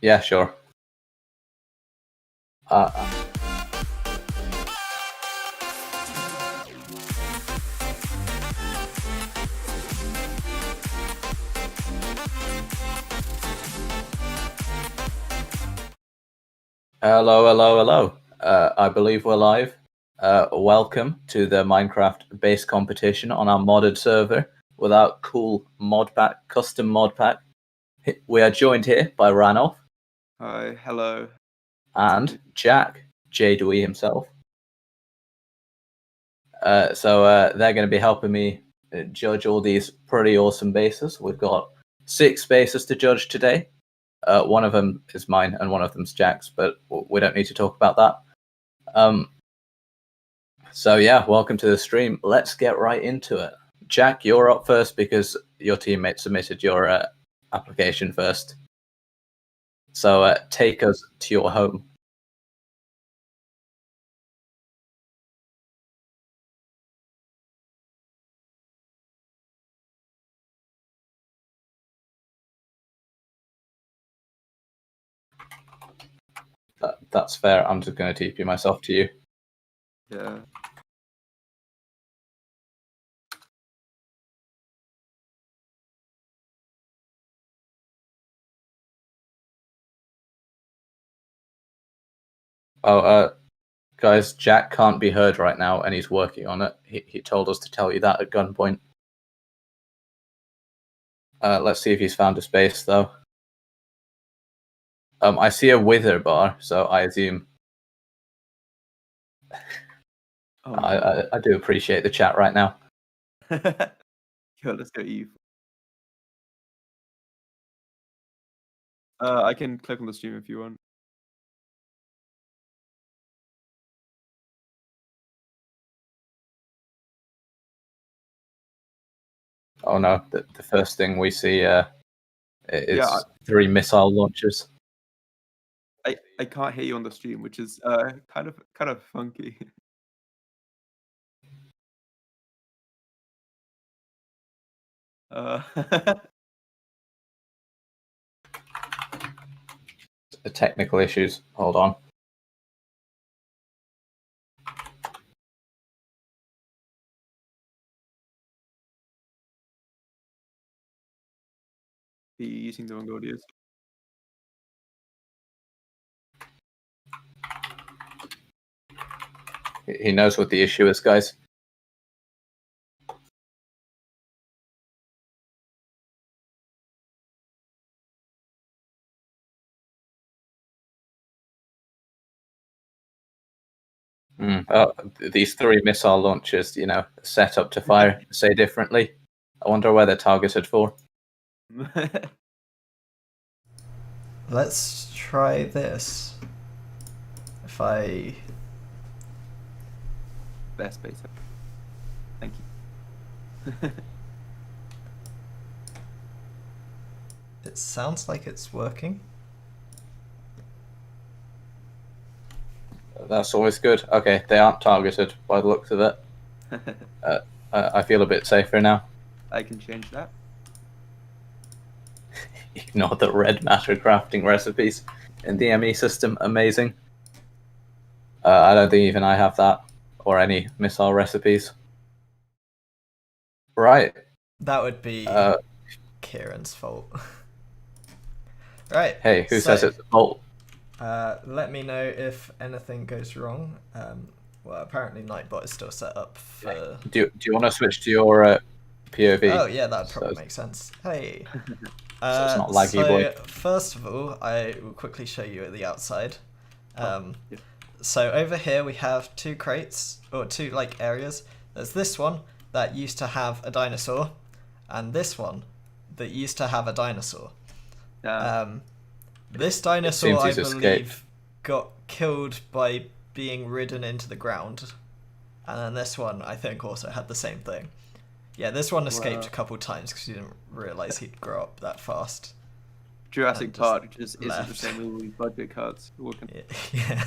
Yeah, sure. Uh, Hello, hello, hello. I believe we're live. Welcome to the Minecraft base competition on our modded server with our cool mod pack, custom mod pack. We are joined here by Ranulph. Hi, hello. And Jack, J2E himself. So they're going to be helping me judge all these pretty awesome bases. We've got 6 bases to judge today. One of them is mine and one of them's Jack's, but we don't need to talk about that. So yeah, welcome to the stream. Let's get right into it. Jack, you're up first because your teammate submitted your application first. So take us to your home. That's fair. I'm just going to TP myself to you. Yeah. Oh, guys, Jack can't be heard right now, and he's working on it. He told us to tell you that at gunpoint. Let's see if he's found a space, though. I see a wither bar, so I assume. Oh, no. I do appreciate the chat right now. Yo, let's go Eve. I can click on the stream if you want. Oh no, the first thing we see is 3 missile launchers. I can't hear you on the stream, which is kind of funky. Technical issues. Hold on. Are you using the wrong audios? He knows what the issue is, guys. These 3 missile launchers, set up to fire, say differently. I wonder where they're targeted for. Let's try this. If I... Best base. Thank you. It sounds like it's working. That's always good. Okay, they aren't targeted by the looks of it. I feel a bit safer now. I can change that. Ignore the red matter crafting recipes in the ME system. Amazing. I don't think even I have that or any missile recipes. Right. That would be Kieran's fault. Right. Hey, who says it's a fault? Let me know if anything goes wrong. Well, apparently Nightbot is still set up for... Do you want to switch to your POV? Oh, yeah, that would probably make sense. Hey. So it's not laggy, boy. First of all, I will quickly show you at the outside. So over here we have 2 crates, or 2 areas. There's this one that used to have a dinosaur, and this one that used to have a dinosaur. This dinosaur, I believe, got killed by being ridden into the ground. And then this one, I think, also had the same thing. Yeah, this one escaped a couple times because he didn't realise he'd grow up that fast. Jurassic Park just isn't the same with all these budget cuts. Yeah.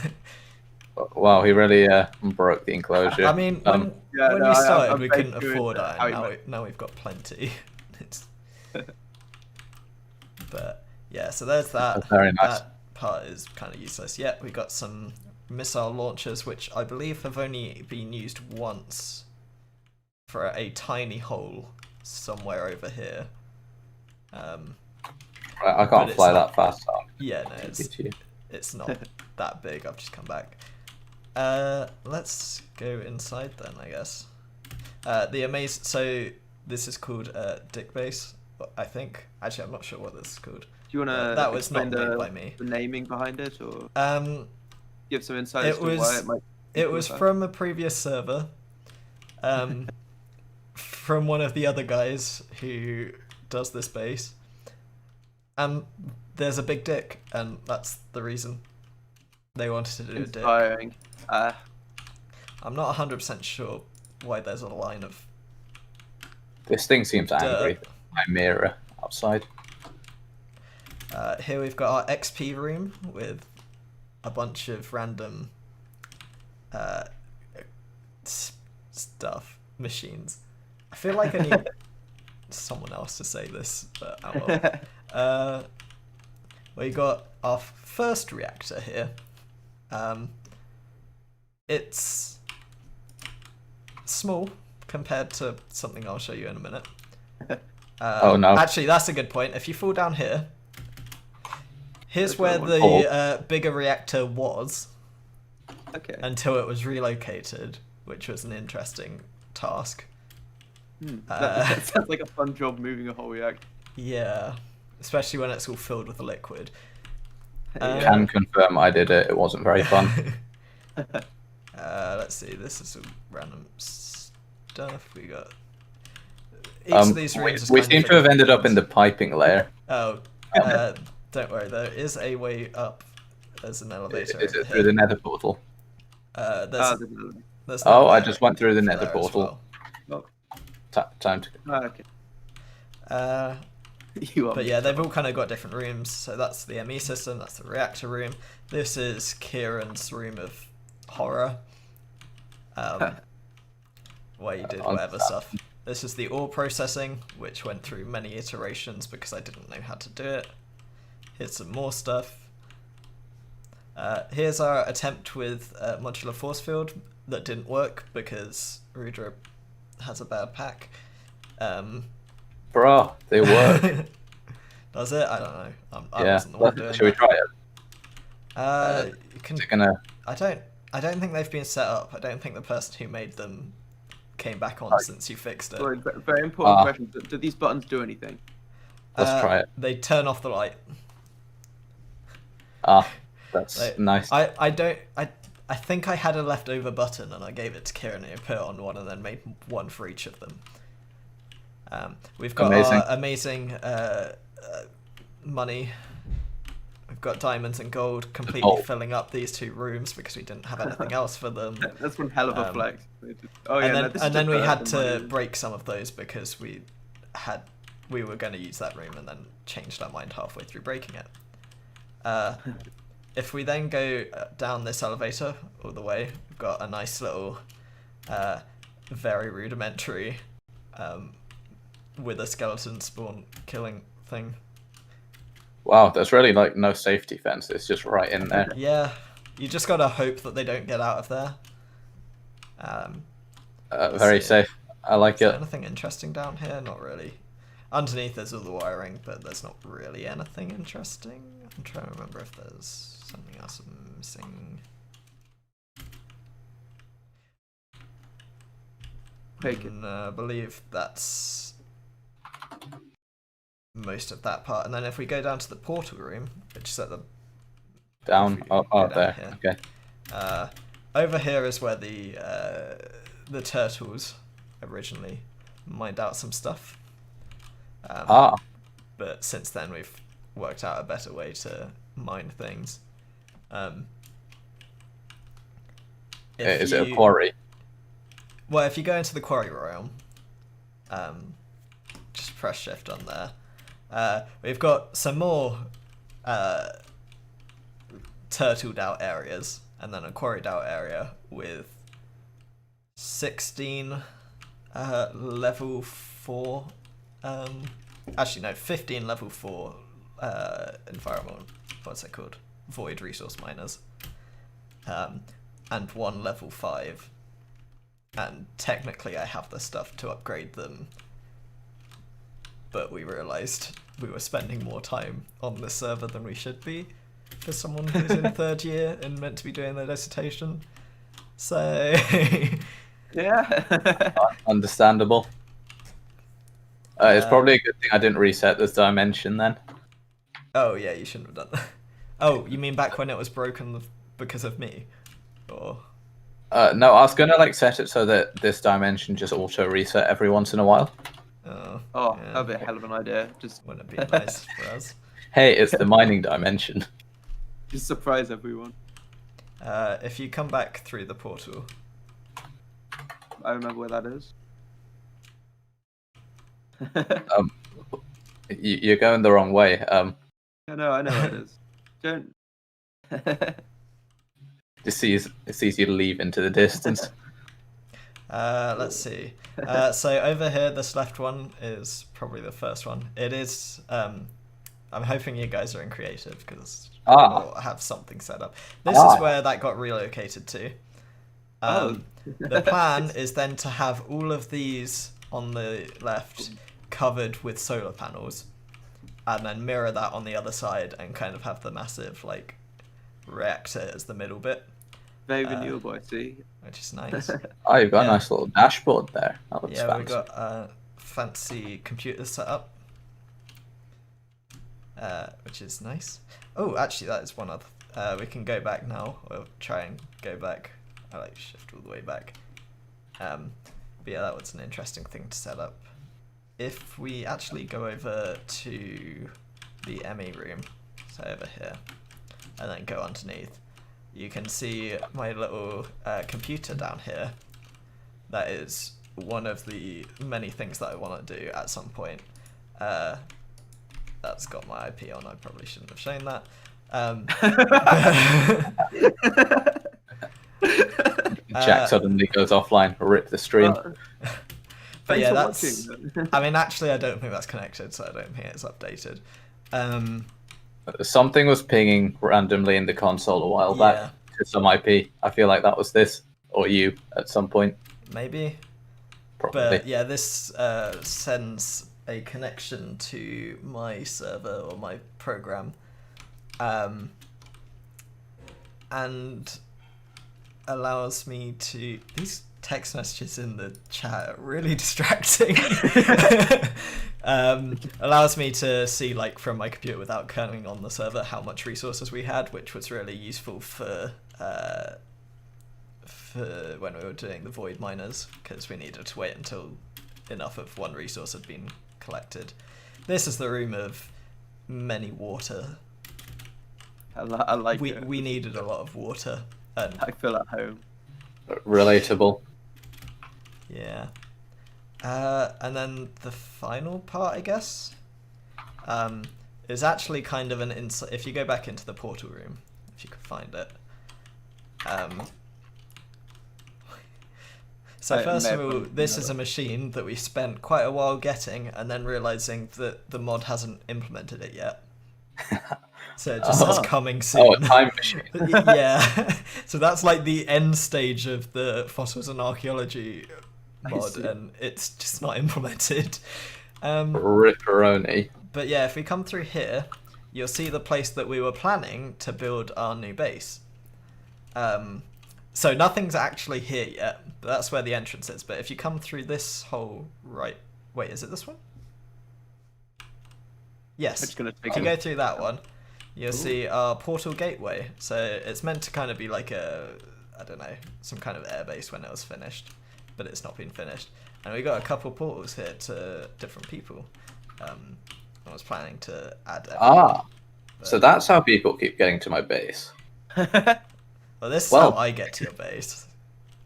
Wow, he really broke the enclosure. I mean, when we started, we couldn't afford iron. Now we've got plenty. But... Yeah, so there's that. That's very nice. That part is kind of useless. Yeah, we got some missile launchers, which I believe have only been used once for a tiny hole somewhere over here. I can't fly that fast. So yeah, no, it's not that big. I've just come back. Let's go inside then, I guess. So this is called Dick Base, I think. Actually, I'm not sure what this is called. Do you want to that was not explain made by me. the naming behind it, or give some insight it as to was why it might? It was from a previous server, from one of the other guys who does this base. There's a big dick, and that's the reason they wanted to do Inspiring. a dick. I'm not 100% sure why there's a line of. This thing seems angry. My mirror outside. Here we've got our XP room with a bunch of random stuff, machines. I feel like I need someone else to say this, but I will. We got our first reactor here. It's small compared to something I'll show you in a minute. Oh no! Actually, that's a good point. If you fall down here, here's where the bigger reactor was. Okay. Until it was relocated, which was an interesting task. That sounds like a fun job moving a whole reactor. Yeah, especially when it's all filled with liquid. Can confirm I did it. It wasn't very fun. Let's see. This is some random stuff we got. Each of these rooms we seem to have ended up in the piping layer. Oh, don't worry. There is a way up. There's an elevator. Is it through the nether portal? There's I just went through the nether portal. Well. Time to. Okay. But yeah, they've all kind of got different rooms. So that's the ME system. That's the reactor room. This is Kieran's room of horror, where you did whatever stuff. This is the ore processing, which went through many iterations because I didn't know how to do it. Here's some more stuff. Here's our attempt with modular force field that didn't work because Rudra has a bad pack. Bruh, they work. Does it? I don't know. I yeah. wasn't the one doing Should we try it? You can. Is it gonna... I don't think they've been set up. I don't think the person who made them came back on since you fixed it. Sorry, very important question. Do these buttons do anything? Let's try it. They turn off the light. That's nice. I think I had a leftover button and I gave it to Kieran and he put it on one and then made one for each of them. We've got our amazing money. We've got diamonds and gold completely filling up these two rooms because we didn't have anything else for them. That's one hell of a flex. And then we had to break some of those because we were going to use that room and then changed our mind halfway through breaking it. If we then go down this elevator all the way, we've got a nice little, very rudimentary, with a skeleton spawn killing thing. Wow, there's really like no safety fence. It's just right in there. Yeah, you just gotta hope that they don't get out of there. Very safe. I like Is there it. anything interesting down here? Not really. Underneath there's all the wiring, but there's not really anything interesting. I'm trying to remember if there's something else I'm missing. I believe that's most of that part. And then if we go down to the portal room, which is at the down. There. Here. Okay. Over here is where the turtles originally mined out some stuff. But since then we've worked out a better way to mine things. Is it a quarry? Well, if you go into the quarry realm, just press shift on there. We've got some more turtled out areas, and then a quarried out area with 16 level 4. Actually, no, 15 level 4 environment. What's it called? Void resource miners. And 1 level 5. And technically I have the stuff to upgrade them. But we realised we were spending more time on this server than we should be for someone who's in 3rd year and meant to be doing their dissertation. So... Yeah. Understandable. It's probably a good thing I didn't reset this dimension then. Oh yeah, you shouldn't have done that. Oh, you mean back when it was broken because of me? Or... No, I was gonna like set it so that this dimension just auto reset every once in a while. Oh, yeah. that'd be a hell of an idea. Just Wouldn't it be nice for us? Hey, it's the mining dimension. Just surprise everyone. If you come back through the portal... I remember where that is. You're going the wrong way. I know where it is. Don't. It's easy to leave into the distance. Let's see. So over here, this left one is probably the first one. It is... I'm hoping you guys are in creative, because we'll have something set up. This is where that got relocated to. The plan is then to have all of these on the left covered with solar panels, and then mirror that on the other side and kind of have the massive like reactor as the middle bit. Very renewable, I see. Which is nice. Oh, you've got a nice little dashboard there. That looks yeah, fancy. we've got a fancy computer set up, which is nice. Oh, actually, that is one other. We can go back now. We'll try and go back. I like shift all the way back. But yeah, that was an interesting thing to set up. If we actually go over to the ME room, so over here, and then go underneath, you can see my little computer down here. That is one of the many things that I want to do at some point. That's got my IP on, I probably shouldn't have shown that. Jack suddenly goes offline, rip the stream. But yeah, that's... I mean, actually, I don't think that's connected, so I don't think it's updated. Something was pinging randomly in the console a while back to some IP. I feel like that was this, or you, at some point. Maybe. Probably. But yeah, this sends a connection to my server or my program. And allows me to... These text messages in the chat are really distracting. Allows me to see, like, from my computer without turning on the server how much resources we had, which was really useful for when we were doing the void miners, because we needed to wait until enough of one resource had been collected. This is the room of many water. I like it. We needed a lot of water. And I feel at home. Relatable. Yeah. And then the final part, I guess, is actually kind of an insight. If you go back into the portal room, if you could find it. So first of all, this is a machine that we spent quite a while getting, and then realizing that the mod hasn't implemented it yet. So it just says coming soon. Oh, a time machine. Yeah. So that's like the end stage of the fossils and archaeology mod, and it's just not implemented. Ripperoni. But yeah, if we come through here, you'll see the place that we were planning to build our new base. So nothing's actually here yet, but that's where the entrance is. But if you come through this whole right... Wait, is it this one? Yes. If you go through that one, you'll see our portal gateway. So it's meant to kind of be like a, I don't know, some kind of airbase when it was finished, but it's not been finished. And we got a couple portals here to different people. I was planning to add everyone, so that's how people keep getting to my base. Well, this is how I get to your base.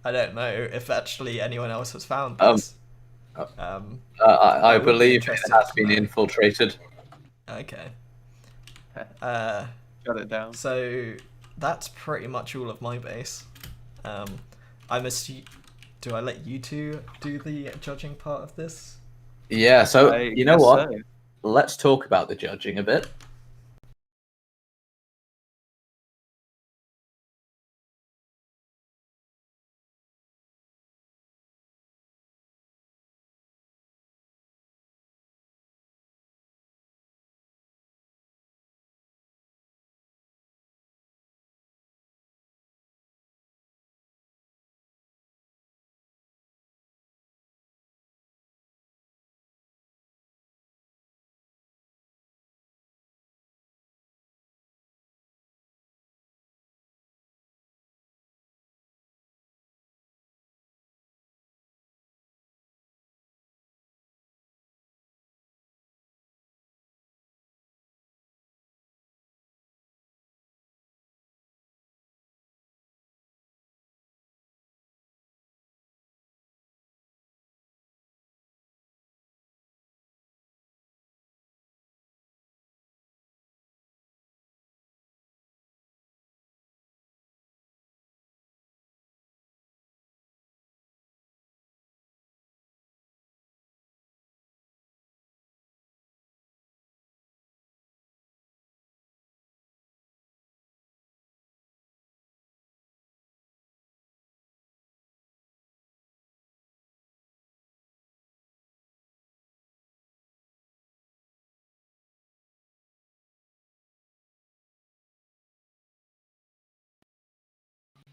I don't know if actually anyone else has found this. I believe it has been infiltrated. Okay. Got it down. So that's pretty much all of my base. Do I let you two do the judging part of this? Yeah, so you know what? So. Let's talk about the judging a bit.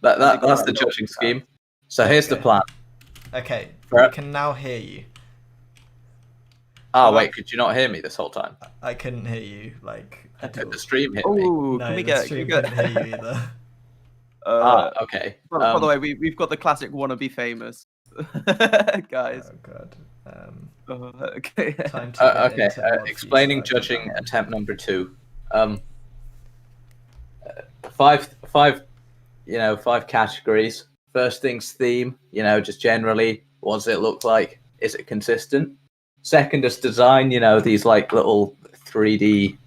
That's the judging scheme. So here's the plan. Okay, Right. we can now hear you. Oh wait, could you not hear me this whole time? I couldn't hear you. Like at all. The stream hit me. Oh, No, can we the get? stream couldn't hear you either. Okay. By the way, we've got the classic "wanna be famous," guys. Oh god. Okay. Time to get into mod explaining feature. judging attempt number 2. Five categories. First thing's theme. Just generally, what does it look like? Is it consistent? Second is design. These like little 3D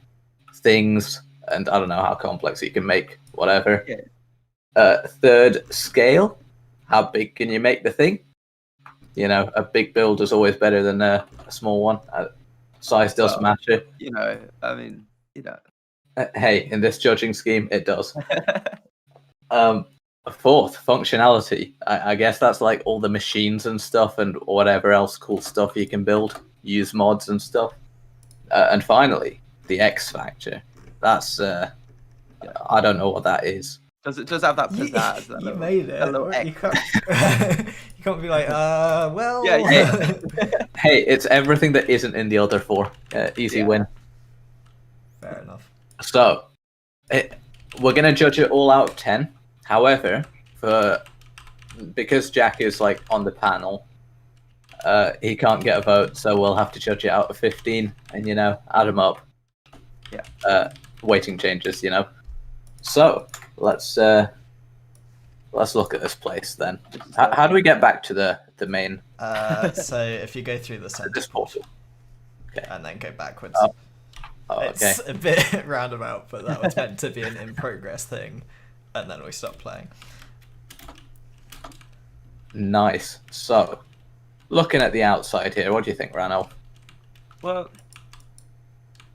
things, and I don't know how complex you can make. Whatever. Yeah. Third, scale. How big can you make the thing? A big build is always better than a small one. Size does matter. Hey, in this judging scheme, it does. Fourth, functionality. I guess that's like all the machines and stuff and whatever else cool stuff you can build, use mods and stuff. And finally, the X factor. That's, I don't know what that is. Does have that pizzazz? You made it. You can't be like, well. Yeah. Hey, it's everything that isn't in the other 4. Easy win. Fair enough. So, we're going to judge it all out of 10. However, because Jack is like on the panel, he can't get a vote, so we'll have to judge it out of 15 and, add them up. Yeah. Weighting changes, So, let's look at this place then. How do we get back to the main? So if you go through the center this portal. Okay. and then go backwards. Okay. It's a bit roundabout, but that was meant to be an in-progress thing, and then we stopped playing. Nice. So, looking at the outside here, what do you think, Ranulph? Well,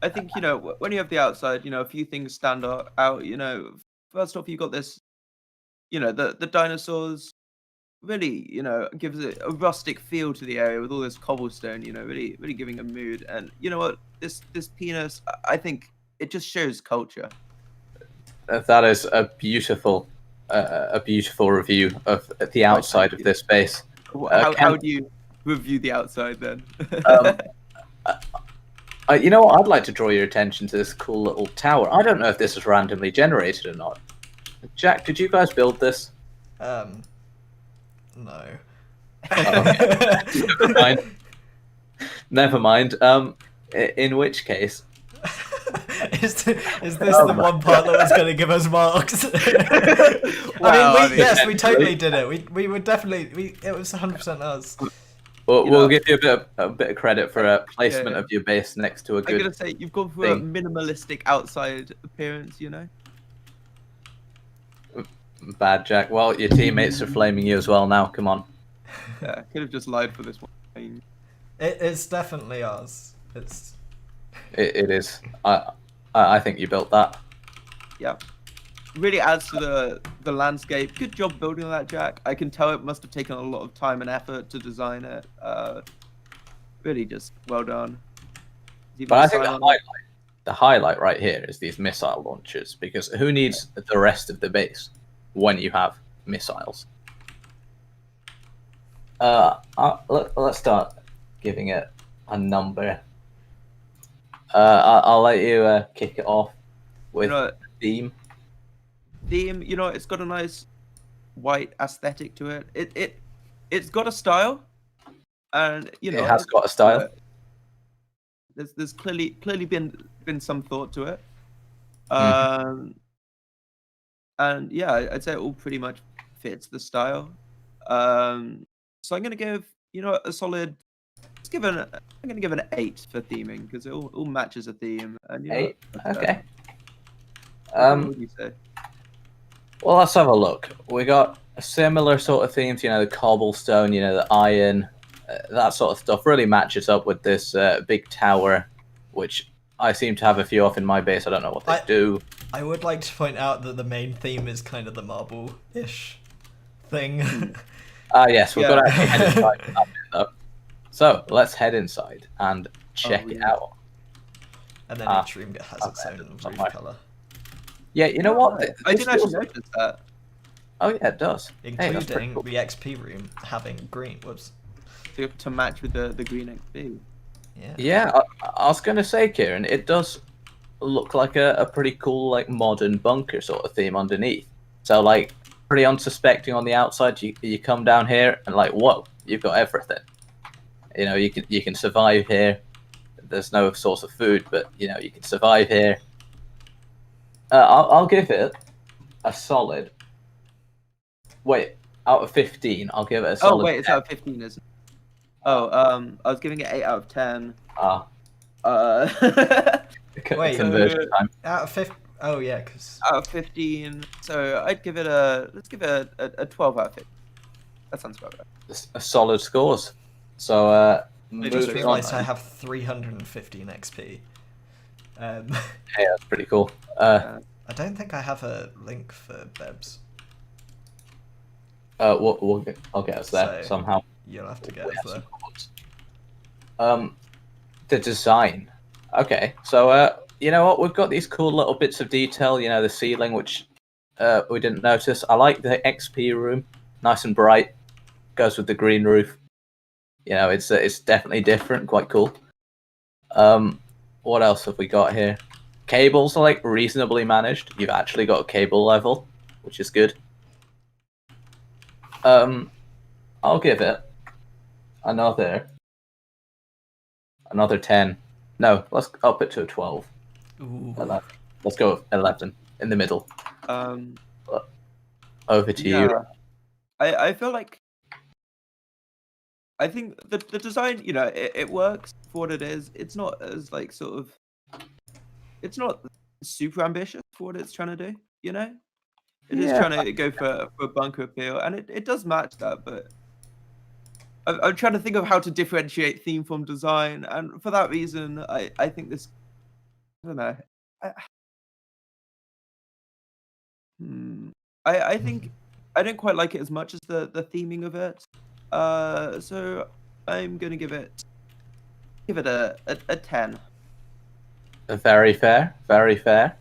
I think when you have the outside, a few things stand out. First off, you got this, the dinosaurs really, gives it a rustic feel to the area with all this cobblestone. Really giving a mood. And you know what, this penis, I think it just shows culture. That is a beautiful review of the outside of this base. How do you review the outside then? You know what? I'd like to draw your attention to this cool little tower. I don't know if this is randomly generated or not. Jack, did you guys build this? No. Never mind. Never mind. In which case, is this the one part that was going to give us marks? Yes, we totally did it. We would definitely. It was 100% us. We'll give you a bit of credit for a placement of your base next to a good. I'm gonna say you've gone for a minimalistic outside appearance. Bad, Jack. Well, your teammates are flaming you as well now. Come on. Yeah, could have just lied for this one. It's definitely ours. It is. I think you built that. Yeah. Really adds to the landscape. Good job building that, Jack. I can tell it must have taken a lot of time and effort to design it. Really just well done. But I think the highlight right here is these missile launchers, because who needs the rest of the base when you have missiles? Let's start giving it a number. I'll let you kick it off with theme. Theme, it's got a nice white aesthetic to it. It's got a style, and it has got a style. There's clearly been some thought to it. And yeah, I'd say it all pretty much fits the style. So I'm gonna give a solid. I'm gonna give it an 8 for theming, because it all matches a theme. And 8. Okay. What do you say? Well, let's have a look. We got a similar sort of themes, the cobblestone, the iron, that sort of stuff really matches up with this big tower, which I seem to have a few off in my base. I don't know what they do. I would like to point out that the main theme is kind of the marble-ish thing. Yes, we've got to actually head inside for that bit, though. So, let's head inside and check it out. And then each room has its own roof colour. Yeah, you know what? I didn't actually notice that. Oh yeah, it does. Hey, that's pretty including cool. the XP room having green. Whoops. To match with the green XP. Yeah. Yeah, I was gonna say, Kieran, it does look like a pretty cool, like, modern bunker sort of theme underneath. So, like, pretty unsuspecting on the outside. You come down here and, like, whoa, you've got everything. You know, you can survive here. There's no source of food, but you know you can survive here. I'll give it a solid. Wait, out of 15, I'll give it a solid. Oh wait, it's 10. out of 15, isn't it? Oh, I was giving it 8 out of 10. Wait, Conversion time. Out of 50. Oh yeah, because Out of 15. So I'd give it let's give it a 12 out of 15. That sounds about right. A solid scores. So I just moving on. realised I have 315 XP. Yeah, that's pretty cool. I don't think I have a link for Bebs. I'll get us there So, somehow. You'll have to get We us have there. some codes. The design. Okay, so you know what? We've got these cool little bits of detail. You know, the ceiling, which we didn't notice. I like the XP room, nice and bright. Goes with the green roof. You know, it's definitely different, quite cool. What else have we got here? Cables are like reasonably managed. You've actually got a cable level, which is good. I'll give it another 10. No, let's up it to a 12. Ooh. 11. Let's go with 11 in the middle. Over to Yeah. you. I feel like I think the design, you know, it works for what it is. It's not as like sort of it's not super ambitious for what it's trying to do, you know? It is Yeah. trying to go for bunker appeal, and it does match that, but I'm trying to think of how to differentiate theme from design, and for that reason, I think this. I don't know. I think I don't quite like it as much as the theming of it. So I'm gonna give it a 10. Very fair. Very fair.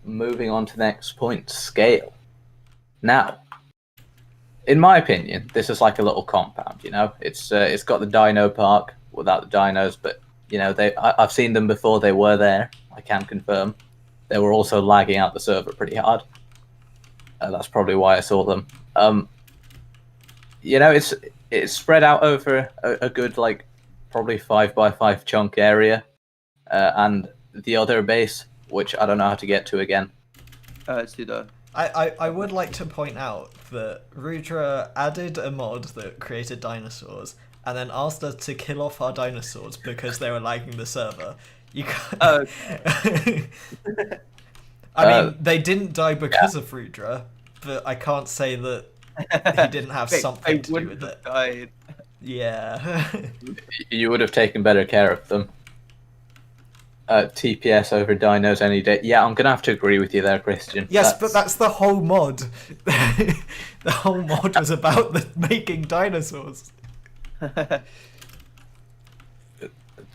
Moving on to the next point, scale. Now, in my opinion, this is like a little compound. You know, it's got the dino park without the dinos, but you know I've seen them before. They were there. I can confirm. They were also lagging out the server pretty hard. That's probably why I saw them. You know, it's spread out over a good like probably 5x5 chunk area, and the other base, which I don't know how to get to again. It's the I would like to point out that Rudra added a mod that created dinosaurs and then asked us to kill off our dinosaurs because they were lagging the server. You can't... I mean, they didn't die because of Rudra, but I can't say that he didn't have something to do with it. Died. Yeah. You would have taken better care of them. TPS over dinos any day. Yeah, I'm gonna have to agree with you there, Christian. Yes, but that's the whole mod. The whole mod was about making dinosaurs.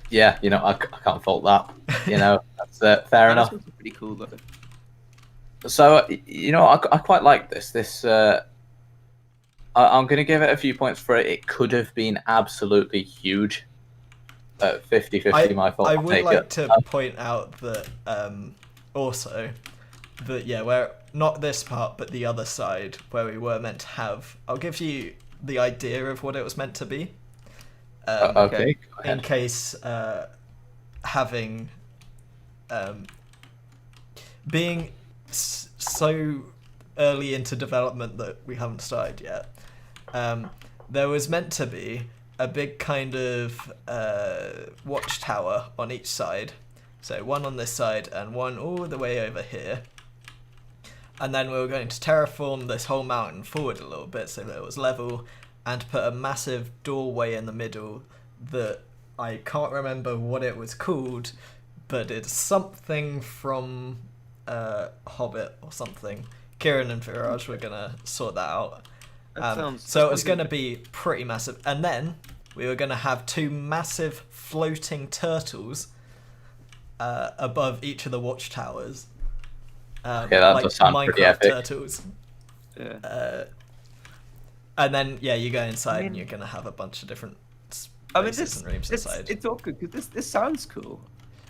Yeah, you know, I can't fault that. You know, that's fair enough. Dinosaurs are pretty cool though. So, you know, I quite like this. I'm going to give it a few points for it. It could have been absolutely huge. 50-50, my fault. I I'll would take like it. to point out that also that yeah, where not this part but the other side where we were meant to have. I'll give you the idea of what it was meant to be. Okay. Go ahead. In case having being so early into development that we haven't started yet, there was meant to be a big kind of watchtower on each side. So one on this side and one all the way over here. And then we were going to terraform this whole mountain forward a little bit so that it was level and put a massive doorway in the middle that I can't remember what it was called, but it's something from Hobbit or something. Kieran and Viraj were going to sort that out. So it was going to be pretty massive. And then we were going to have two massive floating turtles above each of the watchtowers. Okay, that like does sound pretty Minecraft epic. turtles. Yeah. And then yeah, you go inside and mean- you're gonna have a bunch of different I mean, spaces and rooms inside. it's awkward because this sounds cool.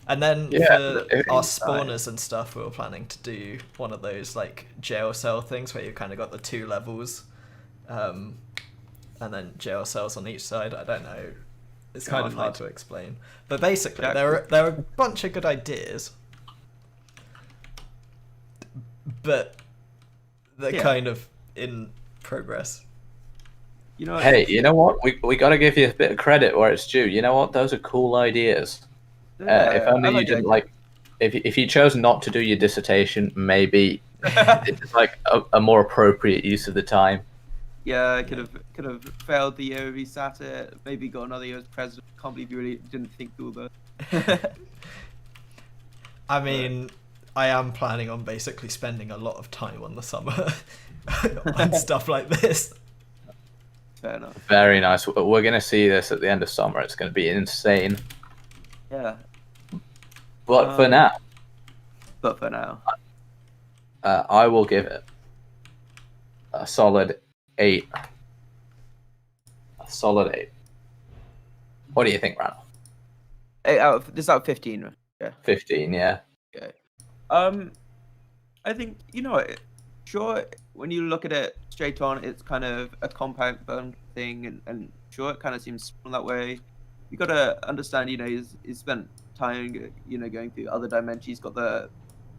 And then Yeah, for it- our Inside. spawners and stuff, we were planning to do one of those like jail cell things where you've kind of got the 2 levels, and then jail cells on each side. I don't know. It's kind of hard to explain. But basically, Yeah. there are a bunch of good ideas, but they're Yeah. kind of in progress. You know. Hey, you know what? We got to give you a bit of credit where it's due. You know what? Those are cool ideas. If I only you like didn't it. like, if you chose not to do your dissertation, maybe it's like a more appropriate use of the time. Yeah, I could have failed the year, resat it, maybe got another year as president. Can't believe you really didn't think through all that. I mean, I am planning on basically spending a lot of time on the summer on stuff like this. Fair enough. Very nice. We're gonna see this at the end of summer. It's gonna be insane. Yeah, But for now, but for now, I will give it a solid 8. A solid 8. What do you think, Randall? 8 out of this is out of 15. Right? Yeah. 15, yeah. Okay. I think sure, when you look at it straight on, it's kind of a compound bone thing, and sure, it kind of seems small that way. You got to understand, he's spent time, going through other dimensions. He's got the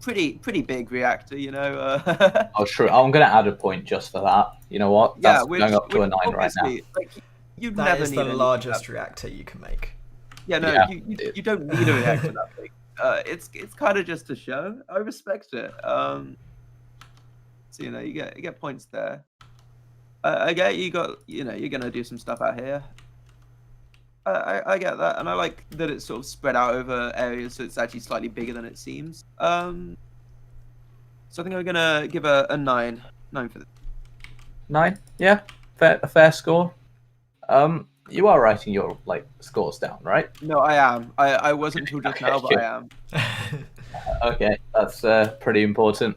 pretty big reactor, Oh, true. I'm gonna add a point just for that. You know what? That's going up to a 9 right now. Like, you'd That never is need the anything largest that- reactor you can make. Yeah, no, Yeah, you don't need a reactor that big. It's kind of just a show. I respect it. So you get points there. I get you're gonna do some stuff out here. I get that, and I like that it's sort of spread out over areas, so it's actually slightly bigger than it seems. So I think I'm gonna give a 9 for this. 9, yeah, a fair score. You are writing your scores down, right? No, I am. I wasn't until just now, but I am. Okay, that's pretty important.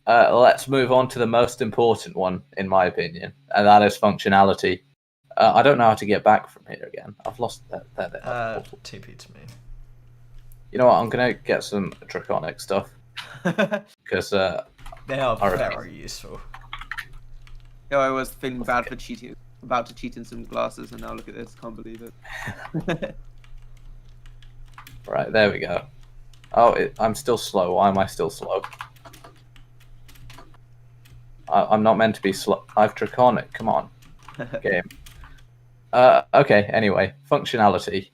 Let's move on to the most important one, in my opinion, and that is functionality. I don't know how to get back from here again. I've lost that. TP to me. You know what? I'm gonna get some draconic stuff because They are Alright. very useful. I was feeling bad for cheating, about to cheat in some glasses, and now look at this. Can't believe it. right there we go. Oh, I'm still slow. Why am I still slow? I'm not meant to be slow. I've draconic. Come on, game. Okay. Anyway, functionality.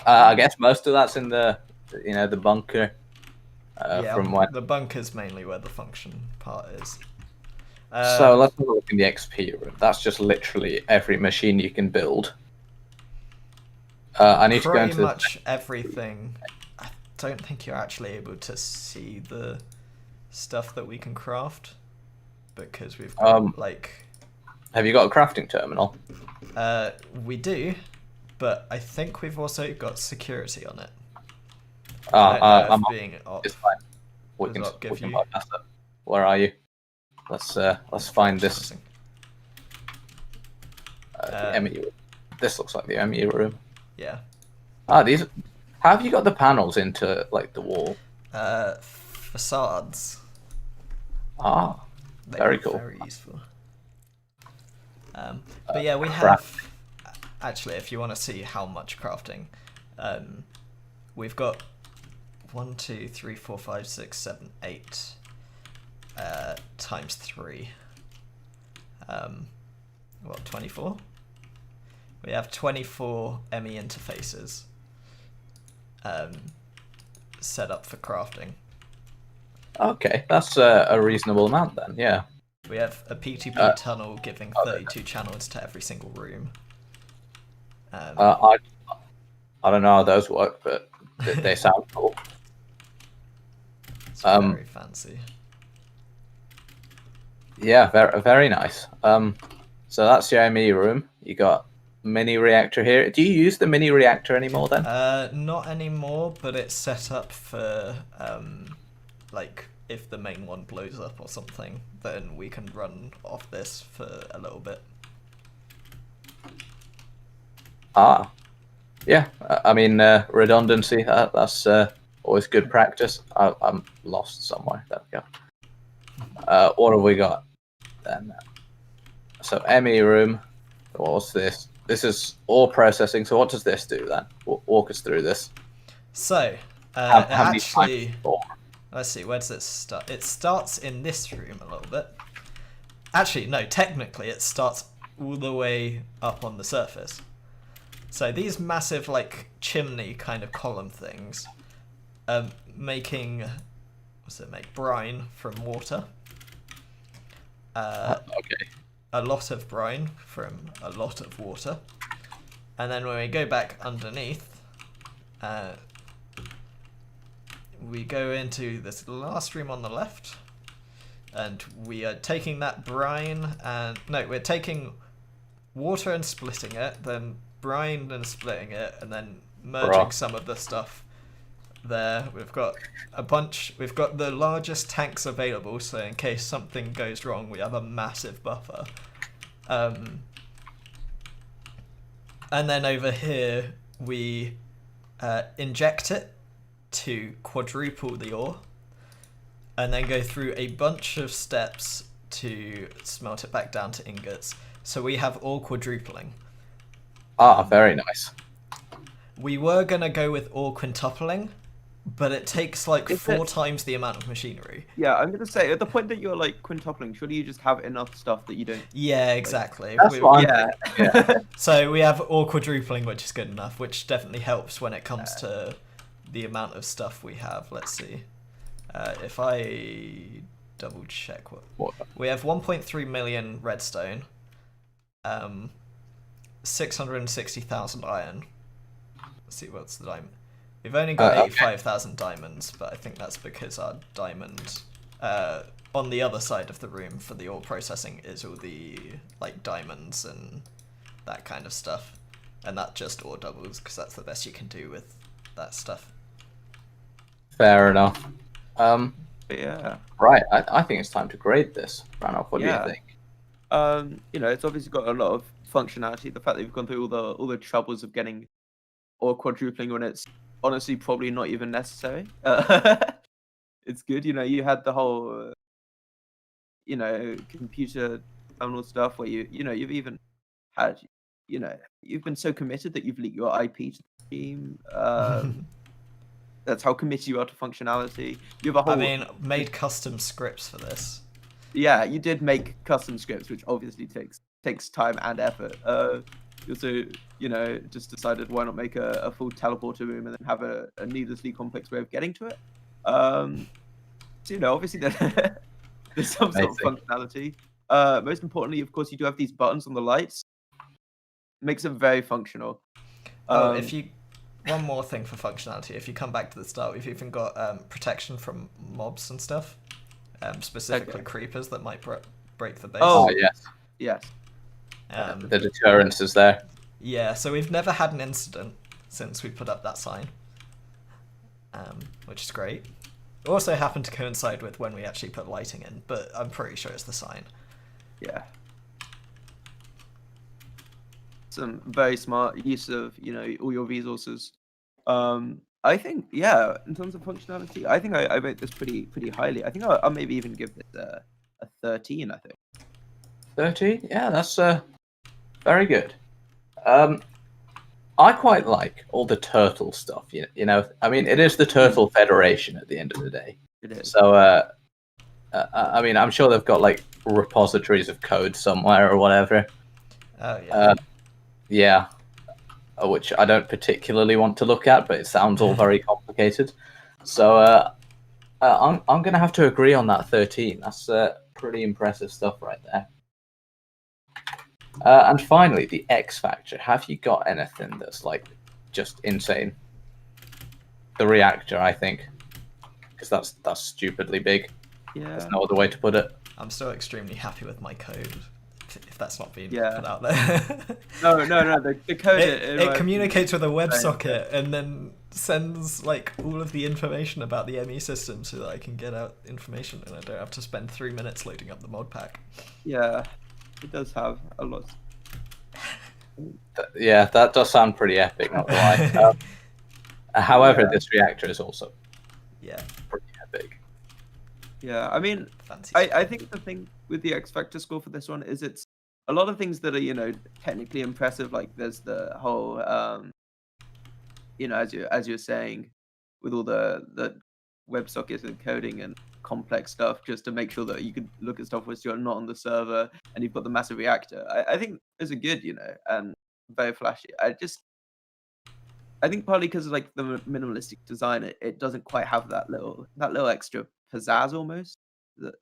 I guess most of that's in the bunker. From when. The bunker's mainly where the function part is. So let's have a look in the XP room. That's just literally every machine you can build. I need to go into pretty much everything. I don't think you're actually able to see the stuff that we can craft because we've got Have you got a crafting terminal? we do, but I think we've also got security on it. I'm being op It's fine. We does can not give you- bypass it. Where are you? Let's find this. The ME. This looks like the ME room. Yeah. These. How have you got the panels into the wall? Facades. They Very are cool. Very useful. But yeah, we craft. have. Actually, if you want to see how much crafting, we've got 1, 2, 3, 4, 5, 6, 7, 8 times 3. 24? We have 24 ME interfaces set up for crafting. Okay, that's a reasonable amount then. Yeah. We have a P2P tunnel giving 32 channels to every single room. I don't know how those work, but they sound cool. It's very fancy. Yeah, very nice. So that's your ME room. You got mini reactor here. Do you use the mini reactor anymore then? Not anymore, but it's set up for if the main one blows up or something, then we can run off this for a little bit. Yeah. I mean, redundancy. That's always good practice. I'm lost somewhere. There we go. What have we got then? So ME room. What's this? This is all processing. So what does this do then? Walk us through this. So How it many actually, times for? let's see, where does it start? It starts in this room a little bit. Actually, no, technically it starts all the way up on the surface. So these massive, like, chimney kind of column things making, what's it make? Brine from water. Okay. A lot of brine from a lot of water. And then when we go back underneath, we go into this last room on the left, and we are taking that brine and... No, we're taking water and splitting it, then brine and splitting it, and then merging some of the stuff there. We've got a bunch... We've got the largest tanks available, so in case something goes wrong, we have a massive buffer. And then over here, we inject it to quadruple the ore, and then go through a bunch of steps to smelt it back down to ingots. So we have ore quadrupling. Very nice. We were going to go with ore quintupling, but it takes like Is 4 it- times the amount of machinery. Yeah, I'm gonna say at the point that you're like quintupling, surely you just have enough stuff that you don't. Yeah, exactly. That's what I'm Yeah. thinking, So we have ore quadrupling, which is good enough, which definitely helps when it comes to the amount of stuff we have. Let's see. If I double check what we have 1.3 million redstone, 660,000 iron. Let's see what's the diamond. We've only got 85,000 diamonds, but I think that's because our diamond on the other side of the room for the ore processing is all the like diamonds and that kind of stuff, and that just ore doubles because that's the best you can do with that stuff. Fair enough. Yeah. Right. I think it's time to grade this. Ranulph, what do Yeah. you think? You know, it's obviously got a lot of functionality. The fact that you've gone through all the troubles of getting or quadrupling when it's honestly probably not even necessary. It's good. You know, you had the whole, you know, computer terminal stuff where you've even had, you know, you've been so committed that you've leaked your IP to the team. That's how committed you are to functionality. You have a whole. I mean, made custom scripts for this. Yeah, you did make custom scripts, which obviously takes time and effort. You also, you know, just decided why not make a full teleporter room and then have a needlessly complex way of getting to it. So, you know, obviously there's some sort of functionality. Most importantly, of course, you do have these buttons on the lights. Makes it very functional. If you one more thing for functionality, if you come back to the start, we've even got protection from mobs and stuff, specifically creepers that might break the base. Oh, yes. Yes. The deterrence is there. Yeah, so we've never had an incident since we put up that sign, which is great. It also happened to coincide with when we actually put lighting in, but I'm pretty sure it's the sign. Yeah. Some very smart use of, you know, all your resources. I think, yeah, in terms of functionality, I think I rate this pretty highly. I think I'll maybe even give this a 13, I think. 13? Yeah, that's very good. I quite like all the turtle stuff. You know, I mean, it is the Turtle Federation at the end of the day. It is. So, I mean, I'm sure they've got like repositories of code somewhere or whatever. Oh yeah. Yeah, which I don't particularly want to look at, but it sounds all very complicated. So, I'm gonna have to agree on that 13. That's pretty impressive stuff right there. And finally, the X Factor. Have you got anything that's like just insane? The reactor, I think, because that's stupidly big. Yeah. There's no other way to put it. I'm still extremely happy with my code. It if that's not being Yeah. put out there. No. The code It communicates with a WebSocket Right. and then sends like all of the information about the ME system so that I can get out information and I don't have to spend 3 minutes loading up the mod pack. Yeah, it does have a lot. Yeah, that does sound pretty epic, not gonna lie. However, Yeah. this reactor is also Yeah, pretty epic. Yeah, I mean, fancy. I think the thing with the X Factor score for this one is it's a lot of things that are, technically impressive. Like there's the whole, as you're saying, with all the WebSockets and coding and complex stuff, just to make sure that you can look at stuff which you're not on the server, and you've got the massive reactor. I think those are good, and very flashy. I think partly because of like the minimalistic design, it doesn't quite have that little extra pizzazz almost that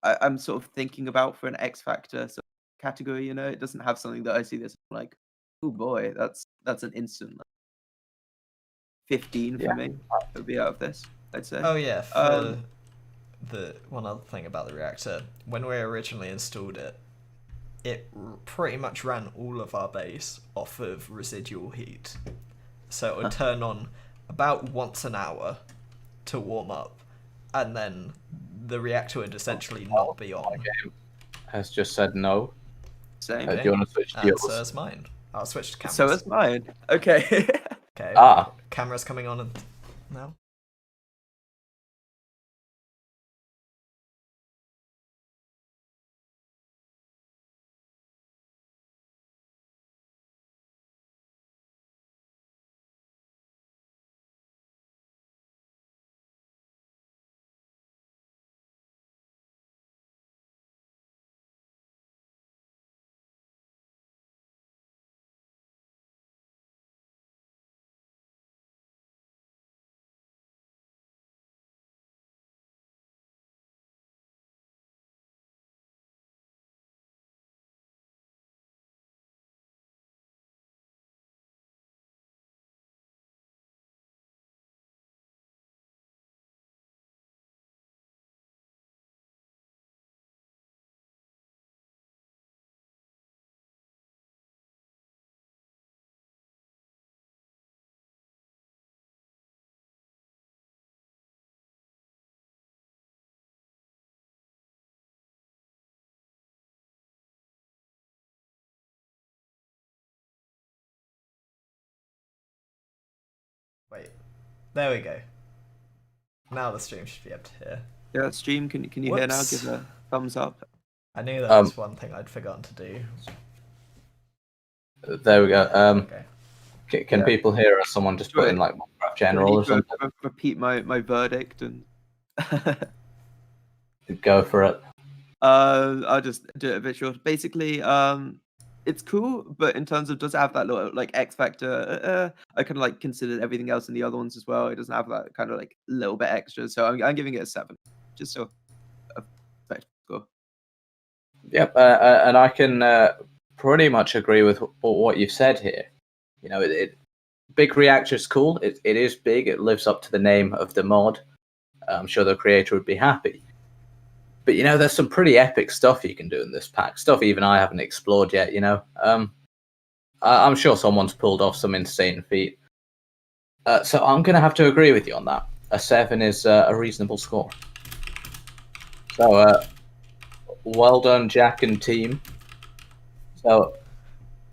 I'm sort of thinking about for an X Factor sort of category. It doesn't have something that I see this like, oh boy, that's an instant 15 for me. Would be out of this, I'd say. Oh yeah, for the one other thing about the reactor, when we originally installed it, it pretty much ran all of our base off of residual heat. So it would turn on about once an hour to warm up, and then the reactor would essentially not be on. My game has just said no. Same. Do you want to switch to And yours? so is mine. I'll switch to cameras. So is mine. Okay. Okay. Ah, Camera's coming on now. Wait, there we go. Now the stream should be able to hear. Yeah, stream. Can you hear now? Whoops. Give a thumbs up. I knew that was one thing I'd forgotten to do. there we go. Okay. Can Yeah. people hear us? Someone just put in like Minecraft General or something. Repeat my verdict and. Go for it. I'll just do it a bit short. Basically, it's cool, but in terms of does it have that little like X factor? I kind of like considered everything else in the other ones as well. It doesn't have that kind of like little bit extra, so I'm giving it a 7, just so a better score. Yep, and I can pretty much agree with what you've said here. Big reactor is cool. It is big. It lives up to the name of the mod. I'm sure the creator would be happy. But there's some pretty epic stuff you can do in this pack. Stuff even I haven't explored yet. I'm sure someone's pulled off some insane feat. So I'm gonna have to agree with you on that. A 7 is a reasonable score. So well done, Jack and team. So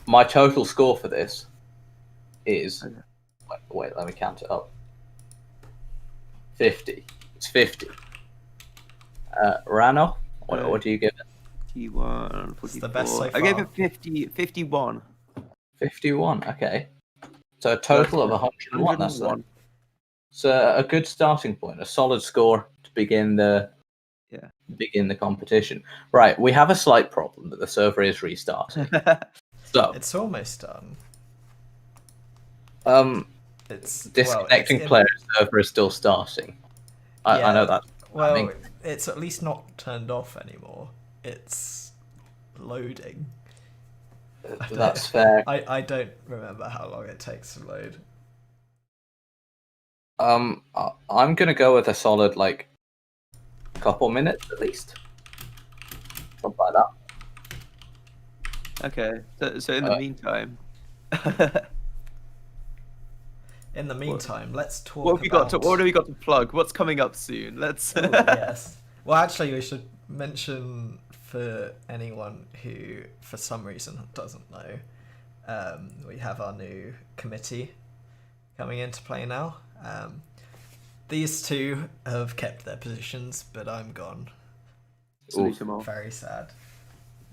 my total score for this is wait, let me count it up. 50. It's 50. Rano, what do you give it? T1, It's the best so 44. I gave far. it 51. 51. Okay. So a total of 101. That's 101. it's a good starting point. A solid score to begin the competition. Right. We have a slight problem that the server is restarting. So It's almost done. It's disconnecting player server is still starting. I know that. Well, it's at least not turned off anymore. It's loading. That's fair. I don't remember how long it takes to load. I'm gonna go with a solid couple minutes at least. Something like that. Okay. So in the meantime, In the meantime, let's talk what have we got about... to? What have we got to plug? What's coming up soon? Let's. Oh, yes. Well, actually, we should mention for anyone who, for some reason, doesn't know, we have our new committee coming into play now. These two have kept their positions, but I'm gone. Salute them all. Very sad.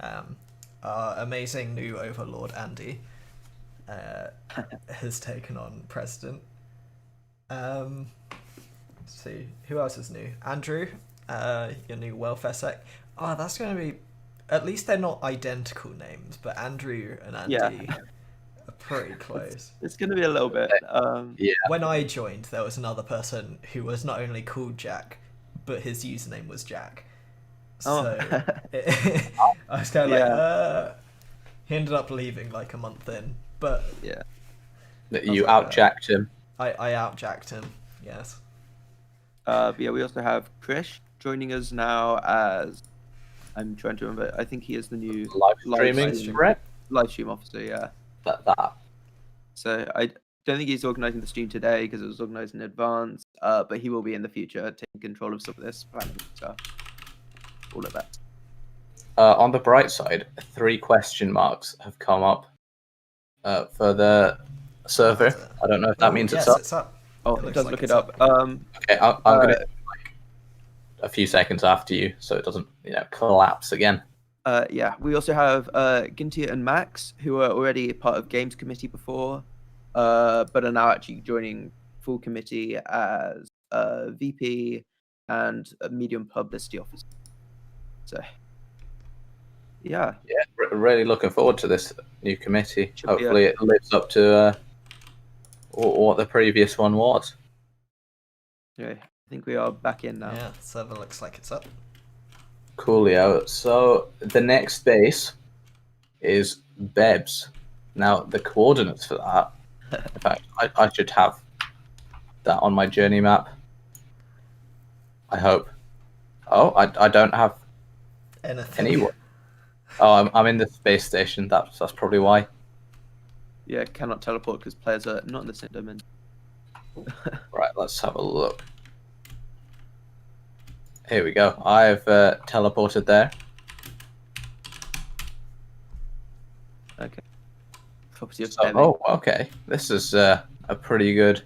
Our amazing new overlord, Andy, has taken on president. Let's see, who else is new? Andrew, your new welfare sec. Oh, that's going to be... At least they're not identical names, but Andrew and Andy are pretty close. It's going to be a little bit. Yeah. When I joined, there was another person who was not only called Jack, but his username was Jack. So I was kind of like, he ended up leaving like a month in, but yeah, You out-jacked him. I out-jacked him, yes. But yeah, we also have Krish joining us now as, I'm trying to remember, I think he is the new Live stream officer, yeah. That. So I don't think he's organising the stream today because it was organised in advance, but he will be in the future taking control of some of this planning stuff. All of that. On the bright side, 3 question marks have come up for the server. I don't know if that means yes, it's up. Oh, it does look it up. Okay, I'm gonna a few seconds after you, so it doesn't collapse again. Yeah, we also have Gintia and Max, who are already part of Games Committee before, but are now actually joining full committee as VP and a medium publicity officer. So, yeah, Really looking forward to this new committee. Hopefully, it it lives up to what the previous one was. Yeah, I think we are back in now. Yeah, server looks like it's up. Coolio. So the next base is Bebs. Now the coordinates for that. In fact, I should have that on my journey map. I hope. Oh, I don't have anyone. Oh, I'm in the space station. That's probably why. Yeah, cannot teleport because players are not in the same dimension. Right, let's have a look. Here we go. I've teleported there. Okay. Property of So, okay. This is a pretty good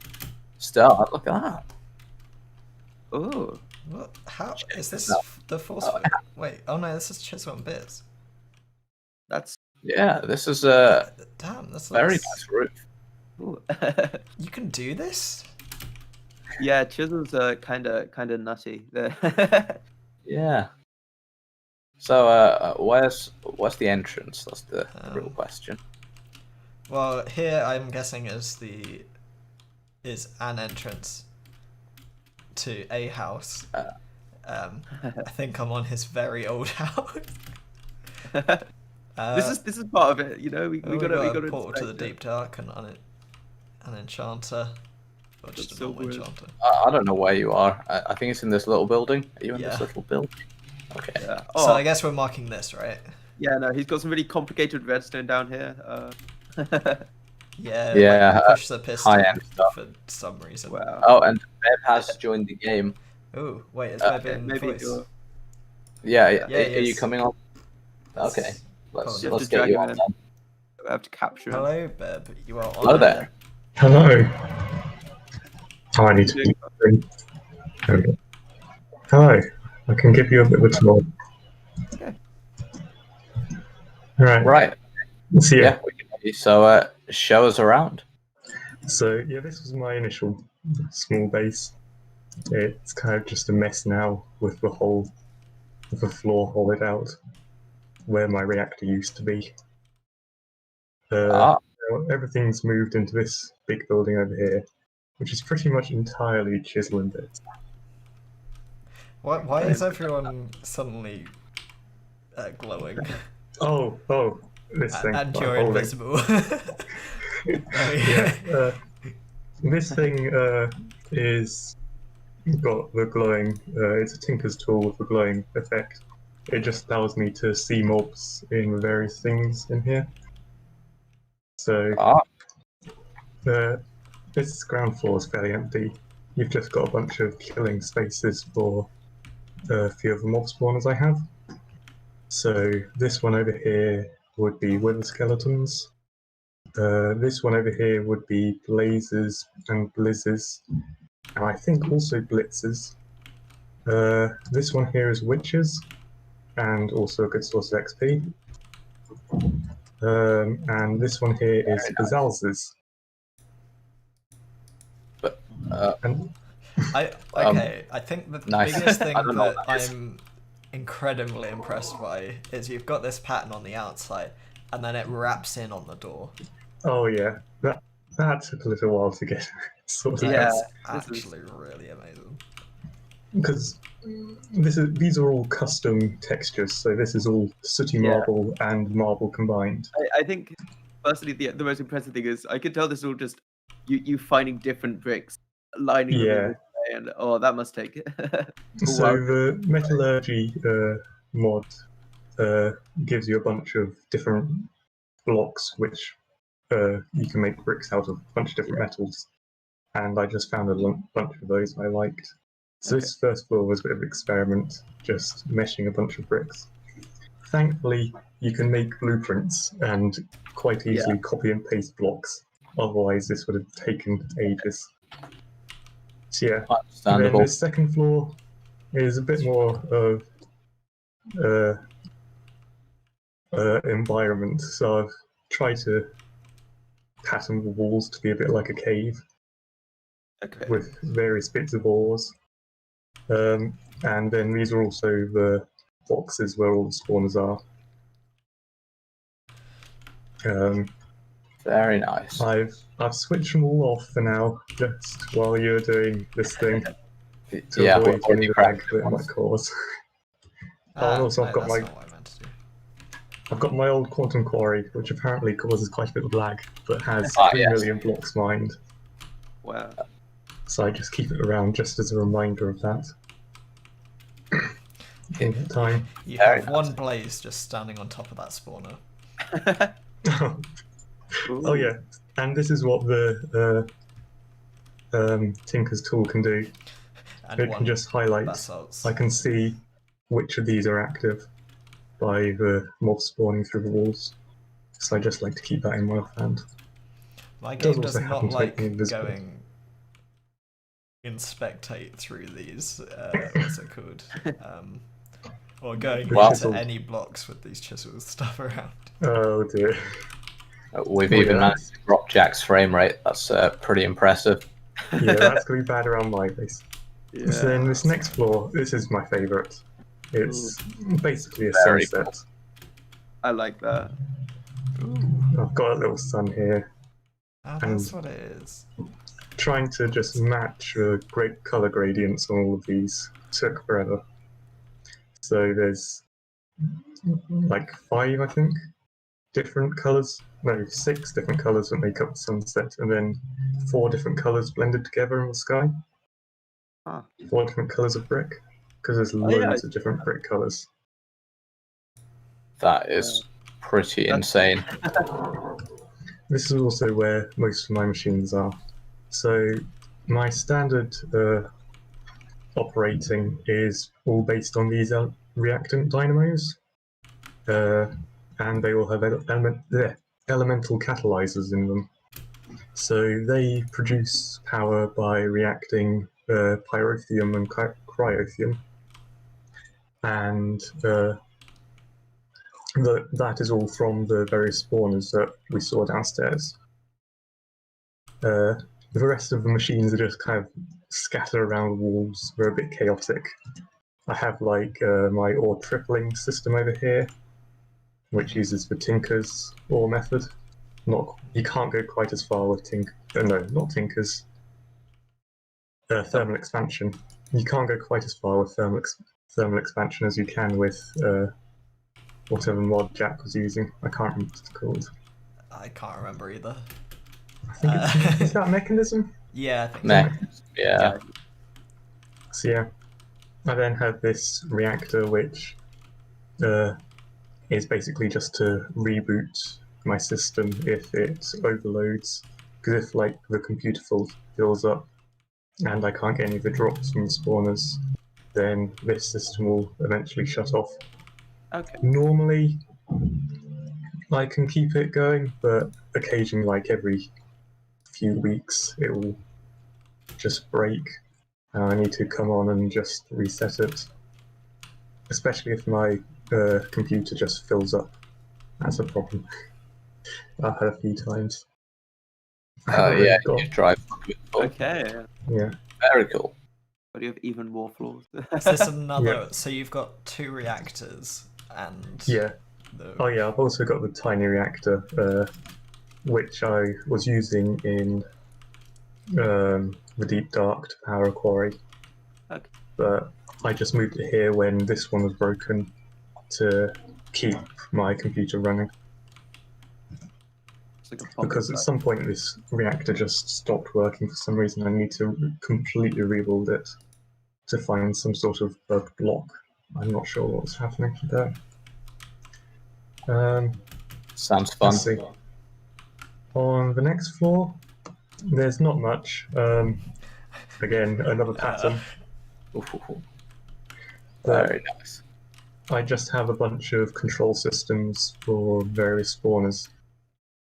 start. Look at that. Oh. What? How is this the force? Wait. Oh no, this is Chisel and Bits. That's this is a damn. That's very nice roof. You can do this. Yeah, Chisel's kind of nutty. Yeah. So where's the entrance? That's the real question. Well, here I'm guessing is an entrance to a house. I think I'm on his very old house. This is part of it, we got a portal to the deep dark and an enchanter. Or just a normal enchanter. I don't know where you are. I think it's in this little building. Are you in this little building? Okay. Yeah. So I guess we're marking this, right? Yeah, no, he's got some really complicated redstone down here. Yeah. Like push the piston for some reason. Wow. Oh, and Beb has joined the game. Oh, wait, is Beb in voice? Yeah, are you coming on? Okay, let's get you on then. I have to capture him. Hello, Beb. You are on. Hello there. Hello. Oh, I need to. Okay. Hello. I can give you a bit of a tour. Okay. All right. Right. So, yeah. We can hear you. So show us around. So yeah, this was my initial small base. It's kind of just a mess now with the floor hollowed out where my reactor used to be. Everything's moved into this big building over here, which is pretty much entirely Chisel and Bits. Why is everyone suddenly glowing? Oh, this thing. And you're invisible. This thing is got the glowing. It's a Tinker's tool with the glowing effect. it just allows me to see mobs in various things in here. So this ground floor is fairly empty. You've just got a bunch of killing spaces for a few of the mob spawners I have. So this one over here would be wither skeletons. This one over here would be blazes and blizzes, and I think also blitzes. This one here is witches, and also a good source of XP. And this one here is bazalzes. But And I think the nice. biggest thing I don't know that what that is. I'm incredibly impressed by is you've got this pattern on the outside, and then it wraps in on the door. oh yeah, that took a little while to get sorted Yeah. out. That's this is- actually really amazing. Because these are all custom textures, so this is all sooty Yeah. marble and marble combined. I think personally the most impressive thing is I could tell this is all just you finding different bricks, lining them Yeah. in this way, and that must take a So while. the metallurgy mod gives you a bunch of different blocks which you can make bricks out of a bunch of different metals. And I just found a bunch of those I liked. So this first floor was a bit of an experiment, just meshing a bunch of bricks. Thankfully, you can make blueprints and quite easily copy and paste blocks. Otherwise, this would have taken ages. So yeah, and then Understandable. the second floor is a bit more of environment. So I've tried to pattern the walls to be a bit like a cave Okay. with various bits of ores. And then these are also the boxes where all the spawners are. Very nice. I've switched them all off for now, just while you're doing this thing, to Yeah, avoid already any lag cracked that it ones. might cause. And also I've got that's my- not what I meant to do. I've got my old quantum quarry, which apparently causes quite a bit of lag, but has Ah, 3 yes. million blocks mined. Wow. So I just keep it around just as a reminder of that. In that time. You Very have one blaze just standing on top of that spawner. Oh yeah, and this is what the Tinker's tool can do. And It one can just highlight. basalts. I can see which of these are active by the mob spawning through the walls. So I just like to keep that in my hand. My does game does also happen not to make like me invisible. going inspectate through these, what's it called? Or going Wow. into any blocks with these chisels stuff around. Oh dear. We've Oh, even yeah. managed to drop Jack's frame rate. That's pretty impressive. Yeah, that's going to be bad around my base. Yeah. So then this next floor, this is my favourite. It's basically a Very sunset. I like that. I've got a little sun here, Ah, that's what it is. trying to just match great colour gradients on all of these took forever. So there's like 5, I think, different colours. No, 6 different colours that make up the sunset, and then 4 different colours blended together in the sky. Huh. 4 different colours of brick, because there's yeah, loads of different brick colours. That is pretty insane. This is also where most of my machines are. So my standard operating is all based on these reactant dynamos, and they all have elemental catalyzers in them. So they produce power by reacting pyrotheum and cryotheum, and that is all from the various spawners that we saw downstairs. The rest of the machines are just kind of scattered around the walls. They're a bit chaotic. I have like my ore tripling system over here, which uses the Tinker's ore method. You can't go quite as far with not Tinker's. Thermal expansion. You can't go quite as far with thermal expansion as you can with whatever mod Jack was using. I can't remember what it's called. I can't remember either. I think it's is that mechanism? Yeah, I think Meh. so. Yeah. So yeah, I then have this reactor which is basically just to reboot my system if it overloads. Because if like the computer fills up and I can't get any of the drops from the spawners, then this system will eventually shut off. Okay. Normally, I can keep it going, but occasionally, like every few weeks, it will just break, and I need to come on and just reset it. Especially if my computer just fills up. That's a problem. I've had a few times. I haven't really Yeah, got- you drive. Okay. Yeah. Very cool. But you have even more flaws. Is this another? Yeah. So you've got 2 reactors and. Yeah. The... Oh yeah, I've also got the tiny reactor, which I was using in the Deep Dark to power a quarry. Okay. But I just moved it here when this one was broken to keep my computer running. It's like a bomb Because at inside. some point this reactor just stopped working for some reason. I need to completely rebuild it to find some sort of bug block. I'm not sure what's happening there. Sounds fun. Let's see. On the next floor, there's not much. Again, another pattern. Ooh, But very nice. I just have a bunch of control systems for various spawners.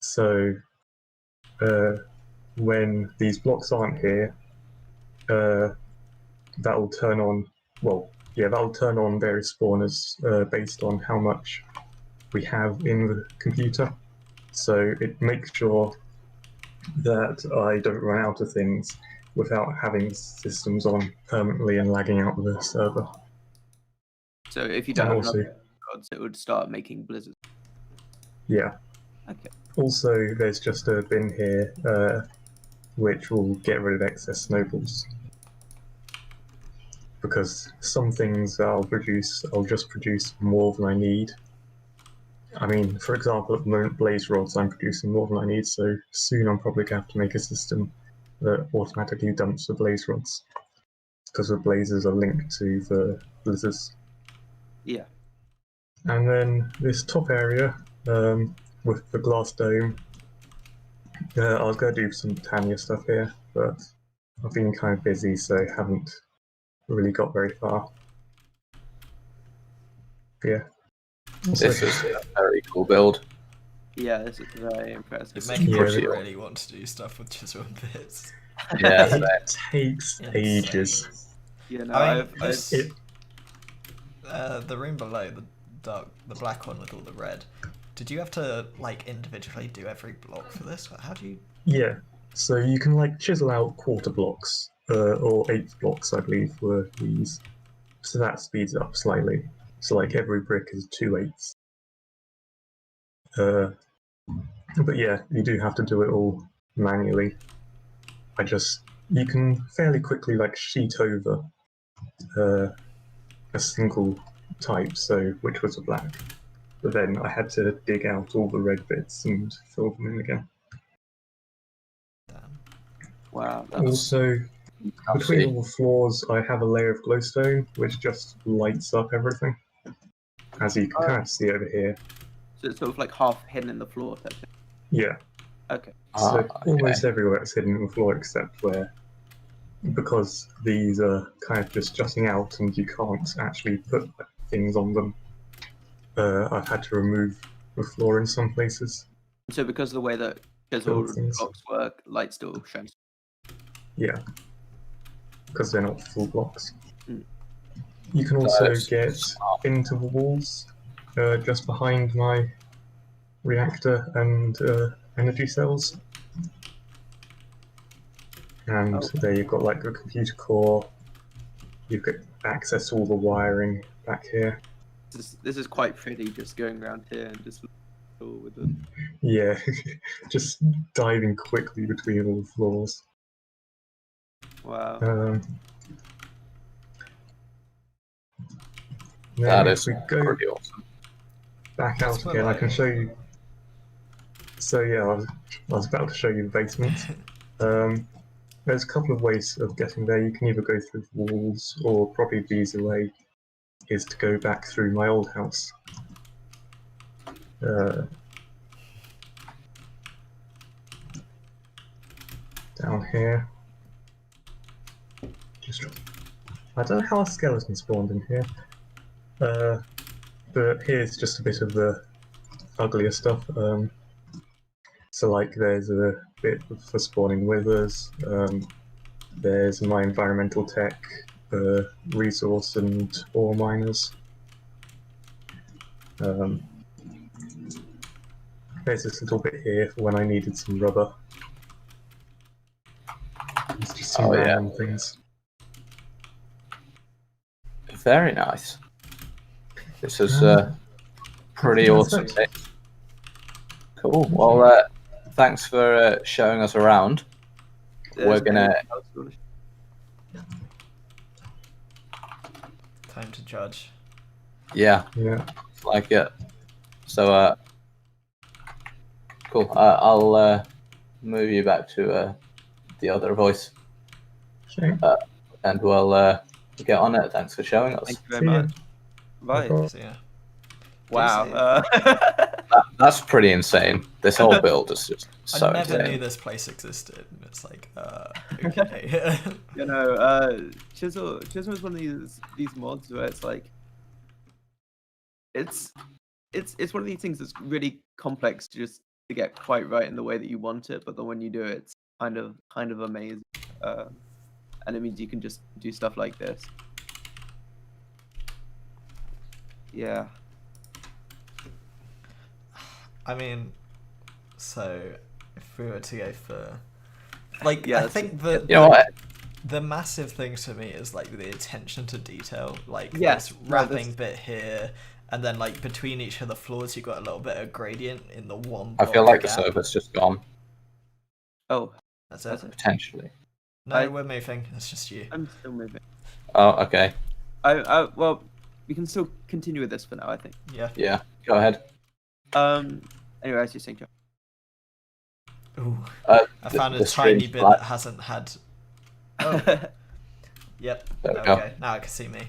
So when these blocks aren't here, that'll turn on. Well, yeah, that'll turn on various spawners based on how much we have in the computer. So it makes sure that I don't run out of things without having systems on permanently and lagging out the server. So if you don't And have also, enough gods, it would start making blizzards. yeah. Okay. Also, there's just a bin here which will get rid of excess snowballs. Because some things I'll just produce more than I need. I mean, for example, at the moment, blaze rods I'm producing more than I need, so soon I'm probably going to have to make a system that automatically dumps the blaze rods. Because the blazes are linked to the blizzards. Yeah. And then this top area with the glass dome, I was going to do some Tanya stuff here, but I've been kind of busy, so haven't really got very far. Yeah. This is a very cool build. Yeah, this is very impressive. You're making me pretty really want to do stuff with chisel and bits. Yeah, It takes Insane. ages. Yeah, no, I mean, I've the room below, the black one with all the red. Did you have to like individually do every block for this? How do you? Yeah. So you can like chisel out quarter blocks, or eighth blocks, I believe, were these. So that speeds it up slightly. So like every brick is 2/8. But yeah, you do have to do it all manually. You can fairly quickly like sheet over a single type, so which was a black. But then I had to dig out all the red bits and fill them in again. Damn. wow. That's Also, between all the floors, I have a layer of glowstone which just lights up everything, as you can kind of see over here. so it's sort of like half hidden in the floor. Type thing. Yeah. Okay. So okay. almost everywhere it's hidden in the floor except where, because these are kind of just jutting out and you can't actually put things on them, I've had to remove the floor in some places. So because of the way that chiseled Build things. blocks work, light still shines. Yeah, because they're not full blocks. Mm. You can also That is get smart. into the walls just behind my reactor and energy cells. And there you've got like a computer core. You've got access to all the wiring back here. This is quite pretty, just going around here and just with the. Yeah, just diving quickly between all the floors. Wow. That Then is if we go pretty awesome. back out That's what again, I can I- show you. So yeah, I was about to show you the basement. There's a couple of ways of getting there. You can either go through the walls or probably these away. is to go back through my old house. Down here. I don't know how a skeleton spawned in here. But here's just a bit of the uglier stuff. So like there's a bit for spawning withers. There's my environmental tech, resource and ore miners. There's this little bit here for when I needed some rubber. It's just some random things. Very nice. This is pretty awesome. Cool. Well, thanks for showing us around. We're gonna. Time to judge. Yeah. Like it. So, cool. I'll move you back to the other voice. Sure. And we'll get on it. Thanks for showing us. Thank you very much. Bye. So, yeah. Wow. That's pretty insane. This whole build is just so I never insane. knew this place existed. And it's like, okay. You know, Chisel is one of these mods where it's like, it's one of these things that's really complex just to get quite right in the way that you want it, but then when you do it, it's kind of amazing, and it means you can just do stuff like this. Yeah. I mean, so if we were to go for, like, Yeah, I think the You know what? the massive thing to me is like the attention to detail. Like Yes, this no, wrapping bit here, and then like between each of the floors, you got a little bit of gradient in the one. I feel like the gap. server's just gone. Oh, That's that's it. it. Potentially. No, we're moving. It's just you. I'm still moving. Oh, okay. Well, we can still continue with this for now, I think. Yeah. Yeah. Go ahead. Anyway, as you're saying, John. Ooh. Uh, I found a the tiny strange bit black- that hasn't had. Oh. Yep. There we go. Okay. Now I can see me.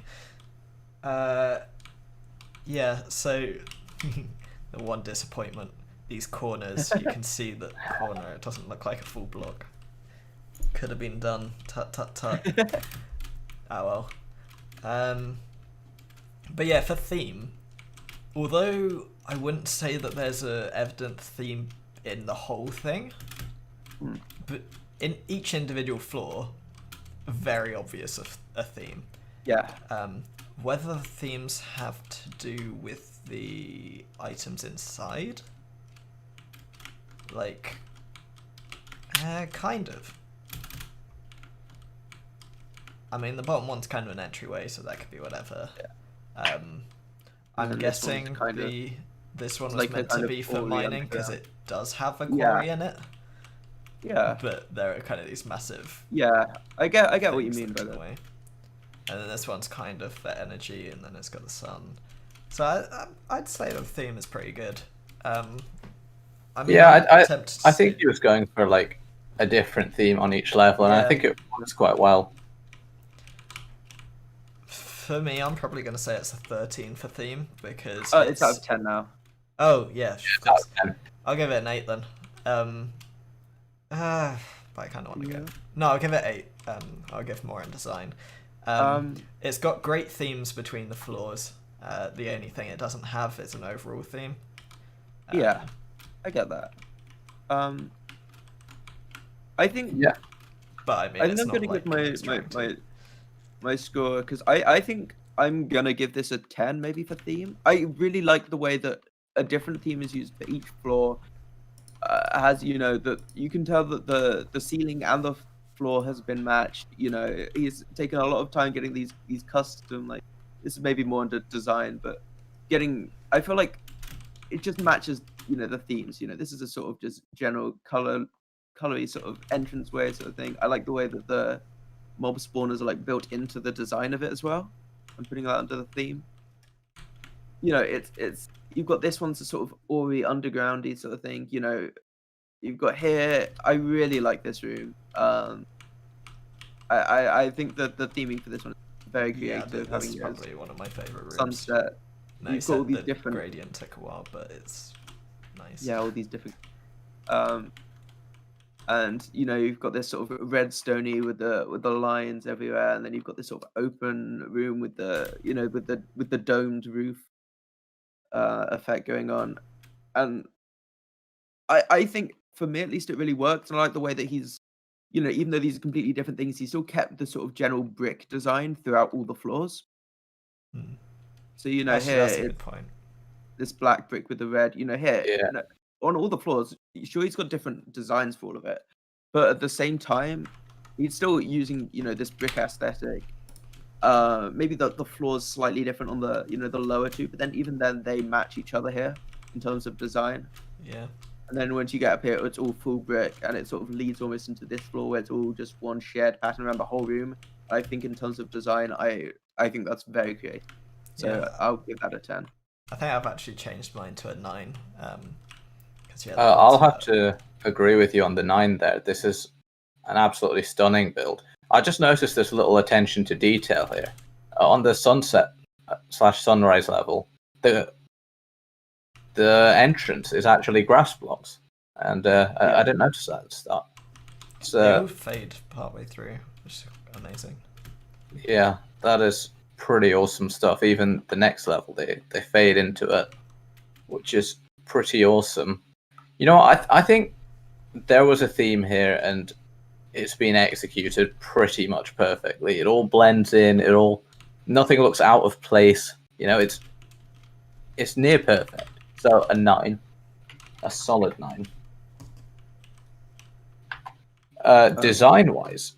Yeah. So the one disappointment. These corners, you can see that corner. It doesn't look like a full block. Could have been done. Tut tut tut. Oh well. But yeah, for theme, although I wouldn't say that there's a evident theme in the whole thing, but in each individual floor, very obvious a theme. Yeah. Whether the themes have to do with the items inside, like, kind of. I mean, the bottom one's kind of an entryway, so that could be whatever. Yeah. I'm And this one's guessing kinda- this one was like a meant to kind of be for quarry mining because underground. it does have a quarry in it. Yeah. But there are kind of these massive. Yeah. I get what you things mean that by are in that. the way. And then this one's kind of for energy, and then it's got the sun. So I'd say the theme is pretty good. I mean, Yeah, I I think he was going for like a different theme on each level, and I Yeah. think it works quite well. For me, I'm probably going to say it's a 13 for theme because It's out of 10 now. Oh yeah, of Out course. of 10. I'll give it an 8 then. But I kind of want to go. No, I'll give it 8. I'll give more in design. It's got great themes between the floors. The only thing it doesn't have is an overall theme. Yeah, I get that. I think. Yeah. But I mean, I think it's I'm not gonna like give it's trying to. my score because I think I'm gonna give this a 10 maybe for theme. I really like the way that a different theme is used for each floor. Has that you can tell that the ceiling and the floor has been matched. He's taken a lot of time getting these custom, like, this is maybe more under design, but I feel like it just matches the themes. This is a sort of just general colory sort of entranceway sort of thing. I like the way that the mob spawners are like built into the design of it as well. I'm putting that under the theme. It's you've got this one's a sort of Ori undergroundy sort of thing. You've got here. I really like this room. I think that the theming for this one is very Yeah, creative. that's having probably one of my favorite rooms. sunset. No, You've got all these the different gradient took a while, but it's nice. yeah, all these different and you've got this sort of red stony with the lines everywhere, and then you've got this sort of open room with the with the domed roof effect going on. And I think for me at least it really worked, and I like the way that he's even though these are completely different things, he still kept the sort of general brick design throughout all the floors. Hmm. So Actually, here that's a it's good point. this black brick with the red. Here Yeah. on all the floors, sure he's got different designs for all of it, but at the same time, he's still using this brick aesthetic. Maybe the floors slightly different on the the lower two, but then even then they match each other here in terms of design. Yeah. And then once you get up here, it's all full brick, and it sort of leads almost into this floor where it's all just one shared pattern around the whole room. I think in terms of design, I think that's very creative. So Yeah. I'll give that a 10. I think I've actually changed mine to a 9. 'Cause, yeah, I'll that's, have to agree with you on the 9 there. This is an absolutely stunning build. I just noticed this little attention to detail here. On the sunset / sunrise level, the entrance is actually grass blocks, and I didn't notice that at the start. they all fade partway through, which is amazing. Yeah, that is pretty awesome stuff. Even the next level, they fade into it, which is pretty awesome. I think there was a theme here, and it's been executed pretty much perfectly. It all blends in. Nothing looks out of place. It's near perfect. So a 9, a solid 9. Design-wise,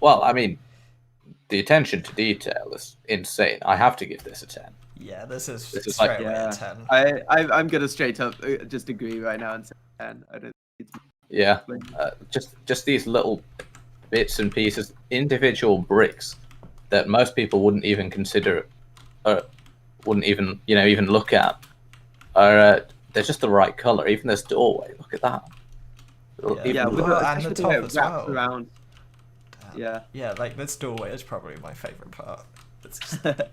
well, I mean, the attention to detail is insane. I have to give this a 10. Yeah, this is This is straight like- away Yeah. a 10. I'm gonna straight up just agree right now and say 10. I don't think it's Yeah, just these little bits and pieces, individual bricks that most people wouldn't even consider, or wouldn't even even look at, are they're just the right color. Even this doorway, look at that. Yeah. Even yeah, with Well, the, and the especially top way it as wraps well. around. Damn. Yeah. Yeah, like this doorway is probably my favorite part. It's just the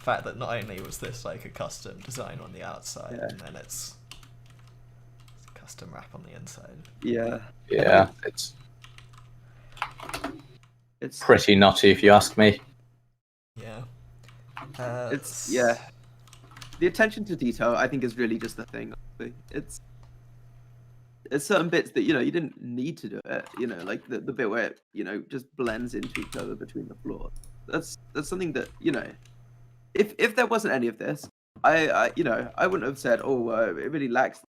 fact that not only was this like a custom design on the outside, Yeah. and then it's a custom wrap on the inside. Yeah. yeah, It's pretty nutty if you ask me. Yeah. It's the attention to detail I think is really just the thing. It's certain bits that you didn't need to do it, like the bit where it just blends into each other between the floors. That's something that if there wasn't any of this, I wouldn't have said, oh, it really lacks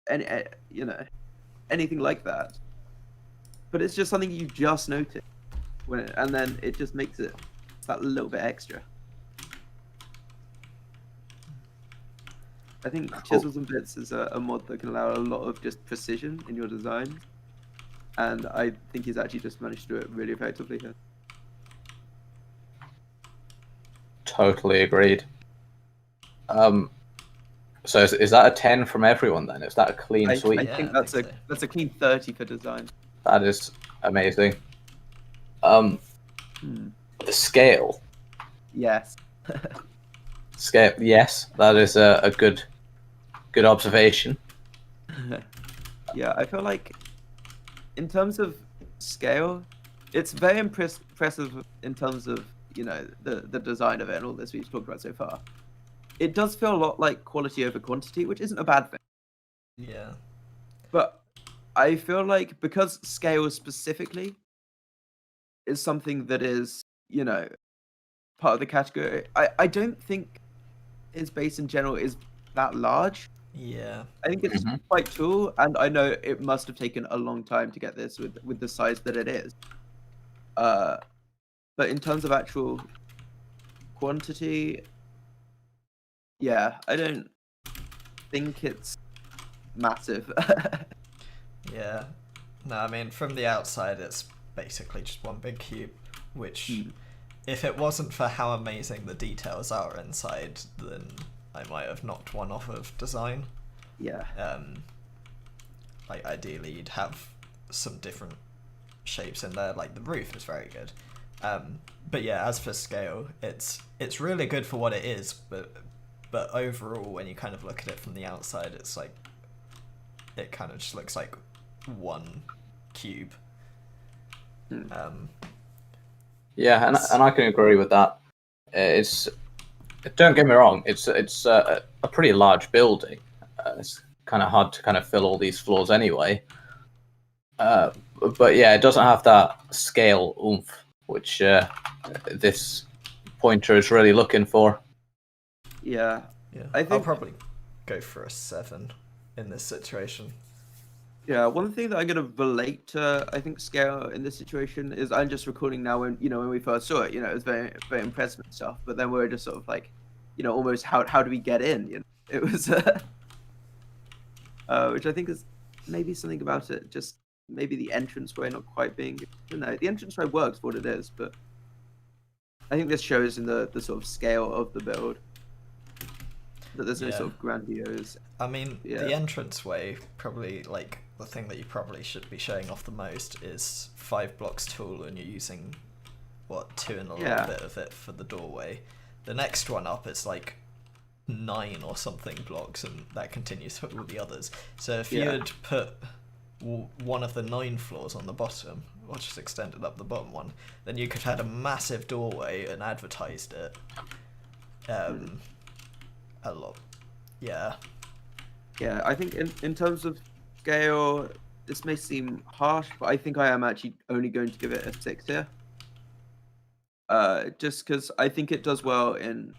any anything like that. But it's just something you just notice and then it just makes it that little bit extra. I think Chisels and Bits is a mod that can allow a lot of just precision in your design, and I think he's actually just managed to do it really effectively here. Totally agreed. So is that a 10 from everyone then? Is that a clean I sweep? Yeah, think I that's think a so. that's a clean 30 for design. That is amazing. Hmm. The scale. Yes. Scale. Yes, that is a good observation. Yeah, I feel like in terms of scale, it's very impressive in terms of the design of it and all this we've talked about so far. It does feel a lot like quality over quantity, which isn't a bad thing. Yeah. But I feel like because scale specifically is something that is, part of the category, I don't think his base in general is that large. Yeah. I think it's quite cool, and I know it must have taken a long time to get this with the size that it is. But in terms of actual quantity, yeah, I don't think it's massive. Yeah. No, I mean, from the outside, it's basically just one big cube, which, if it wasn't for how amazing the details are inside, then I might have knocked one off of design. Yeah. Like, ideally, you'd have some different shapes in there. Like, the roof is very good. But yeah, as for scale, it's really good for what it is, but overall, when you kind of look at it from the outside, it's like it kind of just looks like one cube. Yeah, and I can agree with that. It's don't get me wrong, it's a pretty large building. It's kind of hard to kind of fill all these floors anyway. But yeah, it doesn't have that scale oomph, which this pointer is really looking for. Yeah. I think I'll probably go for a 7 in this situation. Yeah, one thing that I'm gonna relate to, I think, scale in this situation is I'm just recalling now when when we first saw it, it was very very impressive and stuff. But then we're just sort of like, almost how do we get in? It was, which I think is maybe something about it. Just maybe the entranceway not quite being. The entranceway works for what it is, but I think this shows in the sort of scale of the build that there's no sort of grandiose. I mean, the entranceway, probably like the thing that you probably should be showing off the most is 5 blocks tall, and you're using 2 and a little bit of it for the doorway. The next one up is like 9 or something blocks, and that continues for all the others. So if you had put one of the 9 floors on the bottom, or just extended up the bottom one, then you could have had a massive doorway and advertised it. A lot. Yeah, I think in terms of scale, this may seem harsh, but I think I am actually only going to give it a 6 here. Just because I think it does well in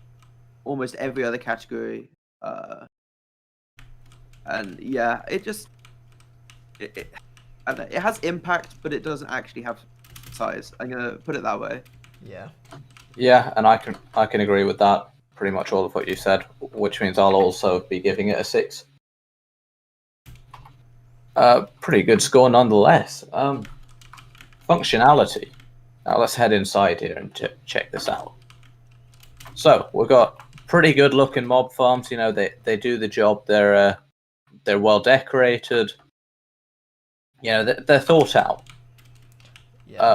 almost every other category. And yeah, it just it has impact, but it doesn't actually have size. I'm gonna put it that way. Yeah, and I can agree with that. Pretty much all of what you said, which means I'll also be giving it a 6. Pretty good score nonetheless. Functionality. Now let's head inside here and check this out. So we've got pretty good looking mob farms. They do the job. They're well decorated. They're thought out.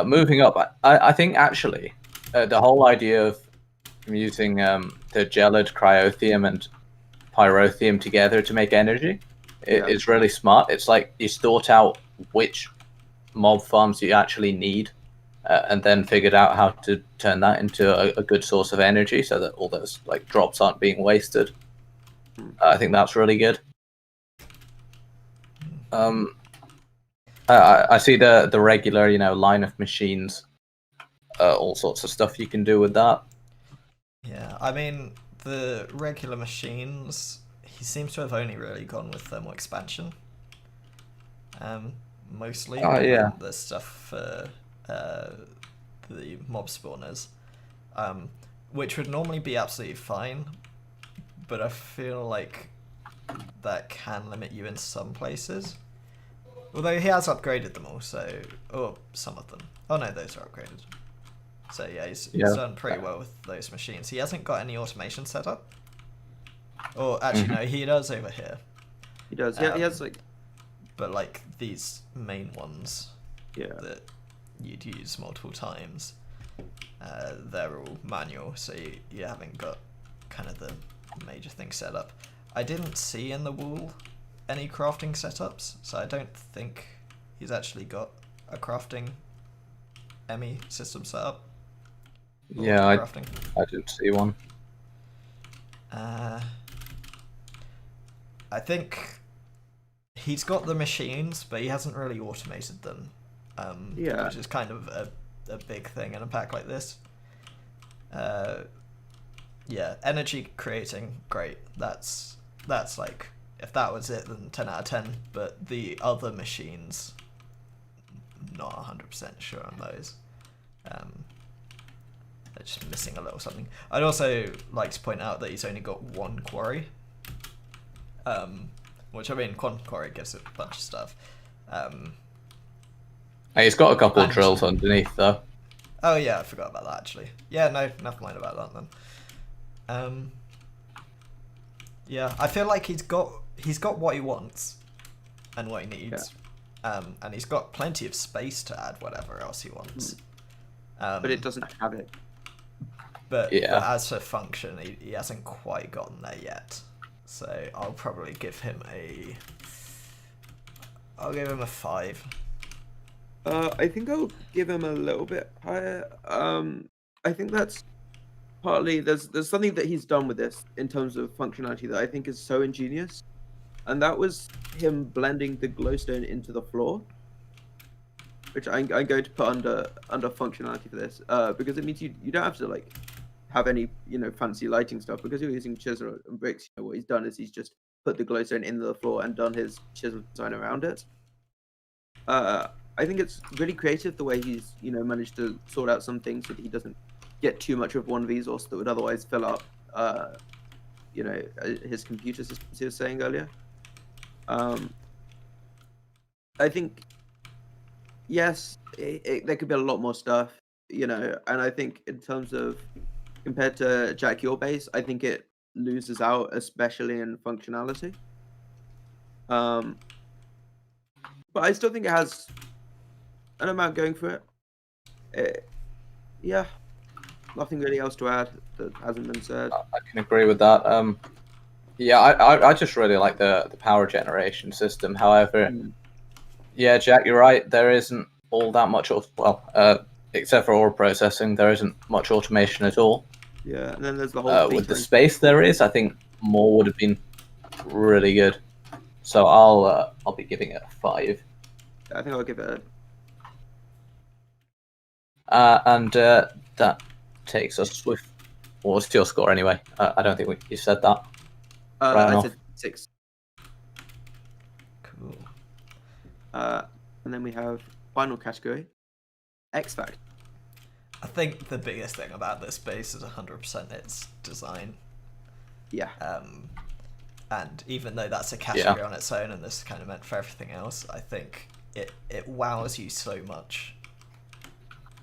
Moving up, I think actually the whole idea of using the gelid, cryotheum, and pyrotheum together to make energy is really smart. It's like you thought out which mob farms you actually need, and then figured out how to turn that into a good source of energy, so that all those drops aren't being wasted. I think that's really good. I see the regular line of machines, all sorts of stuff you can do with that. Yeah, I mean, the regular machines, he seems to have only really gone with thermal expansion. Mostly. Oh, yeah. The stuff for the mob spawners, which would normally be absolutely fine, but I feel like that can limit you in some places. Although he has upgraded them all, or some of them. Oh no, those are upgraded. So yeah, he's done pretty well with those machines. He hasn't got any automation set up. Or actually, no, he does over here. He does. Yeah, he has But these main ones that you'd use multiple times, they're all manual, so you haven't got kind of the major thing set up. I didn't see in the wall any crafting setups, so I don't think he's actually got a crafting ME system set up. Yeah, I didn't see one. I think he's got the machines, but he hasn't really automated them. Which is kind of a big thing in a pack like this. Energy creating, great. That's if that was it, then 10 out of 10. But the other machines, not 100% sure on those. They're just missing a little something. I'd also like to point out that he's only got 1 quarry. Which, I mean, quarry gives it a bunch of stuff. Hey, he's got a couple of drills underneath, though. Oh yeah, I forgot about that actually. Yeah, no, never mind about that then. Yeah, I feel like he's got what he wants and what he needs. And he's got plenty of space to add whatever else he wants. but it doesn't have it. But Yeah. as for function, he hasn't quite gotten there yet. So I'll probably give him a 5. I think I'll give him a little bit higher. I think that's partly there's something that he's done with this in terms of functionality that I think is so ingenious, and that was him blending the glowstone into the floor, which I'm going to put under functionality for this, because it means you don't have to like have any fancy lighting stuff because you're using chisel and bricks. What he's done is he's just put the glowstone into the floor and done his chisel design around it. I think it's really creative the way he's managed to sort out some things so that he doesn't get too much of one resource that would otherwise fill up his computer system, as he was saying earlier. I think yes, there could be a lot more stuff, and I think in terms of compared to Jack Your Base, I think it loses out, especially in functionality. But I still think it has an amount going for it. Yeah, nothing really else to add that hasn't been said. I can agree with that. Yeah, I just really like the power generation system. However, yeah, Jack, you're right. There isn't all that much, except for ore processing, there isn't much automation at all. Yeah, and then there's the whole with the space there is, I think more would have been really good. So I'll be giving it a 5. I think I'll give it and that takes us with what's your score anyway? I don't think you said that. I said 6. Cool. And then we have final category, X Factor. I think the biggest thing about this base is 100% its design. Yeah. And even though that's a category on its own and this is kind of meant for everything else, I think it wows you so much.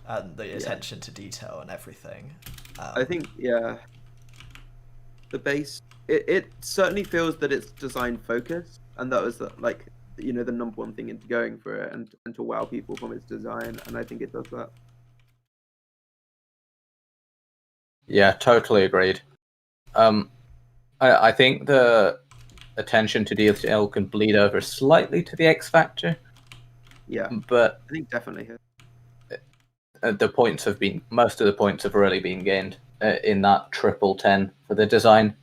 And the attention to detail and everything. I think, the base, it certainly feels that it's design focused, and that was the number one thing into going for it and to wow people from its design, and I think it does that. Yeah, totally agreed. I think the attention to detail can bleed over slightly to the X Factor. Yeah, but I think definitely. Most of the points have really been gained in that 10 for the design,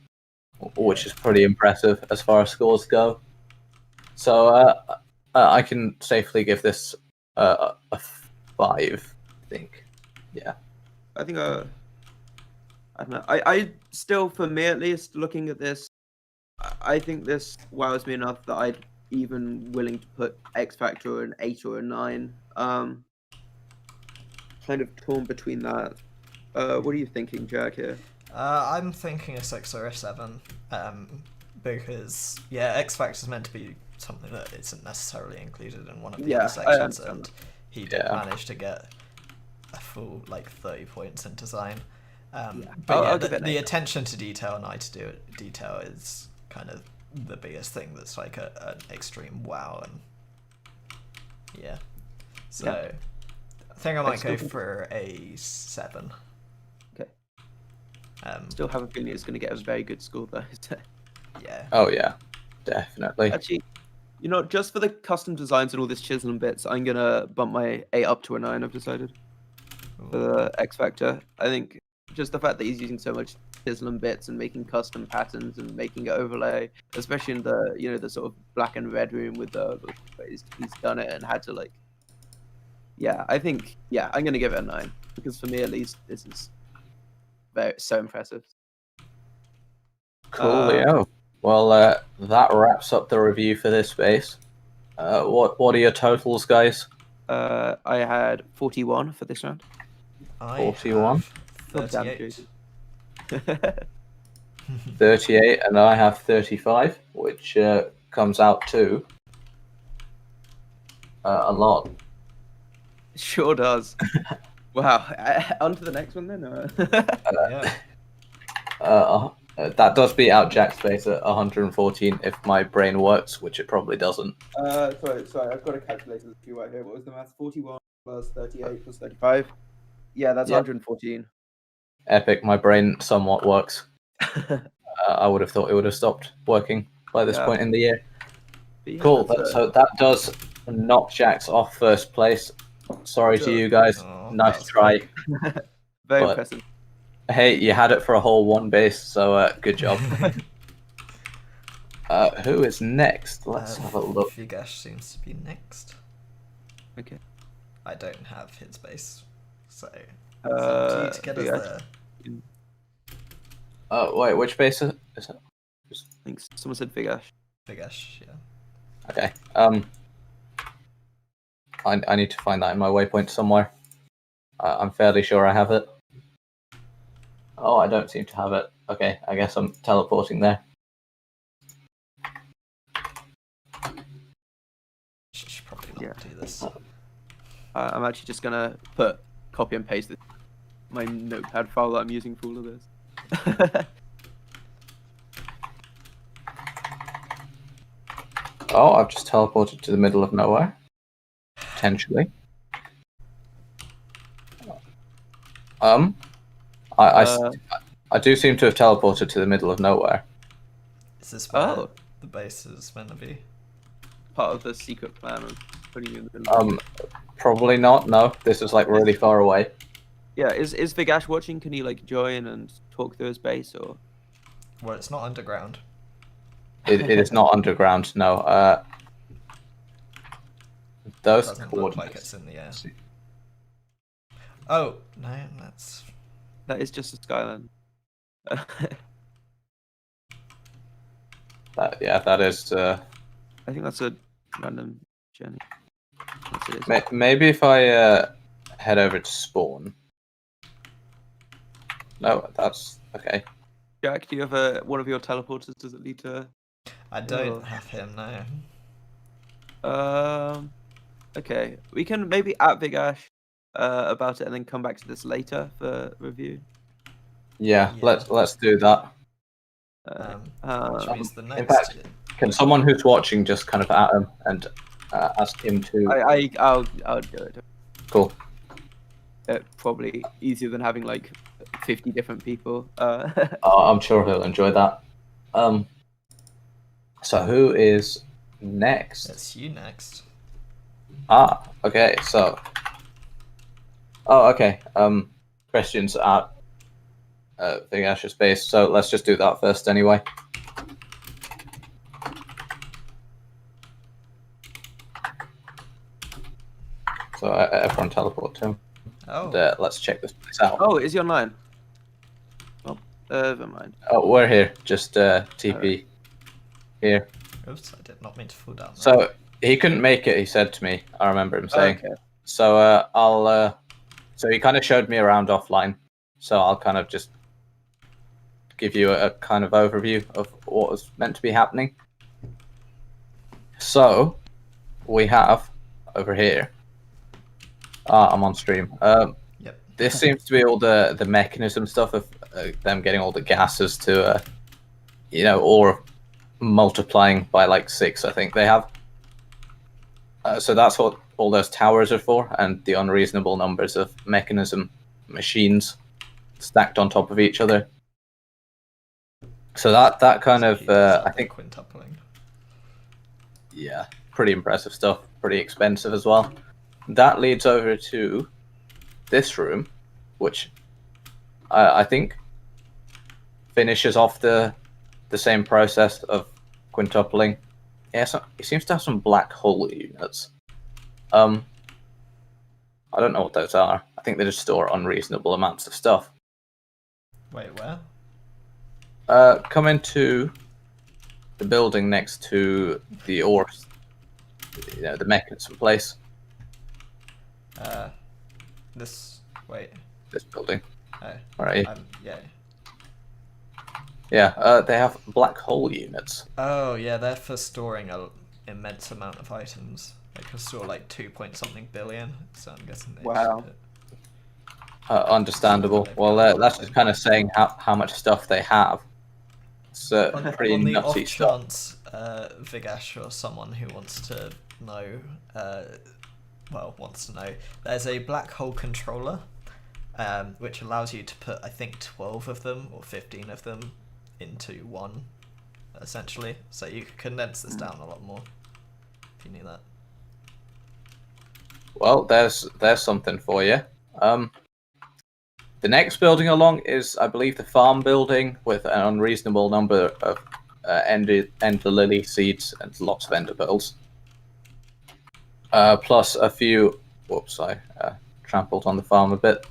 which is pretty impressive as far as scores go. So I can safely give this a 5, I think. Yeah. I think I don't know. I still, for me at least, looking at this, I think this wows me enough that I'd even willing to put X Factor an 8 or a 9. Kind of torn between that. What are you thinking, Jack, here? I'm thinking a 6 or a 7. Because X Factor is meant to be something that isn't necessarily included in one of the other sections, and he did manage to get a full 30 points in design. But the attention to detail and eye to detail is kind of the biggest thing that's like an extreme wow. And so I think I might go for a 7. Okay. Still have a feeling it's going to get a very good score though. Yeah. Oh yeah, definitely. Actually, just for the custom designs and all this chisel and bits, I'm gonna bump my 8 up to a 9. I've decided for the X Factor. I think just the fact that he's using so much chisel and bits and making custom patterns and making it overlay, especially in the the sort of black and red room with he's done it and had to I think I'm gonna give it a 9 because for me at least this is so impressive. Cool. Well, that wraps up the review for this space. What are your totals, guys? I had 41 for this round. 41. 38. 38, and I have 35, which comes out to a lot. Sure does. Wow. On to the next one then. That does beat out Jack's space at 114 if my brain works, which it probably doesn't. Sorry. I've got a calculator if you right here. What was the math? 41 plus 38 plus 35. Yeah, that's Yep. 114. Epic. My brain somewhat works. I would have thought it would have stopped working by this Yeah. point in the year. But yeah, Cool. that's, So that does knock Jax off first place. Sorry to So- you guys. Oh, Nice that was try. very But- impressive. Hey, you had it for a whole one base, so good job. Who is next? Let's have a look. Vigash seems to be next. Okay. I don't have his base, so it's up to you to get us Vigash. there. Wait, which base is it? I think someone said Vigash. Vigash, yeah. Okay. I need to find that in my waypoint somewhere. I'm fairly sure I have it. Oh, I don't seem to have it. Okay, I guess I'm teleporting there. Should probably not Yeah. do this. I'm actually just gonna copy and paste my notepad file that I'm using for all of this. Oh, I've just teleported to the middle of nowhere. Potentially. I do seem to have teleported to the middle of nowhere. Is this where Oh. the base is meant to be? Part of the secret plan of putting you in the middle. Probably not. No, this is like really far away. Yeah, is Vigash watching? Can he like join and talk through his base or? Well, it's not underground. It is not underground. No. Those Doesn't look like coordinates. it's in the air. Oh no, that's That is just a skyline. That is. I think that's a random journey. Yes, it is. Maybe if I head over to spawn. No, that's okay. Jack, do you have one of your teleporters? Does it lead to? I don't Oh. have him now. Okay, we can maybe at Vigash about it and then come back to this later for review. Yeah, Yeah. let's do that. Which means the in next. fact- Can someone who's watching just kind of at him and ask him to? I'll do it. Cool. Probably easier than having like 50 different people. I'm sure he'll enjoy that. So who is next? It's you next. Okay. So. Oh, okay. Questions at Vigash's base. So let's just do that first anyway. So everyone teleport to him. Oh, And, let's check this place out. Oh, is he online? Well, never mind. Oh, we're here. Just TP here. oops! I did not mean to fall down. there. So he couldn't make it. He said to me. I remember him saying. Okay. So I'll. So he kind of showed me around offline. So I'll kind of just give you a kind of overview of what was meant to be happening. So we have over here. I'm on stream. Yep. This seems to be all the mechanism stuff of them getting all the gases to, or multiplying by like 6. I think they have. So that's what all those towers are for, and the unreasonable numbers of mechanism machines stacked on top of each other. So that kind So of he does have I the think, quintupling. yeah, pretty impressive stuff. Pretty expensive as well. That leads over to this room, which I think finishes off the same process of quintupling. Yeah, so it seems to have some black hole units. I don't know what those are. I think they just store unreasonable amounts of stuff. Wait, where? Come into the building next to the ore, the mechanism place. This. Wait. This building. Oh. Right. Yeah. Yeah, they have black hole units. Oh, yeah. They're for storing an immense amount of items. They can store like 2 point something billion. So I'm guessing they Wow. ship it. Understandable. Well, that's just kind of saying how much stuff they have. It's pretty On the nutty off stuff. chance, Vigash or someone who wants to know, wants to know, there's a black hole controller, which allows you to put, I think, 12 of them or 15 of them into one, essentially. So you could condense this down a lot more if you knew that. Well, there's something for you. The next building along is, I believe, the farm building with an unreasonable number of ender lily seeds and lots of ender pearls. Plus a few. Whoops, I trampled on the farm a bit.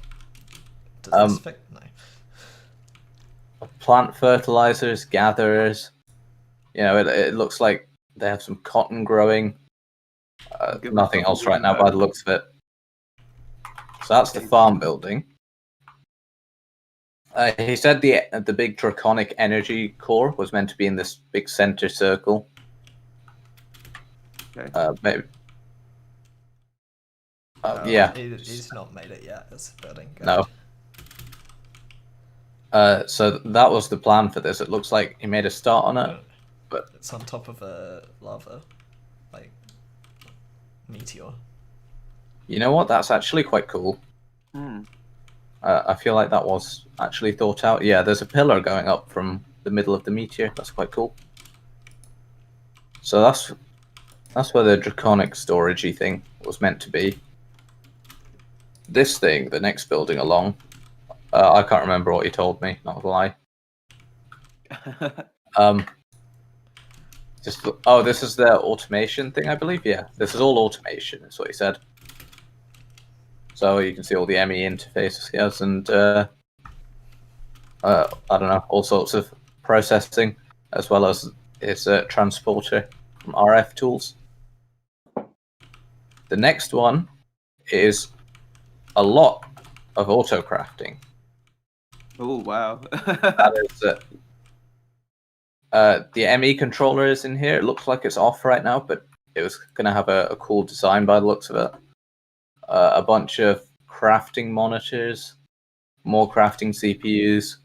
Does this fit? No. Plant fertilizers, gatherers. You know, it looks like they have some cotton growing. Nothing else right now by the looks of it. So that's the farm building. He said the big draconic energy core was meant to be in this big center circle. Okay. Maybe. No, Yeah. He's not made it yet as a building. Go No. So that was the plan for this. It looks like he made a start on it, but it's on top of a lava, like, meteor. you know what? That's actually quite cool. I feel like that was actually thought out. Yeah, there's a pillar going up from the middle of the meteor. That's quite cool. So that's where the draconic storagey thing was meant to be. This thing, the next building along, I can't remember what he told me. Not gonna lie. This is their automation thing, I believe. Yeah, this is all automation. Is what he said. So you can see all the ME interfaces he has, and I don't know, all sorts of processing, as well as his transporter from RF tools. The next one is a lot of auto crafting. Oh wow. That is the ME controller is in here. It looks like it's off right now, but it was going to have a cool design by the looks of it. A bunch of crafting monitors, more crafting CPUs,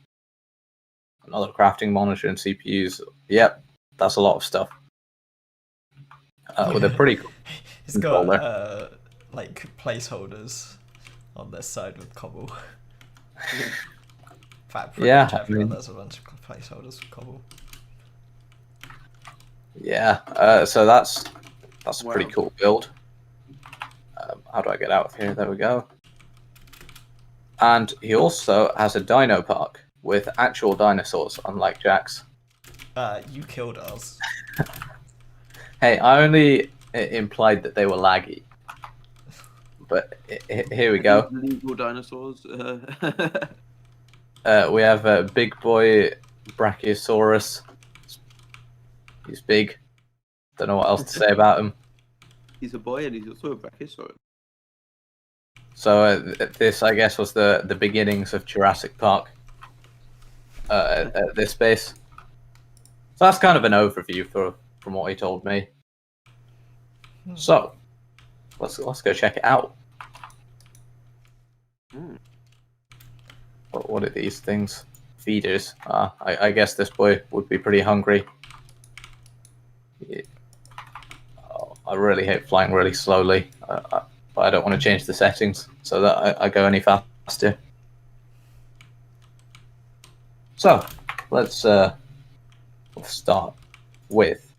another crafting monitor and CPUs. Yep, that's a lot of stuff. With a pretty cool He's got like placeholders on this side with cobble. In fact, pretty much everyone there's a bunch of placeholders with cobble. Yeah, so that's a pretty cool build. How do I get out of here? There we go. And he also has a dino park with actual dinosaurs, unlike Jack's. You killed us. Hey, I only implied that they were laggy. But here we go. Legal dinosaurs. We have a big boy Brachiosaurus. He's big. Don't know what else to say about him. He's a boy and he's also a brachiosaurus. So this, I guess, was the beginnings of Jurassic Park at this base. So that's kind of an overview from what he told me. So let's go check it out. What are these things? Feeders. I guess this boy would be pretty hungry. Yeah. Oh, I really hate flying really slowly. But I don't want to change the settings so that I go any faster. So let's start with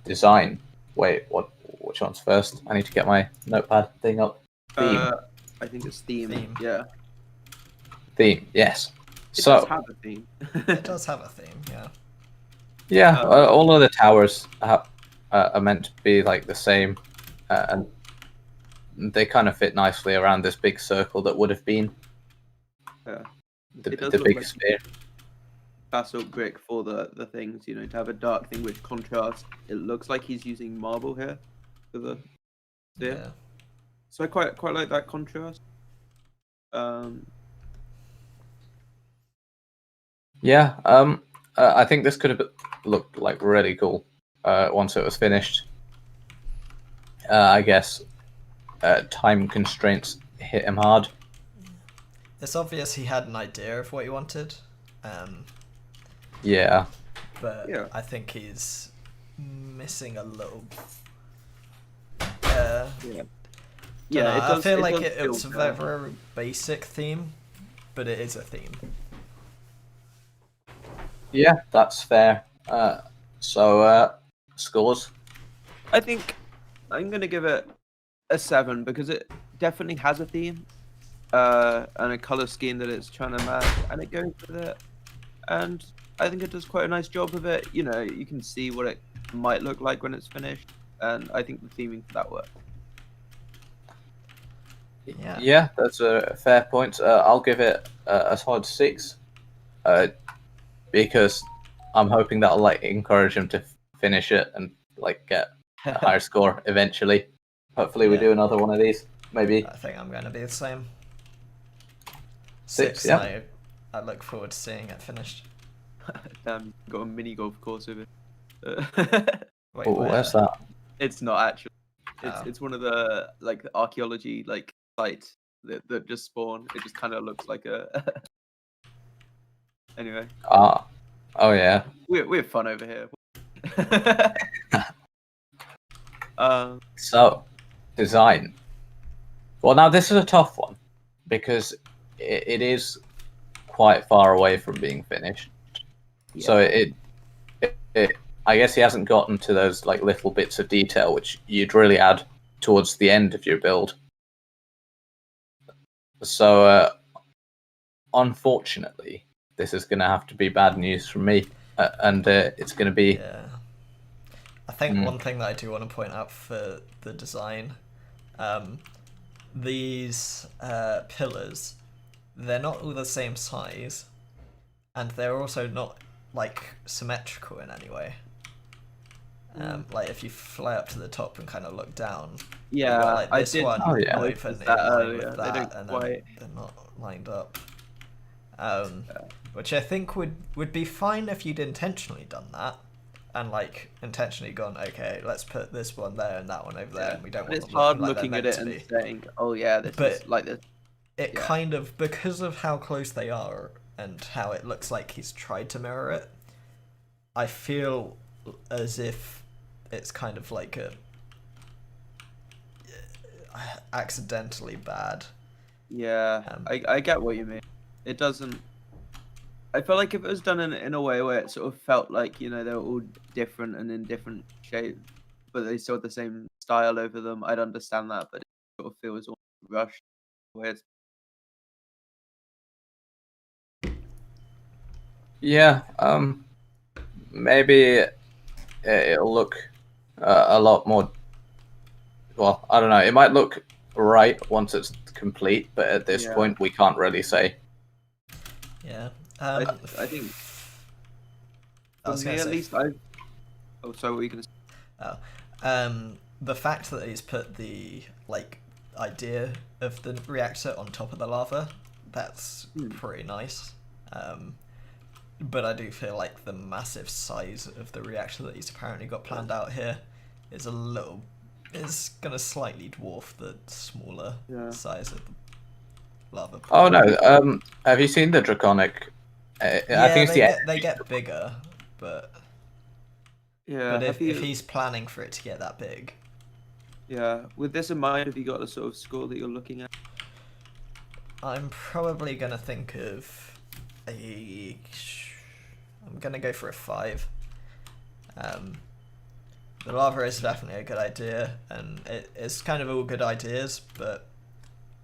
design. Wait, which one's first? I need to get my notepad thing up. Theme. I think it's theme. Yeah. Theme, yes. It does have a theme. It does have a theme, yeah. Yeah, all of the towers are meant to be like the same, and they kind of fit nicely around this big circle that would have been the big like sphere. Basalt brick for the things, you know, to have a dark thing which contrasts. It looks like he's using marble here for the sphere. Yeah. So I quite like that contrast. Yeah, I think this could have looked like really cool once it was finished. I guess time constraints hit him hard. It's obvious he had an idea of what he wanted. Yeah. But yeah. I think he's missing a little. Dunno, Yeah, it I does. feel it like does feel it's a good. very basic theme, but it is a theme. Yeah, that's fair. Scores. I think I'm gonna give it a 7 because it definitely has a theme, and a color scheme that it's trying to match, and it goes with it. And I think it does quite a nice job of it. You know, you can see what it might look like when it's finished, and I think the theming for that works. Yeah. Yeah, that's a fair point. I'll give it a solid 6, because I'm hoping that'll like encourage him to finish it and like get a higher score eventually. Hopefully, we Yeah. do another one of these. Maybe I think I'm going to be the same. 6. 6, Yeah. I look forward to seeing it finished. Damn, got a mini golf course over. Wait, Oh, where? where's that? It's not actually. Oh. It's one of the like the archaeology like sites that just spawn. It just kind of looks like a. Anyway, Ah, oh yeah. we have fun over here. So, design. Well, now this is a tough one because it is quite far away from being finished. So it I guess he hasn't gotten to those like little bits of detail which you'd really add towards the end of your build. So unfortunately, this is going to have to be bad news from me, and it's going to be. Yeah. I think one thing that I do want to point out for the design, these pillars, they're not all the same size, and they're also not like symmetrical in any way. Like if you fly up to the top and kind of look down, Yeah, you've got, like, I this did one Oh, yeah. not notice even in that line earlier. with They that, don't and quite. then they're not lined up. Which I think would be fine if you'd intentionally done that, and like intentionally gone, okay, let's put this one there and that one over there, and we don't But want it's them hard looking like looking they're at meant it to and be. saying, "Oh yeah, this But is like this." It Yeah. kind of, because of how close they are and how it looks like he's tried to mirror it, I feel as if it's kind of like a accidentally bad. Yeah, I get what you mean. It doesn't. I feel like if it was done in a way where it sort of felt like, you know, they were all different and in different shapes, but they still had the same style over them, I'd understand that. But it sort of feels all rushed. Weird. Yeah. Maybe it'll look a lot more. Well, I don't know. It might look right once it's complete, but at this Yeah. point, we can't really say. Yeah. I think I for was me gonna at say, least, Oh, sorry, what were you gonna say? the fact that he's put the like idea of the reactor on top of the lava, that's pretty nice. But I do feel like the massive size of the reactor that he's apparently got planned out here is gonna slightly dwarf the smaller size of the lava. Oh no. Have you seen the draconic? I think it's they get bigger, but Yeah, if he's planning for it to get that big, yeah, with this in mind, have you got a sort of score that you're looking at? I'm probably gonna think of I'm gonna go for a 5. The lava is definitely a good idea, and it's kind of all good ideas, but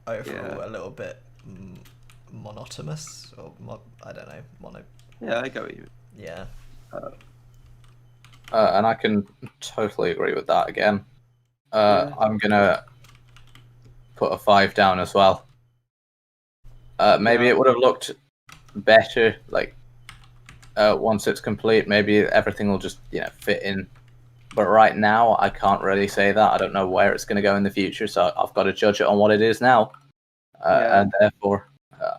overall a little bit monotonous, or I don't know, Yeah, I get what you mean. Yeah. and I can totally agree with that again. I'm gonna put a 5 down as well. Maybe it would have looked better, like once it's complete. Maybe everything will just fit in. But right now, I can't really say that. I don't know where it's going to go in the future, so I've got to judge it on what it is now. And therefore,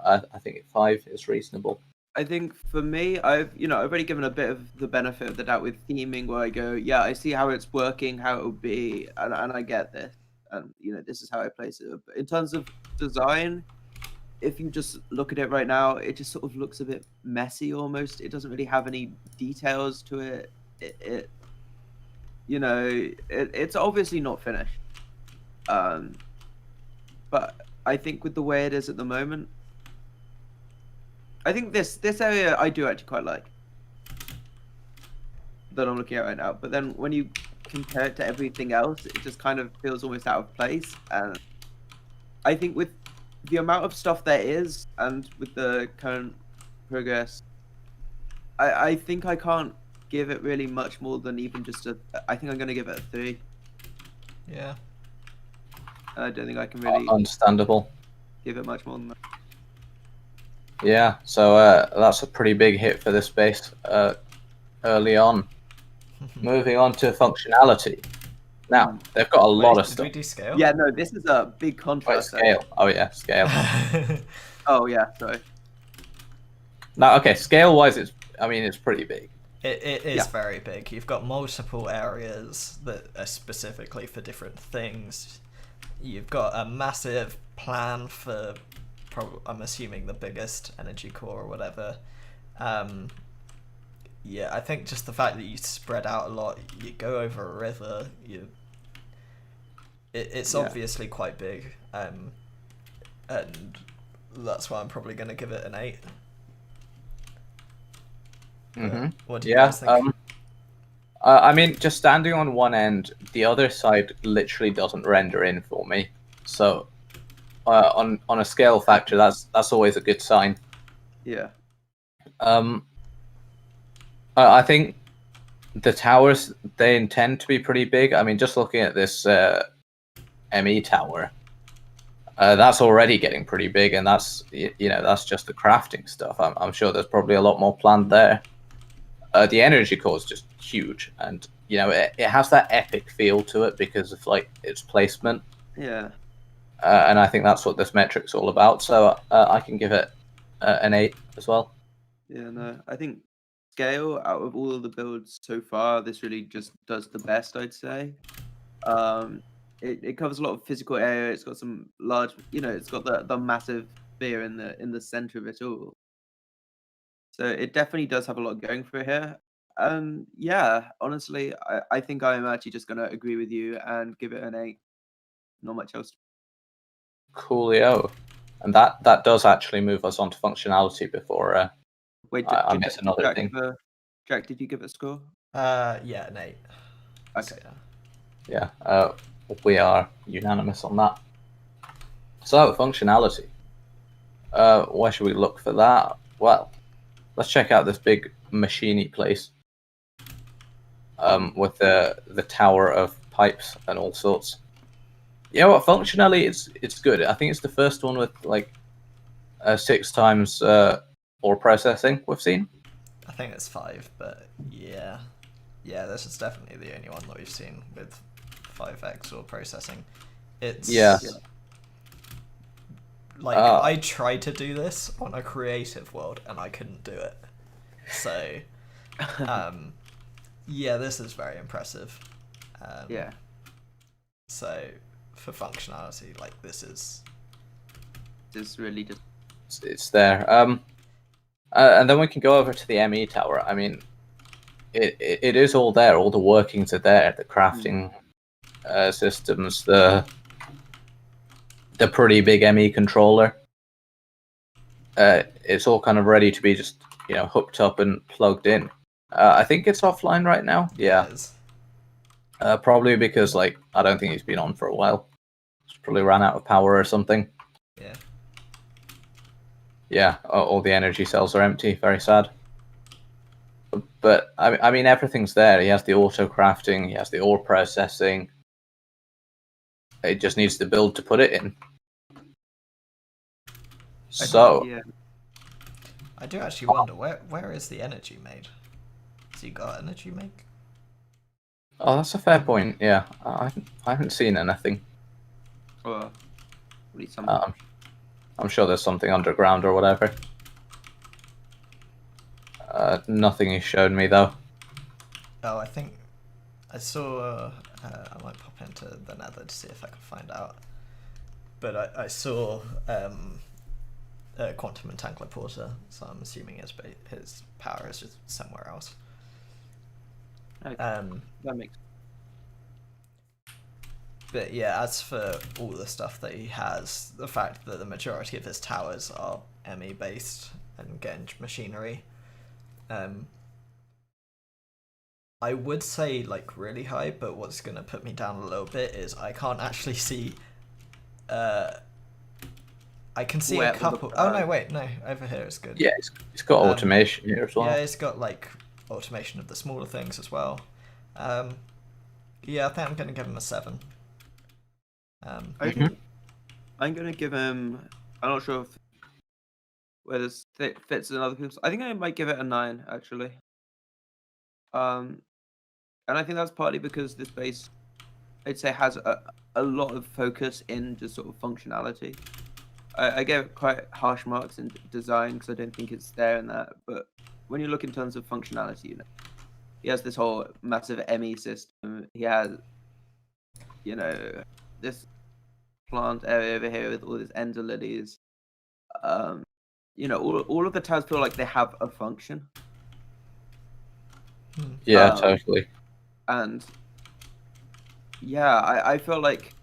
I think 5 is reasonable. I think for me, I've already given a bit of the benefit of the doubt with theming, where I go, yeah, I see how it's working, how it will be, and I get this, and this is how I place it. But in terms of design, if you just look at it right now, it just sort of looks a bit messy almost. It doesn't really have any details to it. It's obviously not finished. but I think with the way it is at the moment, I think this area I do actually quite like that I'm looking at right now. But then when you compare it to everything else, it just kind of feels almost out of place. And I think with the amount of stuff there is, and with the current progress, I think I can't give it really much more than even just a. I think I'm going to give it a 3. Yeah. I don't think I can really Understandable. give it much more than that. Yeah, so that's a pretty big hit for this base early on. Moving on to functionality. Now, they've got a lot of Did stuff. we do scale? Yeah, no, this is a big Wait, contrast. scale. Oh, yeah, scale. Oh, yeah, sorry. Now, okay, scale-wise, it's pretty big. It is Yeah. very big. You've got multiple areas that are specifically for different things. You've got a massive plan for, I'm assuming, the biggest energy core or whatever. Yeah, I think just the fact that you spread out a lot, you go over a river, it's obviously quite big, and that's why I'm probably going to give it an 8. What do you guys think? I mean, just standing on one end, the other side literally doesn't render in for me. So, on a scale factor, that's always a good sign. Yeah. I think the towers, they intend to be pretty big. I mean, just looking at this ME tower, that's already getting pretty big, and that's that's just the crafting stuff. I'm sure there's probably a lot more planned there. The energy core is just huge, and it has that epic feel to it because of like its placement. Yeah. And I think that's what this metric's all about. So I can give it an 8 as well. Yeah, no, I think scale out of all of the builds so far, this really just does the best, I'd say. It covers a lot of physical area. It's got some large, it's got the massive sphere in the center of it all. So it definitely does have a lot going for it here. Yeah, honestly, I think I am actually just gonna agree with you and give it an 8. Not much else. Coolio. And that does actually move us on to functionality before Wait, I miss another thing. Jack, did you give it a score? Yeah, an 8. Okay. So, Yeah, we are unanimous on that. So, functionality. Where should we look for that? Well, let's check out this big machine-y place with the tower of pipes and all sorts. You know what? Functionally, it's good. I think it's the first one with like 6 times ore processing we've seen. I think it's 5, but yeah, this is definitely the only one that we've seen with 5x ore processing. It's like I tried to do this on a creative world and I couldn't do it. So, yeah, this is very impressive. Yeah. So, for functionality, like this is really just. It's there. And then we can go over to the ME tower. I mean, it is all there. All the workings are there. The crafting systems, the pretty big ME controller. It's all kind of ready to be just hooked up and plugged in. I think it's offline right now. Yeah. Probably because I don't think he's been on for a while. He's probably ran out of power or something. Yeah. Yeah, all the energy cells are empty. Very sad. But I mean, everything's there. He has the auto crafting. He has the ore processing. It just needs the build to put it in. So, I do actually wonder where is the energy made? Has he got energy make? Oh, that's a fair point. Yeah, I haven't seen anything. Or at least something. I'm sure there's something underground or whatever. Nothing he showed me though. Oh, I think I saw. I might pop into the Nether to see if I can find out. But I saw a quantum entangler porter, so I'm assuming his power is just somewhere else. Okay. That makes. But yeah, as for all the stuff that he has, the fact that the majority of his towers are ME based and Genj machinery, I would say like really high, but what's gonna put me down a little bit is I can't actually see. I can see Where a all the couple. Oh no, wait, no, over here it's good. Yeah, it's got automation here as well. Yeah, it's got like automation of the smaller things as well. Yeah, I think I'm gonna give him a 7. I'm gonna give him. I'm not sure if where this fits in other people's. I think I might give it a 9 actually. And I think that's partly because this base, I'd say, has a lot of focus in just sort of functionality. I gave it quite harsh marks in design because I don't think it's there in that. But when you look in terms of functionality, you know, he has this whole massive ME system. He has, you know, this plant area over here with all these ender lilies. You know, all of the towers feel like they have a function. Yeah, totally. And yeah, I feel like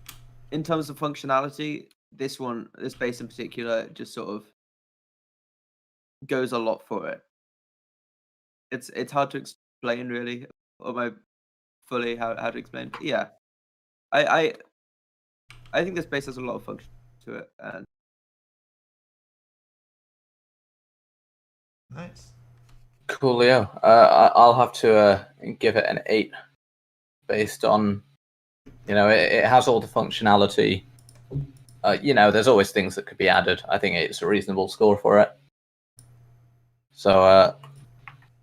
in terms of functionality, this base in particular, just sort of goes a lot for it. It's hard to explain really, or my fully how to explain. But yeah, I think this base has a lot of function to it, and Nice. Coolio. I'll have to give it an 8 based on, you know, it has all the functionality. You know, there's always things that could be added. I think it's a reasonable score for it. So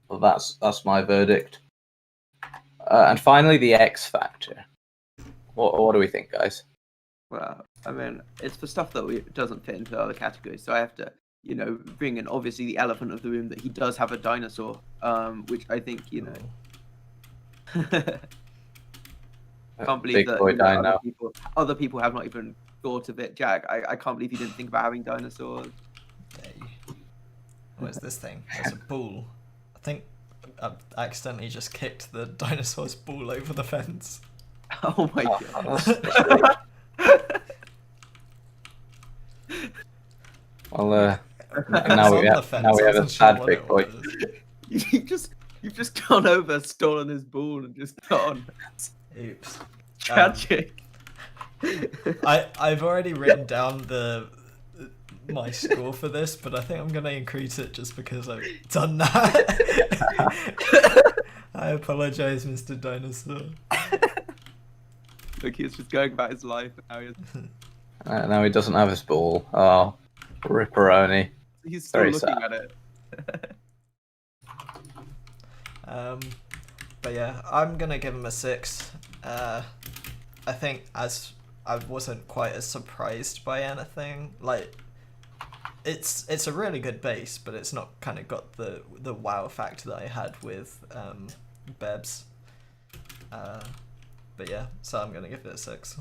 well, that's my verdict. And finally, the X factor. What do we think, guys? well, I mean, it's for stuff that doesn't fit into other categories, so I have to, you know, bring in obviously the elephant of the room that he does have a dinosaur, which I think, you know, can't believe Big that boy you know, dino. other people have not even thought of it. Jack, I can't believe you didn't think about having dinosaurs. What is this thing? There's a ball. I think I've accidentally just kicked the dinosaur's ball over the fence. Oh my god. Well, It's now on we the have fence, now we I have a wasn't sure sad what big it boy. was. You've just gone over, stolen his ball, and just gone. Oops. Tragic. I've already written down my score for this, but I think I'm gonna increase it just because I've done that. I apologize, Mr. Dinosaur. Look, he's just going about his life, and Now he doesn't have his ball. Oh, ripperoni. he's still Very looking sad. at it. But yeah, I'm gonna give him a 6. I think as I wasn't quite as surprised by anything. Like, it's a really good base, but it's not kind of got the wow factor that I had with Bebs. But yeah, so I'm gonna give it a 6.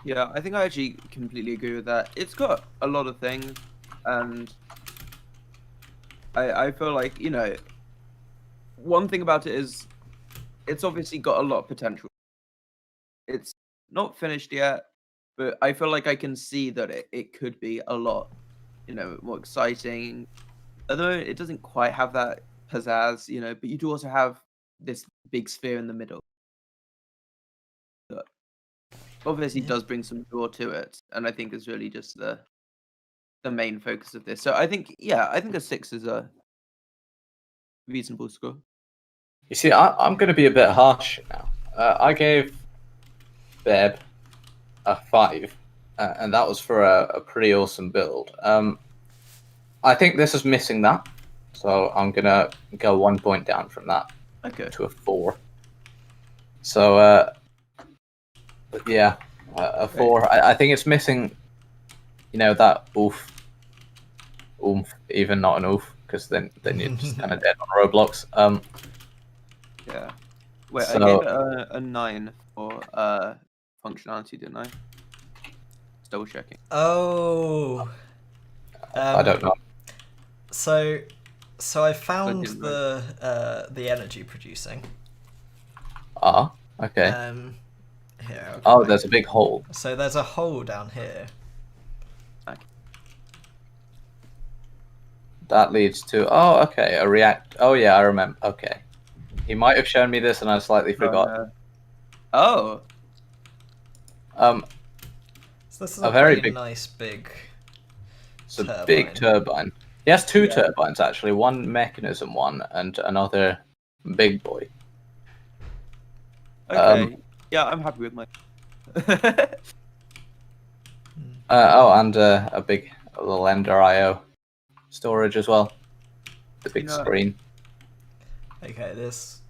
Yeah, I think I actually completely agree with that. It's got a lot of things, and I feel like, you know, one thing about it is it's obviously got a lot of potential. It's not finished yet, but I feel like I can see that it could be a lot, you know, more exciting. Although it doesn't quite have that pizzazz, you know, but you do also have this big sphere in the middle that obviously does bring some draw to it, and I think is really just the main focus of this. So I think, yeah, I think a 6 is a reasonable score. You see, I'm going to be a bit harsh now. I gave Beb a 5, and that was for a pretty awesome build. I think this is missing that, so I'm going to go 1 point down from that to a 4. So, yeah, a 4. I think it's missing, you know, that oomph, even not an oomph, because then you're just kind of dead on Roblox. Yeah. Wait, So- I gave it a 9 for functionality, didn't I? Just double checking. Oh. I don't know. So I found didn't the energy producing. Ah, okay. Here. I'll Oh, come there's back. a big hole. So there's a hole down here. That leads to okay, a react. Oh yeah, I remember. Okay, he might have shown me this, and I slightly forgot. no. Oh, Um, So this is A a very pretty big- nice big. it's a big turbine. He has two turbines actually. One mechanism one, and another big boy. okay. Yeah, I'm happy with my. And a big little Ender IO storage as well. The big know- screen. Okay, this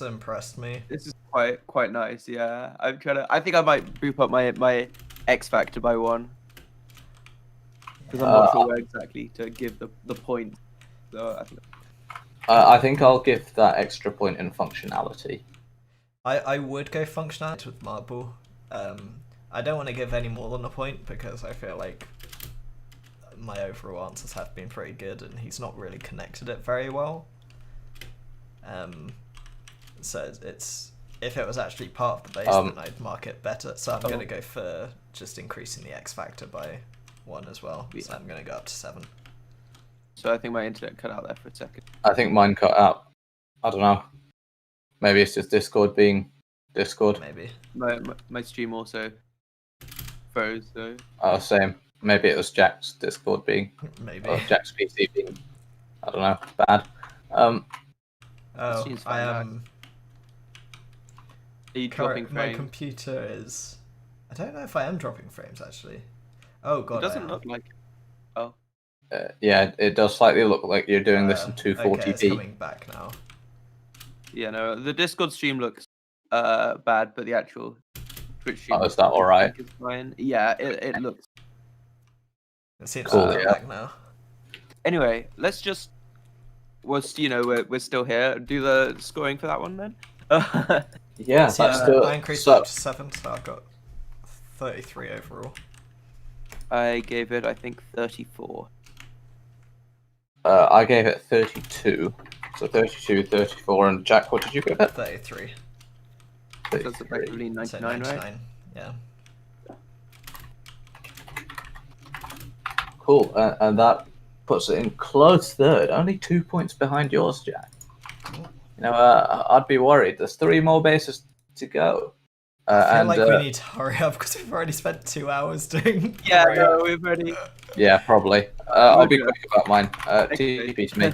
impressed me. This is quite nice. Yeah, I'm trying to. I think I might boop up my X factor by 1 because I'm not sure where exactly to give the point. So I think. I think I'll give that extra point in functionality. I would go functionality with Marble. I don't want to give any more than a point because I feel like my overall answers have been pretty good and he's not really connected it very well. So it's if it was actually part of the base, then I'd mark it better. So I'm going to go for just increasing the X factor by 1 as well. So I'm going to go up to 7. So I think my internet cut out there for a second. I think mine cut out. I don't know. Maybe it's just Discord being Discord. Maybe. My stream also froze. So Oh, same. Maybe it was Jack's Discord being, Maybe. or Jack's PC being, I don't know, bad. Oh, seems I fine now. am. are you dropping My frames? computer is. I don't know if I am dropping frames actually. Oh god. It doesn't I am. look like. Oh, yeah, it does slightly look like you're doing this in Okay, 240p. it's coming back now. yeah. No, the Discord stream looks bad, but the actual Twitch stream. Oh, is that all right? I think is fine. Yeah, it looks. It seems Cool, to be yeah. back now. Anyway, let's just. Was we're still here. Do the scoring for that one then. Yeah, So, that's still. I increased So, it up to 7, so I've got 33 overall. I gave it, I think, 34. I gave it 32. So 32, 34, and Jack, what did you give it? 33. So that's effectively So 99, right? Yeah. Cool, and that puts it in close third, only 2 points behind yours, Jack. You know, I'd be worried. There's 3 more bases to go. I feel and like we need to hurry up because we've already spent 2 hours doing. Yeah, hurry no, up. we've already. yeah, probably. I'll be Okay. quick about mine. TP to me.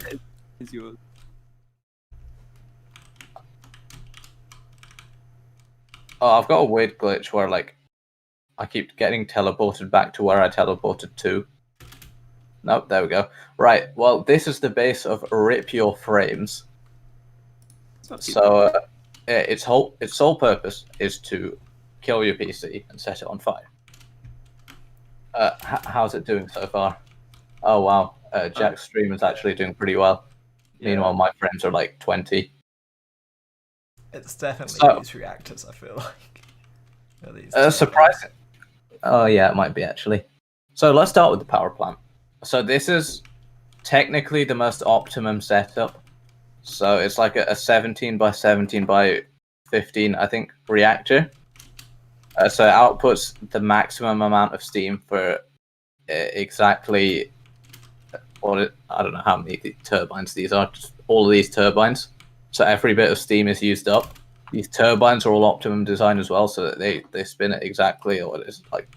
It's yours. Oh, I've got a weird glitch where like I keep getting teleported back to where I teleported to. Nope, there we go. Right, well, this is the base of Rip Your Frames. It's not too So its sole purpose is to kill your PC and set it on fire. How's it doing so far? Oh wow, Jack's stream is actually doing pretty well. Yeah. Meanwhile, my frames are like 20. It's definitely So- these reactors, I feel like. Or these turbines. Surprising. Oh yeah, it might be actually. So let's start with the power plant. So this is technically the most optimum setup. So it's like a 17 by 17 by 15, I think, reactor. So it outputs the maximum amount of steam for exactly I don't know how many turbines these are. Just all of these turbines. So every bit of steam is used up. These turbines are all optimum design as well, so that they spin at exactly, or it is like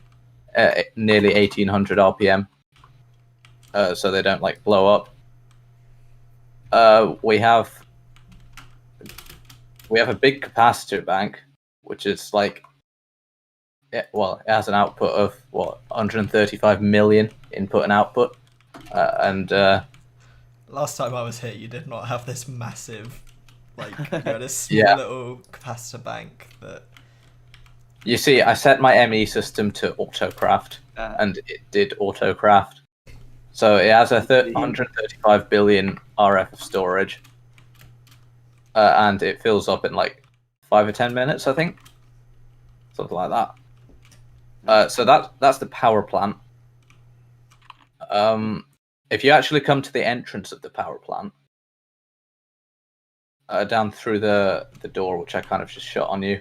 nearly 1800 RPM. So they don't like blow up. We have a big capacitor bank, which is like, it has an output of 135 million input and output, and Last time I was here, you did not have this massive, like, you had a small Yeah. little capacitor bank that. you see, I set my ME system to autocraft, and it did autocraft. So it has a 135 billion RF of storage, and it fills up in like 5 or 10 minutes, I think, something like that. So that's the power plant. If you actually come to the entrance of the power plant, down through the door, which I kind of just shut on you,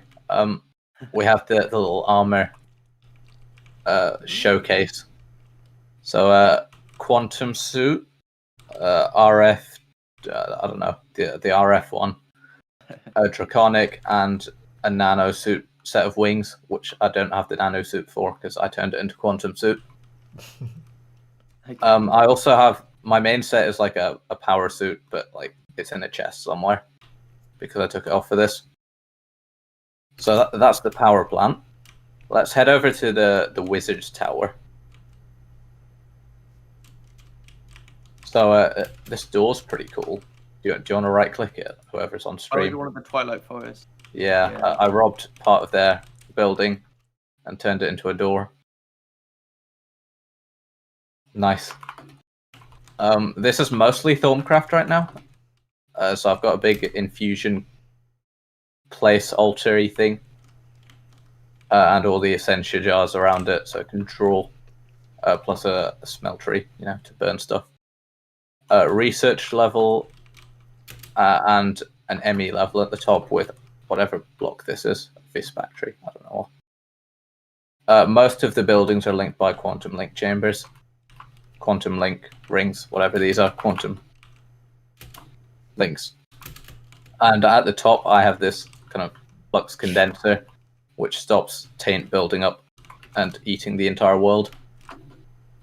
we have the little armor showcase. So quantum suit, RF, I don't know, the RF one, draconic, and a nano suit set of wings, which I don't have the nano suit for because I turned it into quantum suit. I also have my main set is like a power suit, but like it's in a chest somewhere because I took it off for this. So that's the power plant. Let's head over to the wizard's tower. So this door's pretty cool. Do you want to right click it? Whoever's on Oh, stream. you're one of the Twilight Forest. Yeah, Yeah. I robbed part of their building and turned it into a door. Nice. This is mostly Thorncraft right now. So I've got a big infusion place altar-y thing. And all the Essentia jars around it, so I can draw. Plus a smeltery, to burn stuff. Research level and an ME level at the top with whatever block this is. This factory, I don't know what. Most of the buildings are linked by quantum link chambers. Quantum link rings, whatever these are, quantum links. And at the top, I have this kind of flux condenser, which stops taint building up and eating the entire world.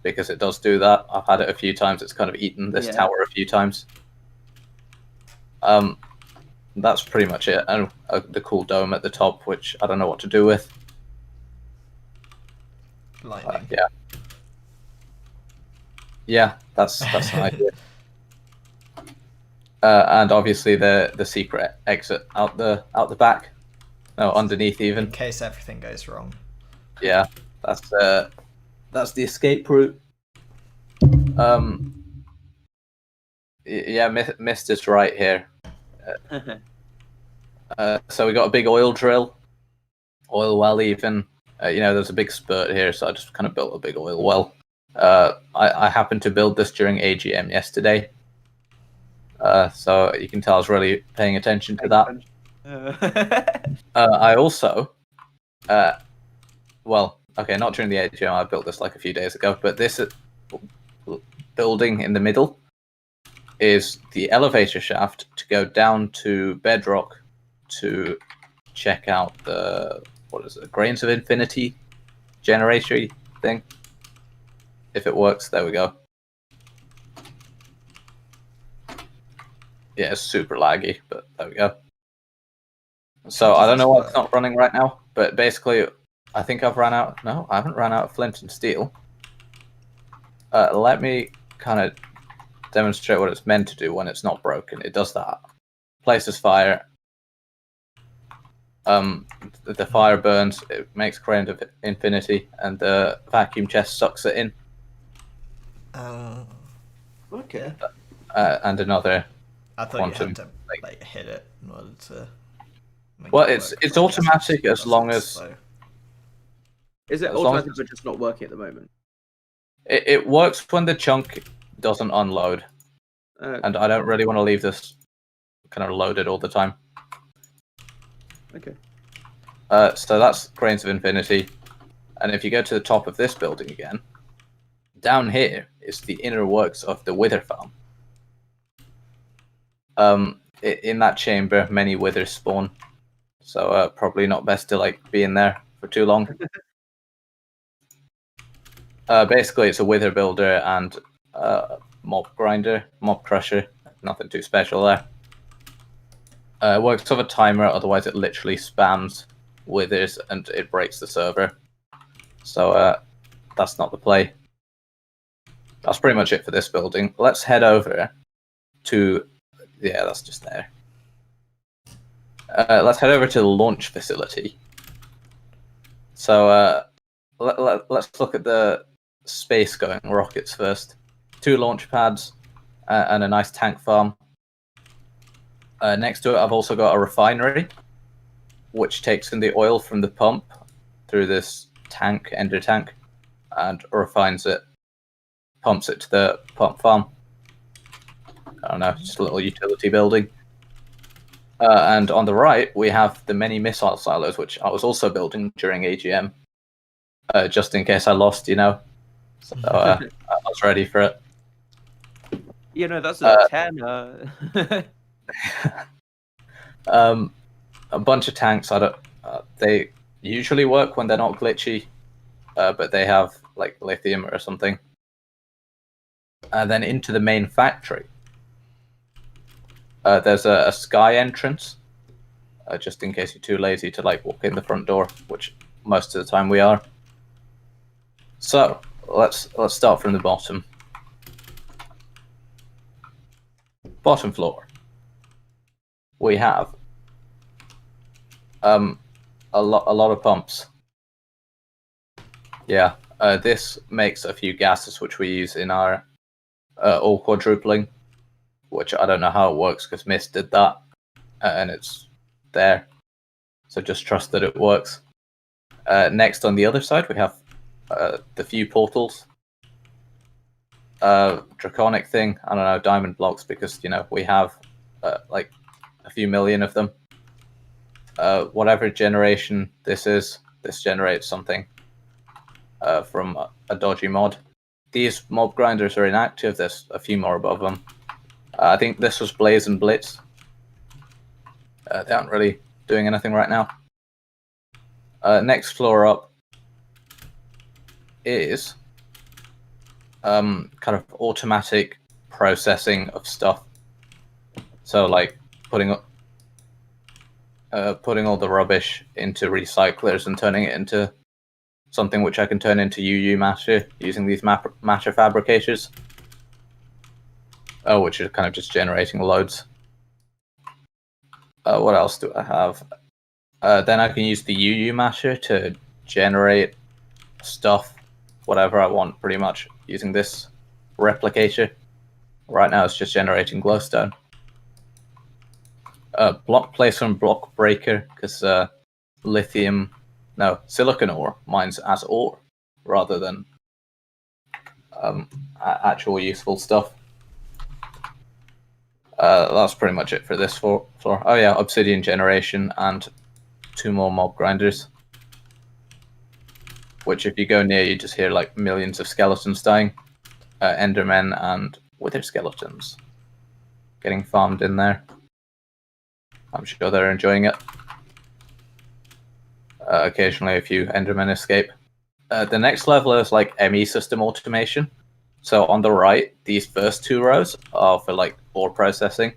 Because it does do that. I've had it a few times. It's kind of eaten this tower a few times. That's pretty much it. And the cool dome at the top, which I don't know what to do with. Lightning. Yeah, that's an idea. And obviously the secret exit out the back. No, underneath even. In case everything goes wrong. Yeah, that's the escape route. Yeah, Mist is right here. So we got a big oil drill, oil well even. There's a big spurt here, so I just kind of built a big oil well. I happened to build this during AGM yesterday. So you can tell I was really paying attention to that. I also, not during the AGM, I built this like a few days ago, but this building in the middle is the elevator shaft to go down to bedrock to check out the, Grains of Infinity generator thing. If it works, there we go. Yeah, it's super laggy, but there we go. So I don't know why it's not running right now, but basically I think I've run out. No, I haven't run out of flint and steel. Let me kind of demonstrate what it's meant to do when it's not broken. It does that. Places fire. The fire burns. It makes Grain of Infinity, and the vacuum chest sucks it in. Okay. And another. I thought quantum, you had to hit it in order to. Well, it's automatic as long as. Slow. Is it As long automatic as- but just not working at the moment? It works when the chunk doesn't unload, and I don't really want to leave this kind of loaded all the time. Okay. So that's Grains of Infinity, and if you go to the top of this building again, down here is the inner works of the Wither Farm. In that chamber, many withers spawn, so probably not best to be in there for too long. Basically, it's a wither builder and mob grinder, mob crusher. Nothing too special there. It works off a timer, otherwise it literally spams withers and it breaks the server. So that's not the play. That's pretty much it for this building. Let's head over to... Yeah, that's just there. Let's head over to the launch facility. So let's look at the space-going rockets first. 2 launch pads and a nice tank farm. Next to it, I've also got a refinery, which takes in the oil from the pump through this tank, ender tank, and refines it, pumps it to the pump farm. I don't know, just a little utility building. And on the right, we have the many missile silos, which I was also building during AGM, just in case I lost, you know. So I was ready for it. You know, that's a 10. A bunch of tanks. I don't. They usually work when they're not glitchy, but they have like lithium or something. And then into the main factory. There's a sky entrance, just in case you're too lazy to like walk in the front door, which most of the time we are. So let's start from the bottom. Bottom floor. We have a lot of pumps. Yeah, this makes a few gases which we use in our ore quadrupling, which I don't know how it works because Mist did that, and it's there. So just trust that it works. Next on the other side, we have the few portals. Draconic thing, I don't know, diamond blocks, because, you know, we have like a few million of them. Whatever generation this is, this generates something from a dodgy mod. These mob grinders are inactive, there's a few more above them. I think this was Blaze and Blitz. They aren't really doing anything right now. Next floor up is kind of automatic processing of stuff. So like putting all the rubbish into recyclers and turning it into something which I can turn into UU matter using these matter fabricators. Which are kind of just generating loads. What else do I have? Then I can use the UU matter to generate stuff, whatever I want, pretty much, using this replicator. Right now it's just generating glowstone. Block placer and block breaker, because silicon ore mines as ore, rather than actual useful stuff. That's pretty much it for this floor. Oh yeah, obsidian generation and 2 more mob grinders. Which, if you go near, you just hear like millions of skeletons dying. Endermen and wither skeletons getting farmed in there. I'm sure they're enjoying it. Occasionally a few endermen escape. The next level is like ME system automation. So on the right, these first 2 rows are for like ore processing.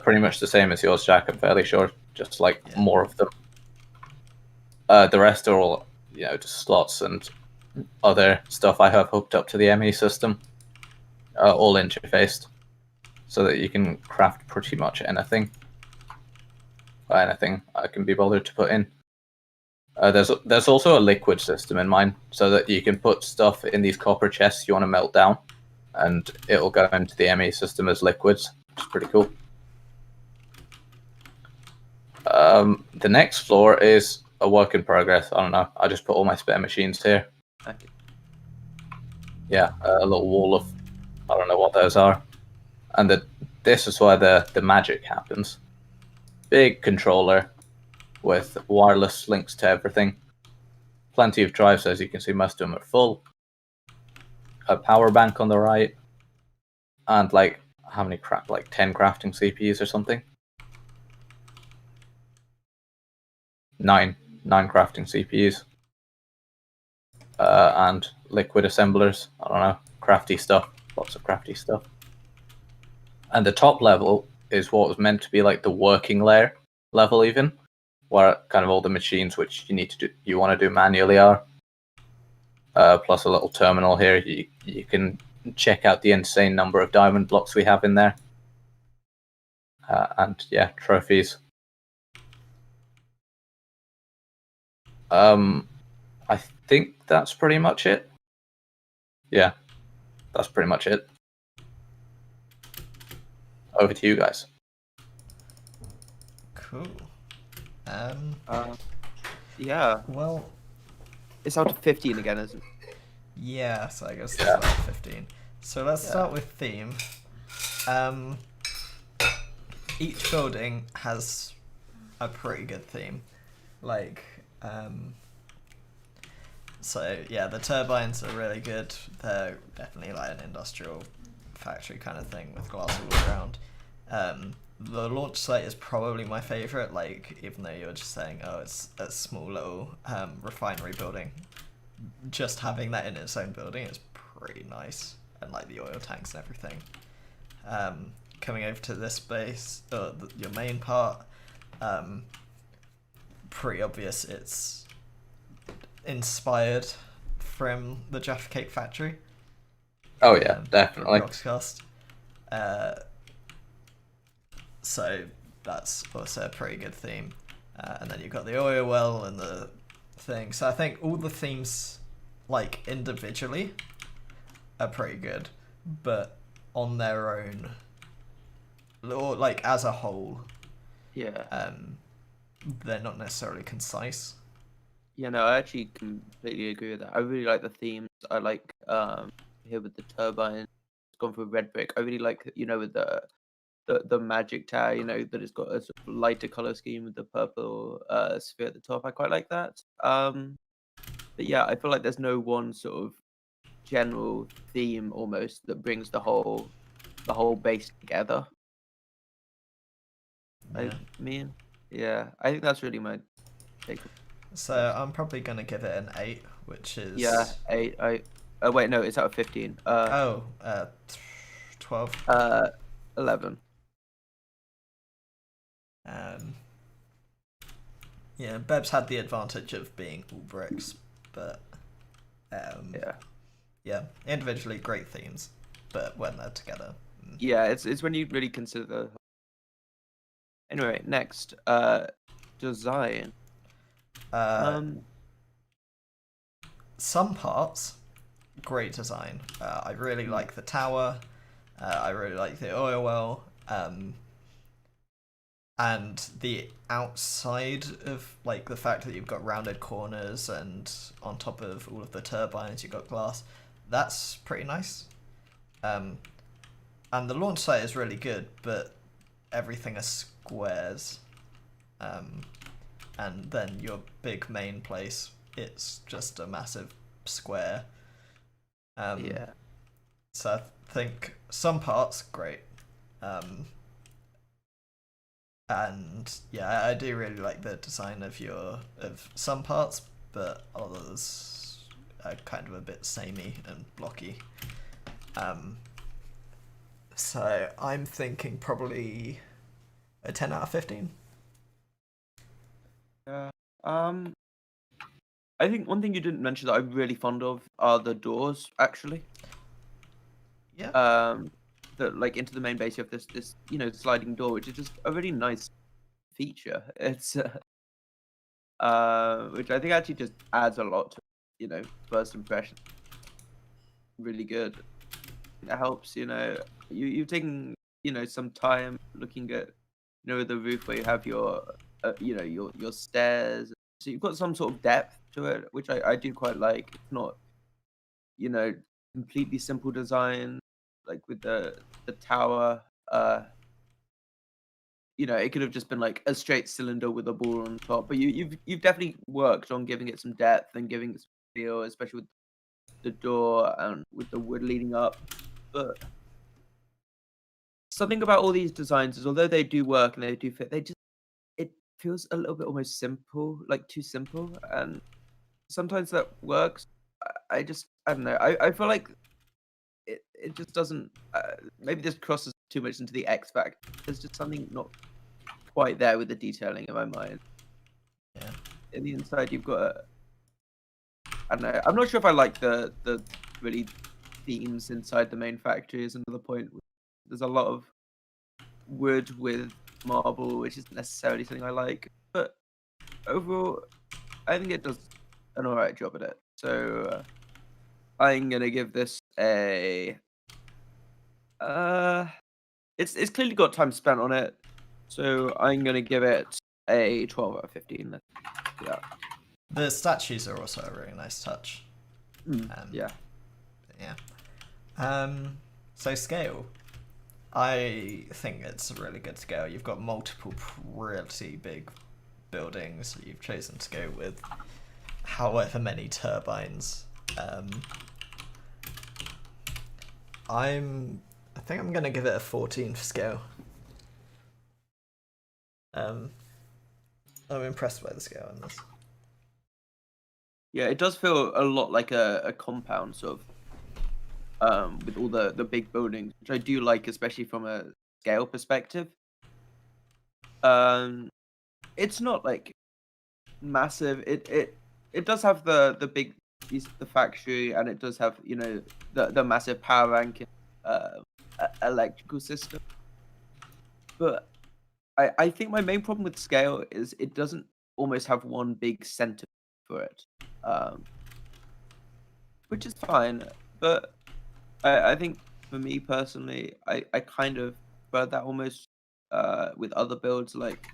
Pretty much the same as yours, Jack, I'm fairly sure. Just like more of them. The rest are all, you know, just slots and other stuff I have hooked up to the ME system. All interfaced. So that you can craft pretty much anything. Anything I can be bothered to put in. There's also a liquid system in mine, so that you can put stuff in these copper chests you want to melt down, and it'll go into the ME system as liquids, which is pretty cool. The next floor is a work in progress. I don't know. I just put all my spare machines here. Okay. Yeah, a little wall of, I don't know what those are, and this is where the magic happens. Big controller with wireless links to everything. Plenty of drives, as you can see, most of them are full. A power bank on the right. And like, how many like 10 crafting CPUs or something? 9 crafting CPUs. And liquid assemblers. I don't know, crafty stuff. Lots of crafty stuff. And the top level is what was meant to be like the working layer level even, where kind of all the machines which you want to do manually are. Plus a little terminal here. You can check out the insane number of diamond blocks we have in there. And yeah, trophies. I think that's pretty much it. Yeah, that's pretty much it. Over to you guys. Cool. Yeah. Well, It's out of 15 again, isn't it? yeah, so I guess that's about 15. So let's start with theme. each building has a pretty good theme. Like, so yeah, the turbines are really good. They're definitely like an industrial factory kind of thing with glass all around. The launch site is probably my favorite. Like, even though you're just saying, oh, it's a small little refinery building, just having that in its own building is pretty nice, and like the oil tanks and everything. Coming over to this base, your main part, pretty obvious it's inspired from the Jaffa Cake Factory. Oh yeah, definitely. Roxcast. So that's also a pretty good theme. And then you've got the oil well and the thing. So I think all the themes, like individually, are pretty good, but on their own, or like as a whole, Yeah. They're not necessarily concise. Yeah, no, I actually completely agree with that. I really like the themes. I like here with the turbine, it's gone for red brick. I really like, you know, with the magic tower, you know, that it's got a sort of lighter color scheme with the purple sphere at the top. I quite like that. But yeah, I feel like there's no one sort of general theme almost that brings the whole base together. Yeah. I think that's really my take. So I'm probably gonna give it an 8, which is Yeah, 8. Wait, no, it's out of 15. 12. 11. Yeah, Beb's had the advantage of being all bricks, but yeah, individually great themes, but when they're together, Yeah, it's when you really consider the. Anyway, next, design. Some parts, great design. I really like the tower. I really like the oil well. And the outside of like the fact that you've got rounded corners and on top of all of the turbines you've got glass, that's pretty nice. And the launch site is really good, but everything is squares. And then your big main place, it's just a massive square. Yeah. So I think some parts great. And yeah, I do really like the design of some parts, but others are kind of a bit samey and blocky. So I'm thinking probably a 10 out of 15. Yeah. I think one thing you didn't mention that I'm really fond of are the doors, actually. Yeah. That like into the main base you have this you know sliding door, which is just a really nice feature. It's which I think actually just adds a lot to, you know, first impression. Really good. It helps, you know, you've taken, you know, some time looking at, you know, the roof where you have your you know, your stairs, so you've got some sort of depth to it, which I do quite like. It's not, you know, completely simple design like with the tower. You know, it could have just been like a straight cylinder with a ball on top, but you've definitely worked on giving it some depth and giving it some feel, especially with the door and with the wood leading up. But something about all these designs is, although they do work and they do fit, it feels a little bit almost simple, like too simple, and sometimes that works. I don't know. I feel like it just doesn't. Maybe this crosses too much into the X factor. There's just something not quite there with the detailing in my mind. Yeah. In the inside, you've got I don't know. I'm not sure if I like the really themes inside the main factory. Is another point. There's a lot of wood with marble, which isn't necessarily something I like. But overall, I think it does an alright job at it. So I'm gonna give this a. It's clearly got time spent on it, so I'm gonna give it a 12 out of 15. Yeah. The statues are also a really nice touch. Yeah. Yeah. So scale. I think it's a really good scale. You've got multiple pretty big buildings. You've chosen to go with however many turbines. I think I'm gonna give it a 14 for scale. I'm impressed by the scale in this. Yeah, it does feel a lot like a compound sort of, with all the big buildings, which I do like, especially from a scale perspective. It's not like massive. It does have the big the factory, and it does have, you know, the massive power ranking electrical system. But I think my main problem with scale is it doesn't almost have one big center for it, which is fine. But I think for me personally, I kind of prefer that almost with other builds, like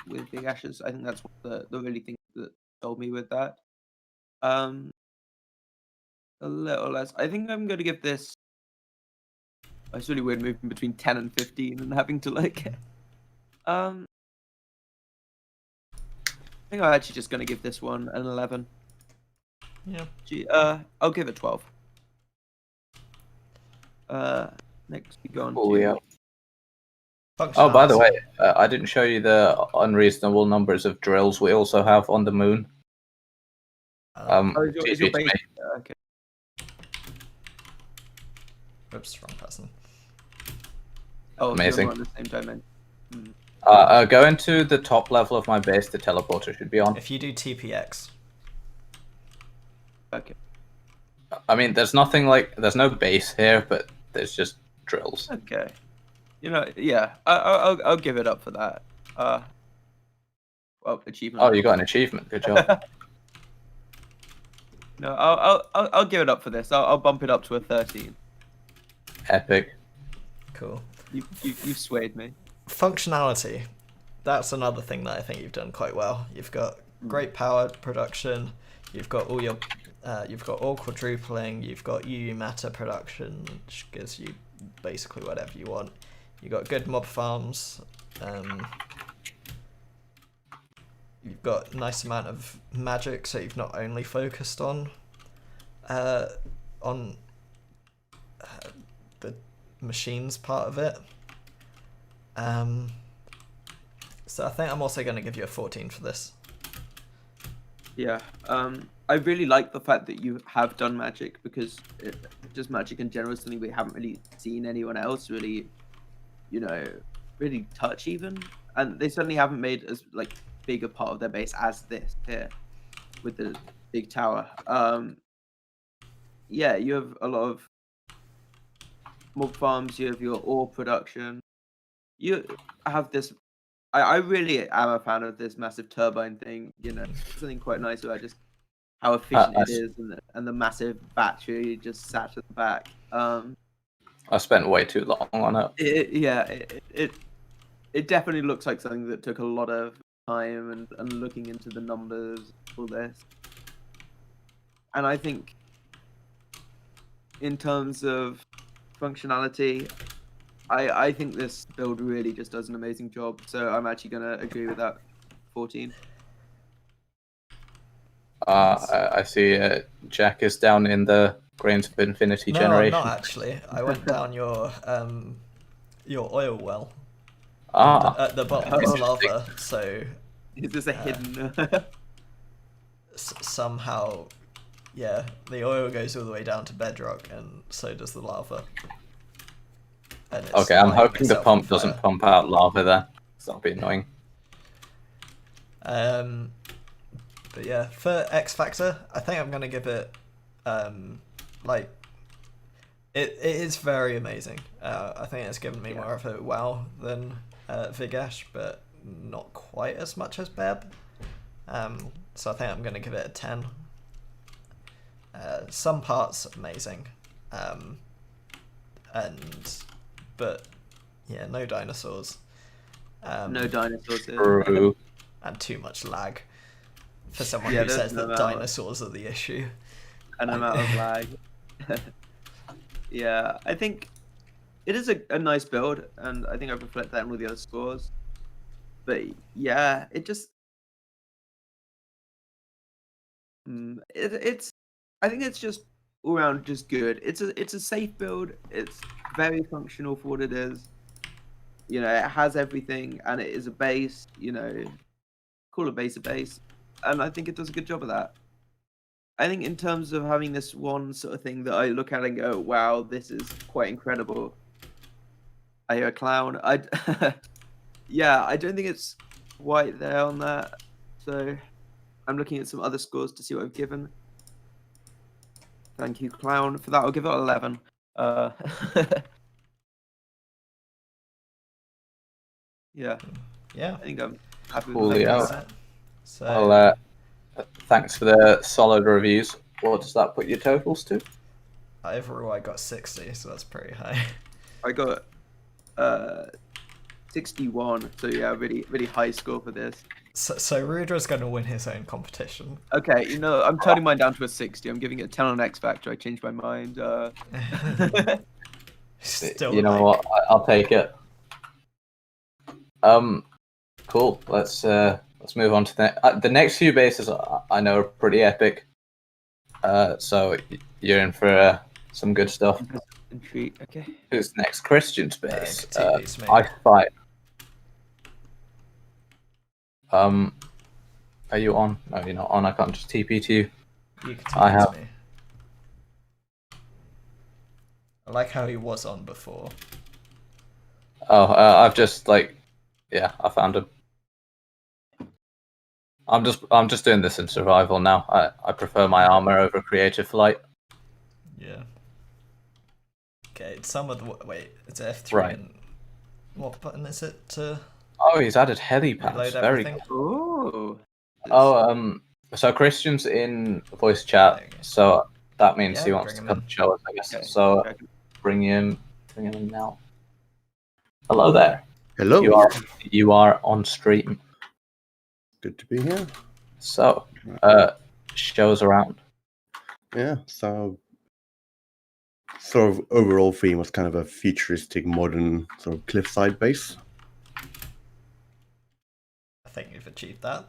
with Big Ashes. I think that's what the really thing that told me with that. Um, a little less. I think I'm going to give this. It's really weird moving between 10 and 15 and having to like. I think I'm actually just going to give this one an 11. Yeah. I'll give it 12. Next we go on Oh, to. yeah. Oh, by the way, I didn't show you the unreasonable numbers of drills we also have on the moon. Is your GG to base? me. Okay. Oops, wrong person. Oh, Amazing. So we're on the same dimension. Go into the top level of my base. The teleporter should be on. If you do TPX. Okay. I mean, there's nothing like there's no base here, but there's just drills. Okay. You know, yeah, I'll give it up for that. Well, achievement. Oh, you got an achievement. Good job. No, I'll give it up for this. I'll bump it up to a 13. Epic. Cool. You've swayed me. Functionality. That's another thing that I think you've done quite well. You've got great power production. You've got all your, you've got all quadrupling. You've got UU matter production, which gives you basically whatever you want. You got good mob farms. You've got a nice amount of magic, so you've not only focused on the machines part of it. So I think I'm also going to give you a 14 for this. Yeah. I really like the fact that you have done magic, because just magic in general is something we haven't really seen anyone else really, you know, really touch even, and they certainly haven't made as like big a part of their base as this here with the big tower. Yeah, you have a lot of mob farms. You have your ore production. You have this. I really am a fan of this massive turbine thing. You know, something quite nice about just how efficient it is, and the massive battery just sat at the back. I spent way too long on it. It definitely looks like something that took a lot of time and looking into the numbers, all this. And I think in terms of functionality, I think this build really just does an amazing job. So I'm actually going to agree with that 14. I see Jack is down in the Grains of Infinity generation. No, not actually. I went down your oil well. At the bottom is lava, so... Is this a hidden... somehow, yeah, the oil goes all the way down to bedrock, and so does the lava. Okay, I'm hoping the pump doesn't pump out lava there. That'll be annoying. But yeah, for X Factor, I think I'm gonna give it, like, it is very amazing. I think it's given me more of a wow than Vigash, but not quite as much as Beb. So I think I'm gonna give it a 10. Some parts amazing, but yeah, no dinosaurs. No dinosaurs. True. And too much lag for someone who says that dinosaurs are the issue. An amount of lag. Yeah, I think it is a nice build, and I think I reflect that in all the other scores. But yeah, it just it's I think it's just all around just good. It's a safe build. It's very functional for what it is. You know, it has everything, and it is a base. You know, call a base, and I think it does a good job of that. I think in terms of having this one sort of thing that I look at and go, wow, this is quite incredible. I hear a clown. Yeah, I don't think it's quite there on that. So I'm looking at some other scores to see what I've given. Thank you, clown, for that. I'll give it 11. Yeah, Yeah. I think I'm happy Cool, with yeah. that. So Well, thanks for the solid reviews. What does that put your totals to? overall I got 60, so that's pretty high. I got 61. So yeah, really high score for this. So Rudra's going to win his own competition. Okay, you know, I'm turning mine down to a 60. I'm giving it a 10 on X Factor. I changed my mind. Still, You know like, what? I'll take it. Cool. Let's move on to the next few bases. I know are pretty epic. So you're in for some good stuff. Intrigue. Okay. Who's next? Christian's base. TP's me. I fight. Are you on? No, you're not on. I can't just TP to you. You can I TP have- me. I like how he was on before. Oh, I've just I found him. I'm just doing this in survival now. I prefer my armor over creative flight. Yeah. Okay, some of the wait, it's F3 Right. and what button is it to Oh, he's added helipads. reload Very everything? cool. Oh. So Christian's in voice chat, There you go. so that means Yeah, he wants bring to him come in. show us, I guess. Okay. So Okay. bring him in now. Hello there. Hello. You are on stream. Good to be here. So, show us around. Yeah. So, sort of overall theme was kind of a futuristic, modern sort of cliffside base. I think you've achieved that.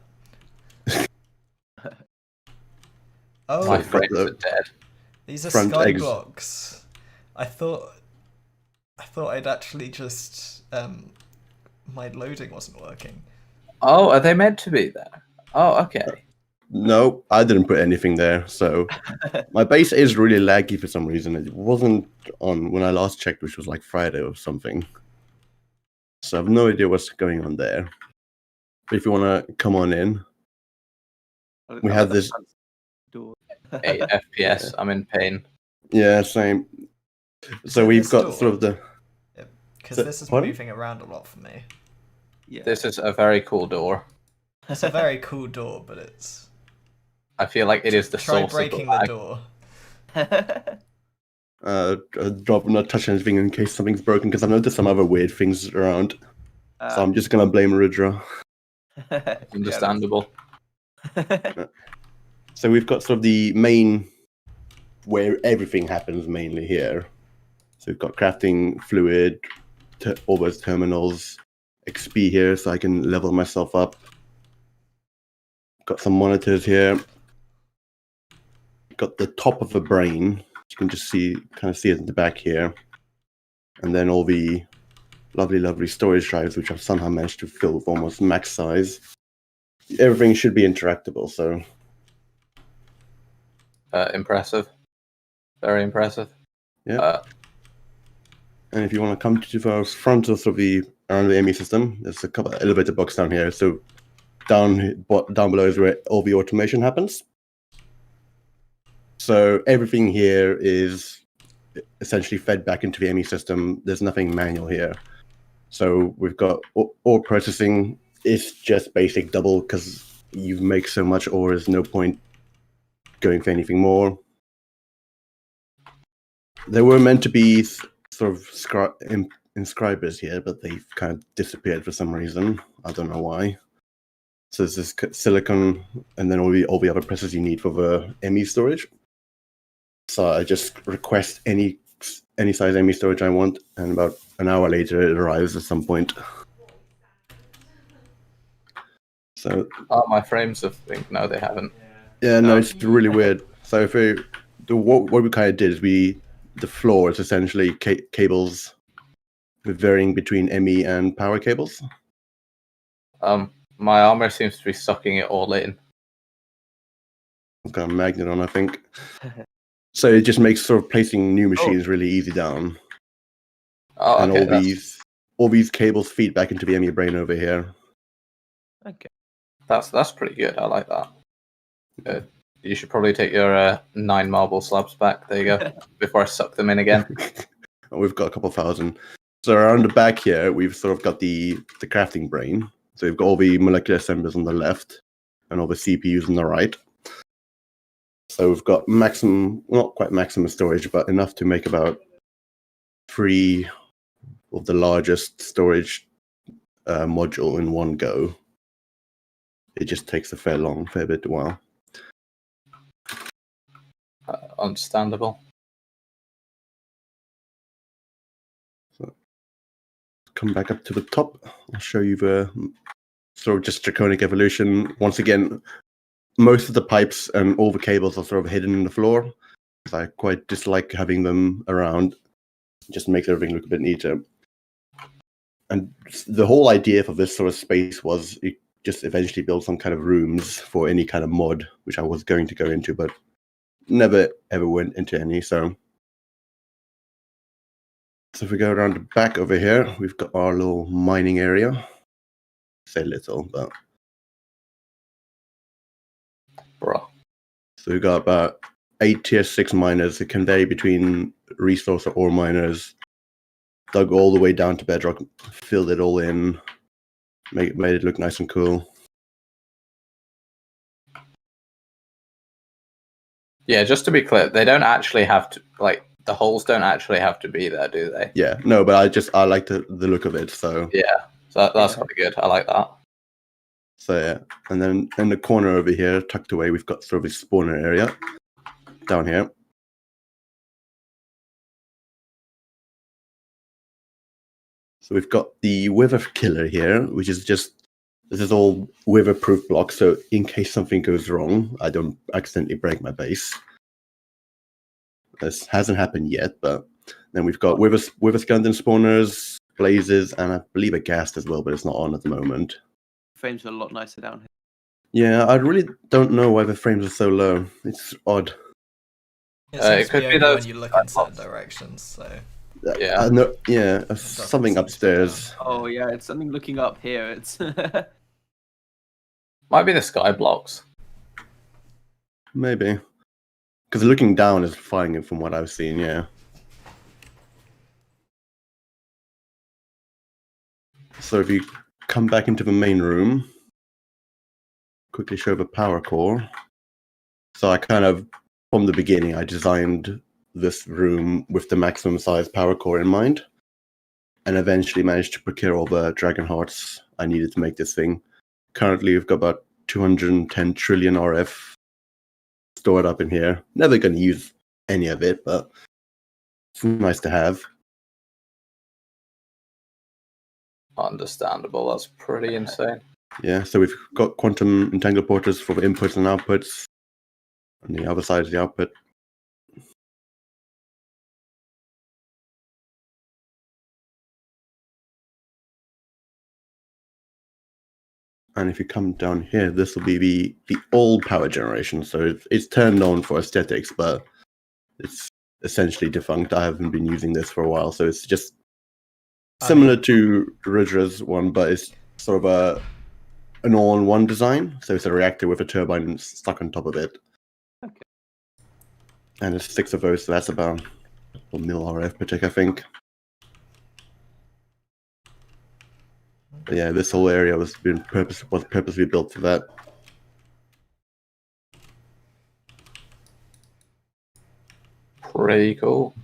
My Oh, frames the- are dead. these are front sky eggs. blocks. I thought I'd actually just my loading wasn't working. Oh, are they meant to be there? Oh, okay. No, I didn't put anything there. So, my base is really laggy for some reason. It wasn't on when I last checked, which was like Friday or something. So, I have no idea what's going on there. But if you want to come on in, we have this. Door. 8 FPS. I'm in pain. Yeah, same. Is So it we've this got door? sort of the. Because So- this is pardon? moving around a lot for me. Yeah. This is a very cool door. It's a very cool door, but it's I feel like it is the try source breaking of the lag. door. Drop not touch anything in case something's broken because I've noticed some other weird things around. So I'm just gonna blame Rudra. Understandable. So we've got sort of the main where everything happens mainly here. So we've got crafting fluid, all those terminals, XP here so I can level myself up. Got some monitors here. Got the top of a brain. You can just kind of see it in the back here. And then all the lovely storage drives, which I've somehow managed to fill with almost max size. Everything should be interactable, so Impressive. Very impressive. yeah. And if you want to come to the front of around the ME system, there's a couple of elevator box down here. So down below is where all the automation happens. So everything here is essentially fed back into the ME system. There's nothing manual here. So we've got ore processing. It's just basic double because you make so much ore. There's no point going for anything more. There were meant to be sort of inscribers here, but they've kind of disappeared for some reason. I don't know why. So there's this silicon, and then all the other presses you need for the ME storage. So I just request any any size ME storage I want, and about an hour later it arrives at some point. So my frames have think no, they haven't. yeah, no, No. it's really weird. So if what we kind of did is the floor is essentially cables varying between ME and power cables. My armor seems to be sucking it all in. I've got a magnet on, I think. So it just makes sort of placing new machines really easy down. Oh, And okay. all these cables feed back into the ME brain over here. Okay. That's pretty good. I like that. You should probably take your 9 marble slabs back. There you go. Before I suck them in again. We've got a couple thousand. So around the back here, we've sort of got the crafting brain. So we've got all the molecular assemblers on the left and all the CPUs on the right. So we've got maximum, not quite maximum storage, but enough to make about 3 of the largest storage module in one go. It just takes a fair bit a while. Understandable. So come back up to the top. I'll show you the sort of just draconic evolution. Once again, most of the pipes and all the cables are sort of hidden in the floor. I quite dislike having them around. It just makes everything look a bit neater. And the whole idea for this sort of space was it just eventually build some kind of rooms for any kind of mod, which I was going to go into, but never ever went into any. So if we go around the back over here, we've got our little mining area. Say little, but Bro. so we've got about 8 tier 6 miners. It can vary between resource or ore miners. Dug all the way down to bedrock, filled it all in, made it look nice and cool. Yeah, just to be clear, they don't actually have to, like, the holes don't actually have to be there, do they? Yeah, no, but I like the look of it, so Yeah, so that's quite good. I like that. So yeah, and then in the corner over here, tucked away, we've got sort of a spawner area down here. So we've got the wither killer here, which is just, this is all wither-proof blocks, so in case something goes wrong, I don't accidentally break my base. This hasn't happened yet, but then we've got wither skeleton spawners, blazes, and I believe a ghast as well, but it's not on at the moment. Frames are a lot nicer down here. Yeah, I really don't know why the frames are so low. It's odd. It seems it to could be be only those when you look in certain directions, so... Yeah. No, yeah, doesn't something seem to be upstairs. Oh yeah, it's something looking up here. It's Might be the sky blocks. Maybe. Because looking down is fine from what I've seen, yeah. So if you come back into the main room, quickly show the power core. So I kind of, from the beginning, I designed this room with the maximum size power core in mind, and eventually managed to procure all the dragon hearts I needed to make this thing. Currently, we've got about 210 trillion RF stored up in here. Never going to use any of it, but it's nice to have. Understandable. That's pretty insane. Yeah, so we've got quantum entangle porters for the inputs and outputs. On the other side is the output. And if you come down here, this will be the old power generation. So it's turned on for aesthetics, but it's essentially defunct. I haven't been using this for a while, so it's just similar to Rudra's one, but it's sort of an all-in-one design. So it's a reactor with a turbine stuck on top of it. Okay. And there's 6 of those, so that's about a mil RF per tick, I think. But yeah, this whole area was purposely built for that. Pretty cool.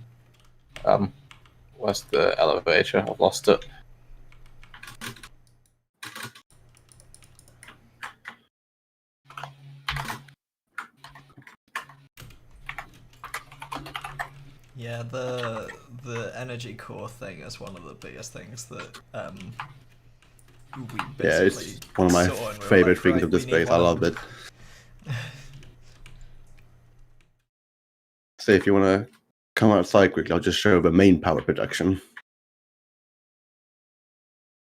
Where's the elevator? I've lost it. Yeah, the energy core thing is one of the biggest things that we Yeah, basically it's one of my saw and we were favorite like, things right, of this we need base. I one of love them. it. So if you want to come outside quickly, I'll just show the main power production.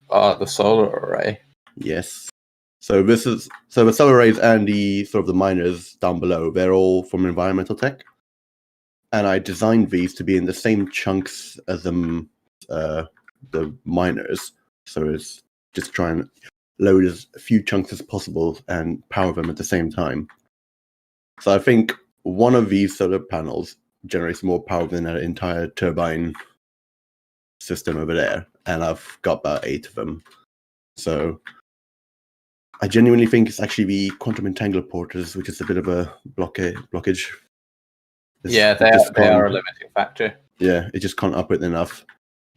The solar array. Yes. So the solar arrays and the sort of the miners down below, they're all from environmental tech. And I designed these to be in the same chunks as the miners. So it's just try and load as few chunks as possible and power them at the same time. So I think one of these solar panels generates more power than an entire turbine system over there. And I've got about 8 of them. So I genuinely think it's actually the quantum entangler porters, which is a bit of a blockage. Yeah, they are a limiting factor. Yeah, it just can't up it enough.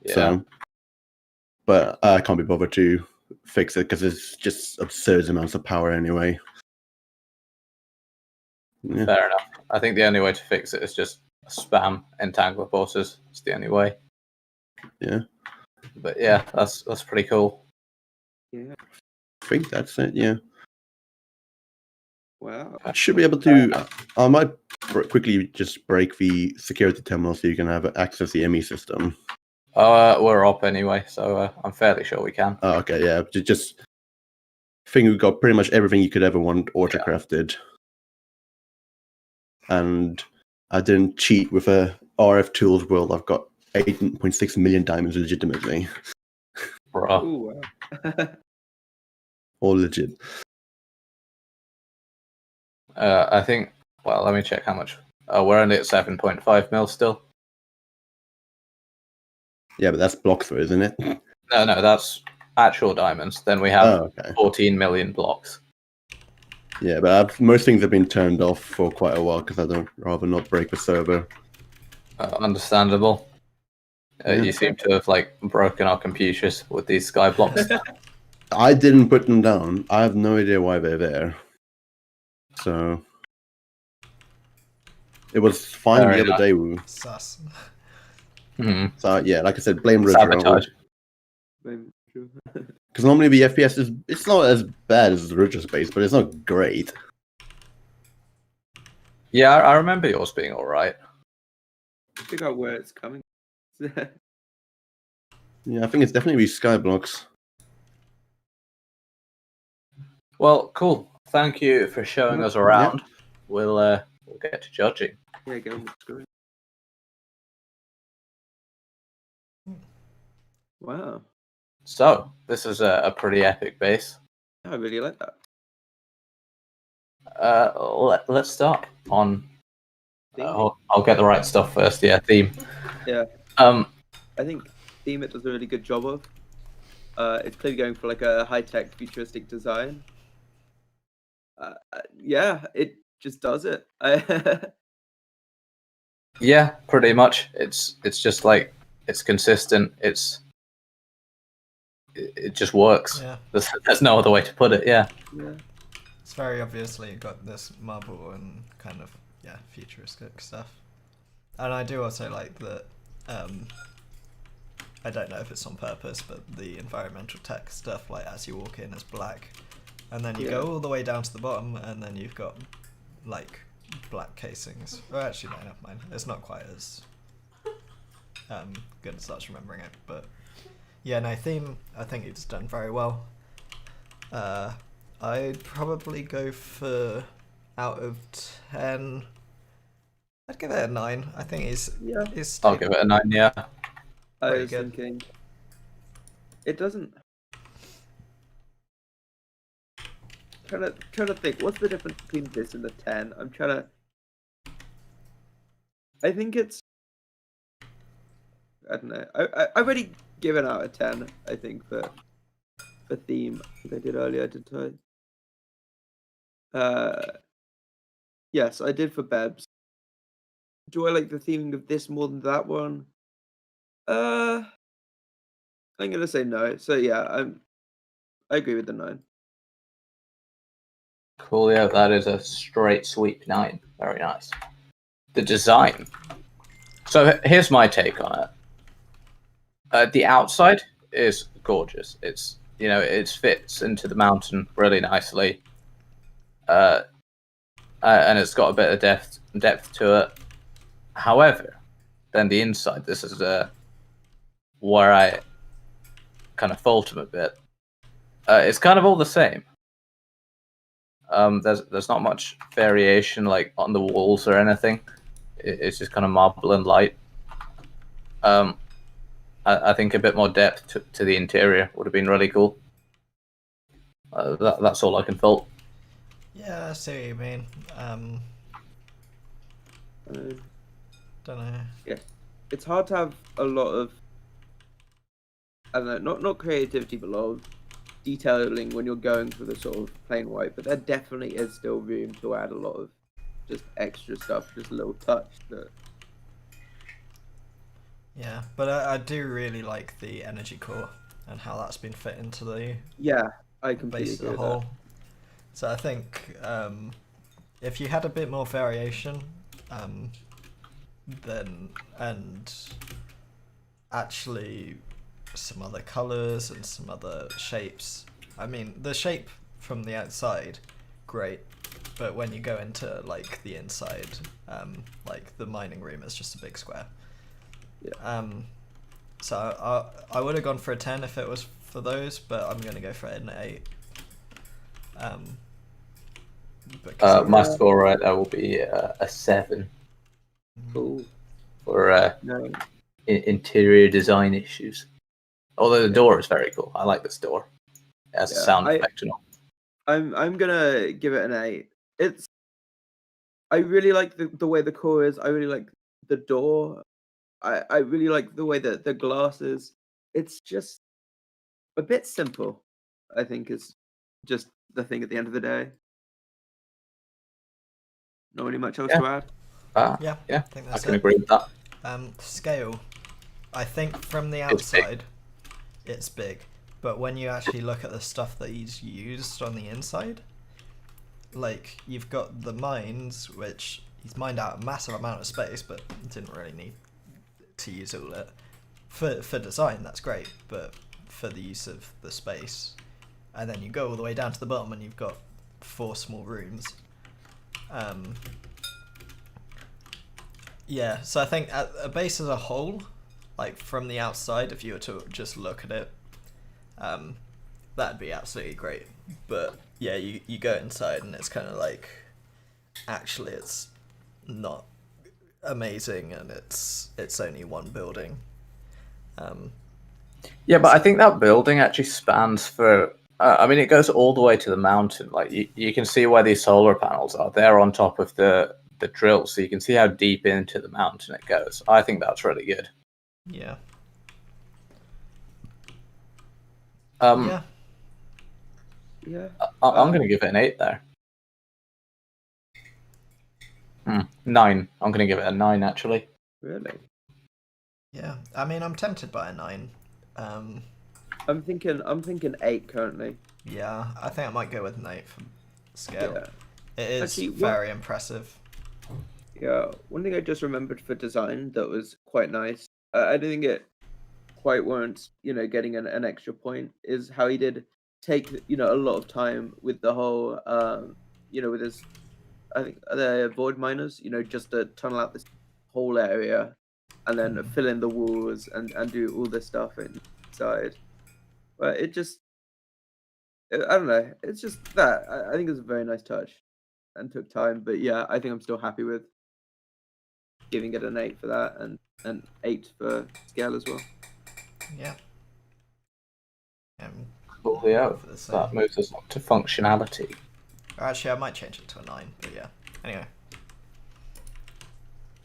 Yeah. So, but I can't be bothered to fix it because it's just absurd amounts of power anyway. Yeah. Fair enough. I think the only way to fix it is just spam entangler porters. It's the only way. Yeah. But yeah, that's pretty cool. Yeah. I think that's it. Yeah. Wow. I should be able to. I might quickly just break the security terminal so you can have access the ME system. We're up anyway, so I'm fairly sure we can. Oh, okay, yeah. Just think we've got pretty much everything you could ever want autocrafted. And I didn't cheat with a RF Tools world. I've got 8.6 million diamonds legitimately. Bruh. Ooh, wow. All legit. I think. Well, let me check how much. We're only at 7.5 mil still. Yeah, but that's blocks though, isn't it? No, that's actual diamonds. Then we have 14 million blocks. Yeah, but most things have been turned off for quite a while because I don't rather not break the server. Understandable. You seem to have broken our computers with these sky blocks. I didn't put them down. I have no idea why they're there. So it was fine the other day. Sus. So yeah, like I said, blame Roger. Sabotage. Because normally the FPS it's not as bad as the Roger space, but it's not great. Yeah, I remember yours being all right. Figure out where it's coming. Yeah, I think it's definitely these sky blocks. Well, cool. Thank you for showing us around. Yeah. We'll get to judging. Yeah, get on with the story. Wow. So, this is a pretty epic base. I really like that. Let's start on... I'll get the right stuff first. Yeah, theme. Yeah. I think theme it does a really good job of. It's clearly going for a high-tech futuristic design. Yeah, it just does it. Yeah, pretty much. It's just it's consistent. It just works. Yeah. There's no other way to put it. Yeah. Yeah. It's very obviously got this marble and kind of futuristic stuff. And I do also like that. I don't know if it's on purpose, but the environmental tech stuff, as you walk in, is black, and then you go all the way down to the bottom, and then you've got black casings. Or actually, no, never mind. It's not quite as good as I was remembering it, but yeah, no, theme. I think it's done very well. I'd probably go for out of 10. I'd give it a 9. I think it's I'll give it a 9. Yeah. I was thinking it doesn't. Trying to think. What's the difference between this and the 10? I'm trying to. I think it's. I don't know. I already given out a 10. I think for theme. I think I did earlier, didn't I? Yes, I did for Bebs. Do I like the theming of this more than that one? I'm gonna say no. So yeah, I agree with the 9. Cool. Yeah, that is a straight sweep 9. Very nice. The design. So here's my take on it. The outside is gorgeous. It's it fits into the mountain really nicely, and it's got a bit of depth to it. However, then the inside, this is where I kind of fault him a bit. It's kind of all the same. There's not much variation like on the walls or anything. It's just kind of marble and light. I think a bit more depth to the interior would have been really cool. That's all I can fault. Yeah, I see what you mean. Don't know. Yeah, it's hard to have a lot of, I don't know, not creativity, but a lot of detailing when you're going for the sort of plain white. But there definitely is still room to add a lot of just extra stuff, just a little touch that. Yeah, but I do really like the energy core and how that's been fit into the Yeah, I completely base agree as a with whole. that. So I think if you had a bit more variation, then and actually some other colors and some other shapes. I mean, the shape from the outside, great, but when you go into like the inside, like the mining room is just a big square. Yeah. So I would have gone for a 10 if it was for those, but I'm gonna go for an 8. My score right there will be a 7 Cool. for No. interior design issues. Although the door is very cool. I like this door. It has a Yeah, sound effect and all. I'm gonna give it an 8. I really like the way the core is. I really like the door. I really like the way that the glass is. It's just a bit simple, I think, is just the thing at the end of the day. Not really much else Yeah. to add. Yeah, Yeah, I think I that's can it. agree with that. Scale. I think from the It's big. outside, it's big, but when you actually look at the stuff that he's used on the inside, like you've got the mines, which he's mined out a massive amount of space, but didn't really need to use all it. For design, that's great, but for the use of the space, and then you go all the way down to the bottom, and you've got 4 small rooms. Yeah, so I think at a base as a whole, like from the outside, if you were to just look at it, that'd be absolutely great. But yeah, you go inside and it's kind of like, actually it's not amazing, and it's only one building. Yeah, but I think that building actually spans for. I mean, it goes all the way to the mountain. Like you can see where these solar panels are. They're on top of the drill, so you can see how deep into the mountain it goes. I think that's really good. Yeah. Yeah. I'm going to give it an 8 there. 9. I'm going to give it a 9 actually. Really? Yeah. I mean, I'm tempted by a 9. I'm thinking 8 currently. Yeah, I think I might go with an 8 for scale. Yeah. It is Actually, very impressive. Yeah. One thing I just remembered for design that was quite nice. I don't think it quite warrants, getting an extra point, is how he did take, a lot of time with the whole, with his, I think the void miners, just to tunnel out this whole area and then fill in the walls and do all this stuff inside. But it just, I don't know, it's just that. I think it's a very nice touch and took time. But yeah, I think I'm still happy with giving it an 8 for that and an 8 for scale as well. Yeah. Cool, yeah. For the same. That moves us on to functionality. Actually, I might change it to a 9, but yeah. Anyway.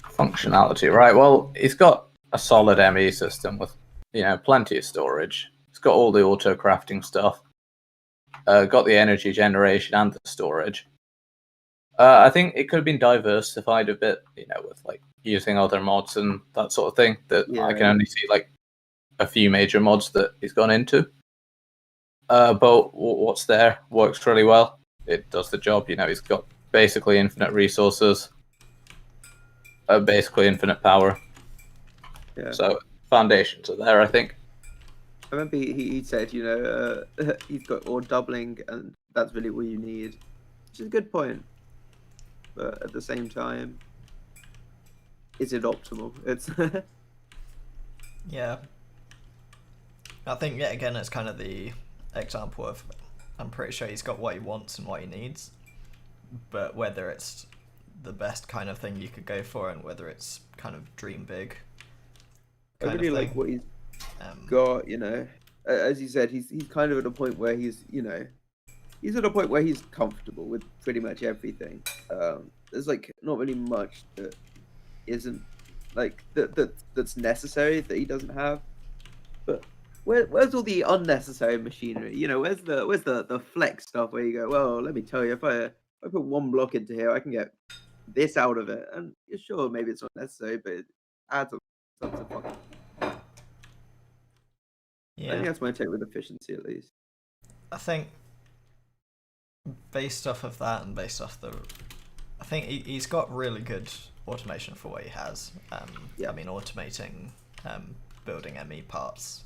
Functionality, right? Well, it's got a solid ME system with, plenty of storage. It's got all the auto crafting stuff. Got the energy generation and the storage. I think it could have been diversified a bit, with like using other mods and that sort of thing. That I can only see like a few major mods that he's gone into. But what's there works really well. It does the job. He's got basically infinite resources, basically infinite power. Yeah. So foundations are there, I think. I remember he said, you know, he's got ore doubling, and that's really what you need, which is a good point. But at the same time, is it optimal? It's Yeah. I think yet again it's kind of the example of I'm pretty sure he's got what he wants and what he needs, but whether it's the best kind of thing you could go for and whether it's kind of dream big. I really like what he's got. You know, as you said, he's kind of at a point where he's at a point where he's comfortable with pretty much everything. There's like not really much that isn't like that's necessary that he doesn't have. But where's all the unnecessary machinery? You know, where's the flex stuff where you go, well, let me tell you, if I put one block into here, I can get this out of it. And you're sure maybe it's not necessary, but it adds up to fucking. I Yeah. think that's my take with efficiency, at least. I think based off of that and based off I think he's got really good automation for what he has. Yeah. I mean, automating building ME parts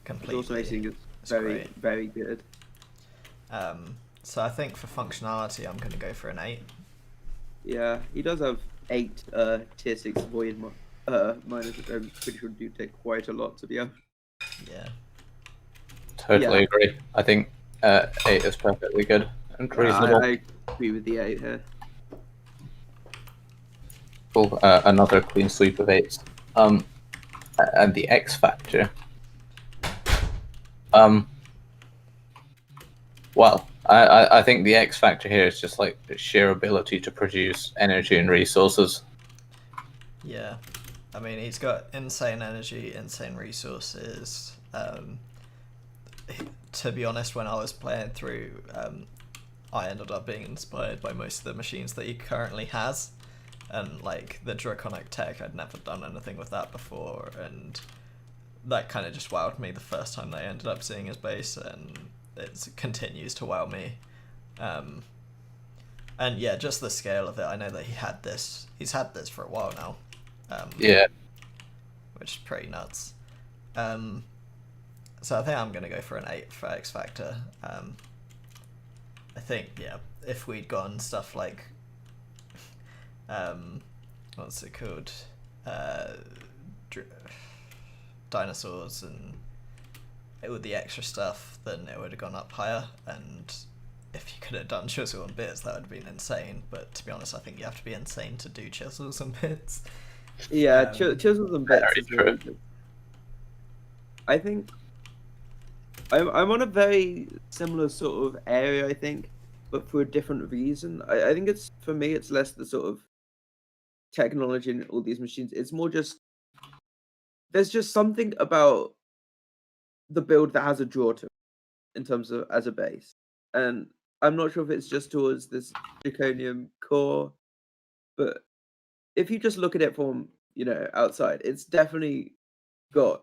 completely. His automating is great. very good. So I think for functionality, I'm going to go for an 8. Yeah, he does have 8 tier 6 void miners, which I'm pretty sure do take quite a lot to be able. Yeah. Totally agree. I think 8 is perfectly good and reasonable. I agree with the 8 here. Cool. Another clean sweep of 8s. And the X factor. Well, I think the X factor here is just like the sheer ability to produce energy and resources. Yeah. I mean, he's got insane energy, insane resources. To be honest, when I was playing through, I ended up being inspired by most of the machines that he currently has. And like the draconic tech, I'd never done anything with that before, and that kind of just wowed me the first time that I ended up seeing his base, and it continues to wow me. And yeah, just the scale of it. I know that he's had this for a while now. Yeah. Which is pretty nuts. So I think I'm gonna go for an 8 for X Factor. I think, yeah, if we'd gone stuff like what's it called, dinosaurs and with the extra stuff, then it would have gone up higher. And if you could have done chisel and bits, that would have been insane. But to be honest, I think you have to be insane to do chisels and bits. Yeah, chisels and bits very is really good. I think I'm on a very similar sort of area, I think, but for a different reason. I think it's, for me, it's less the sort of technology in all these machines. It's more just there's just something about the build that has a draw to it in terms of as a base, and I'm not sure if it's just towards this zirconium core, but if you just look at it from outside, it's definitely got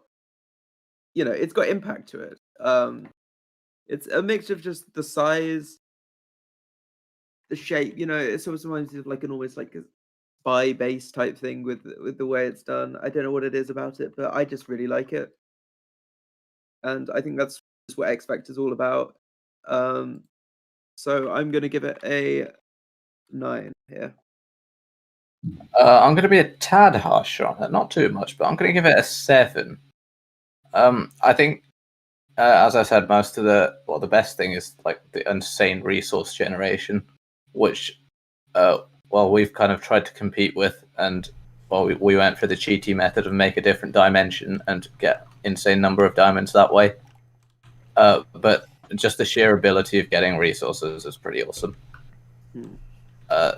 it's got impact to it. It's a mixture of just the size, the shape. It sort of reminds me of like an almost like a spy base type thing with the way it's done. I don't know what it is about it, but I just really like it, and I think that's just what X Factor's all about. So I'm gonna give it a 9 here. I'm going to be a tad harsh on it, not too much, but I'm going to give it a 7. I think, as I said, most of the best thing is like the insane resource generation, which, we've kind of tried to compete with, and we went for the cheaty method of make a different dimension and get insane number of diamonds that way. But just the sheer ability of getting resources is pretty awesome.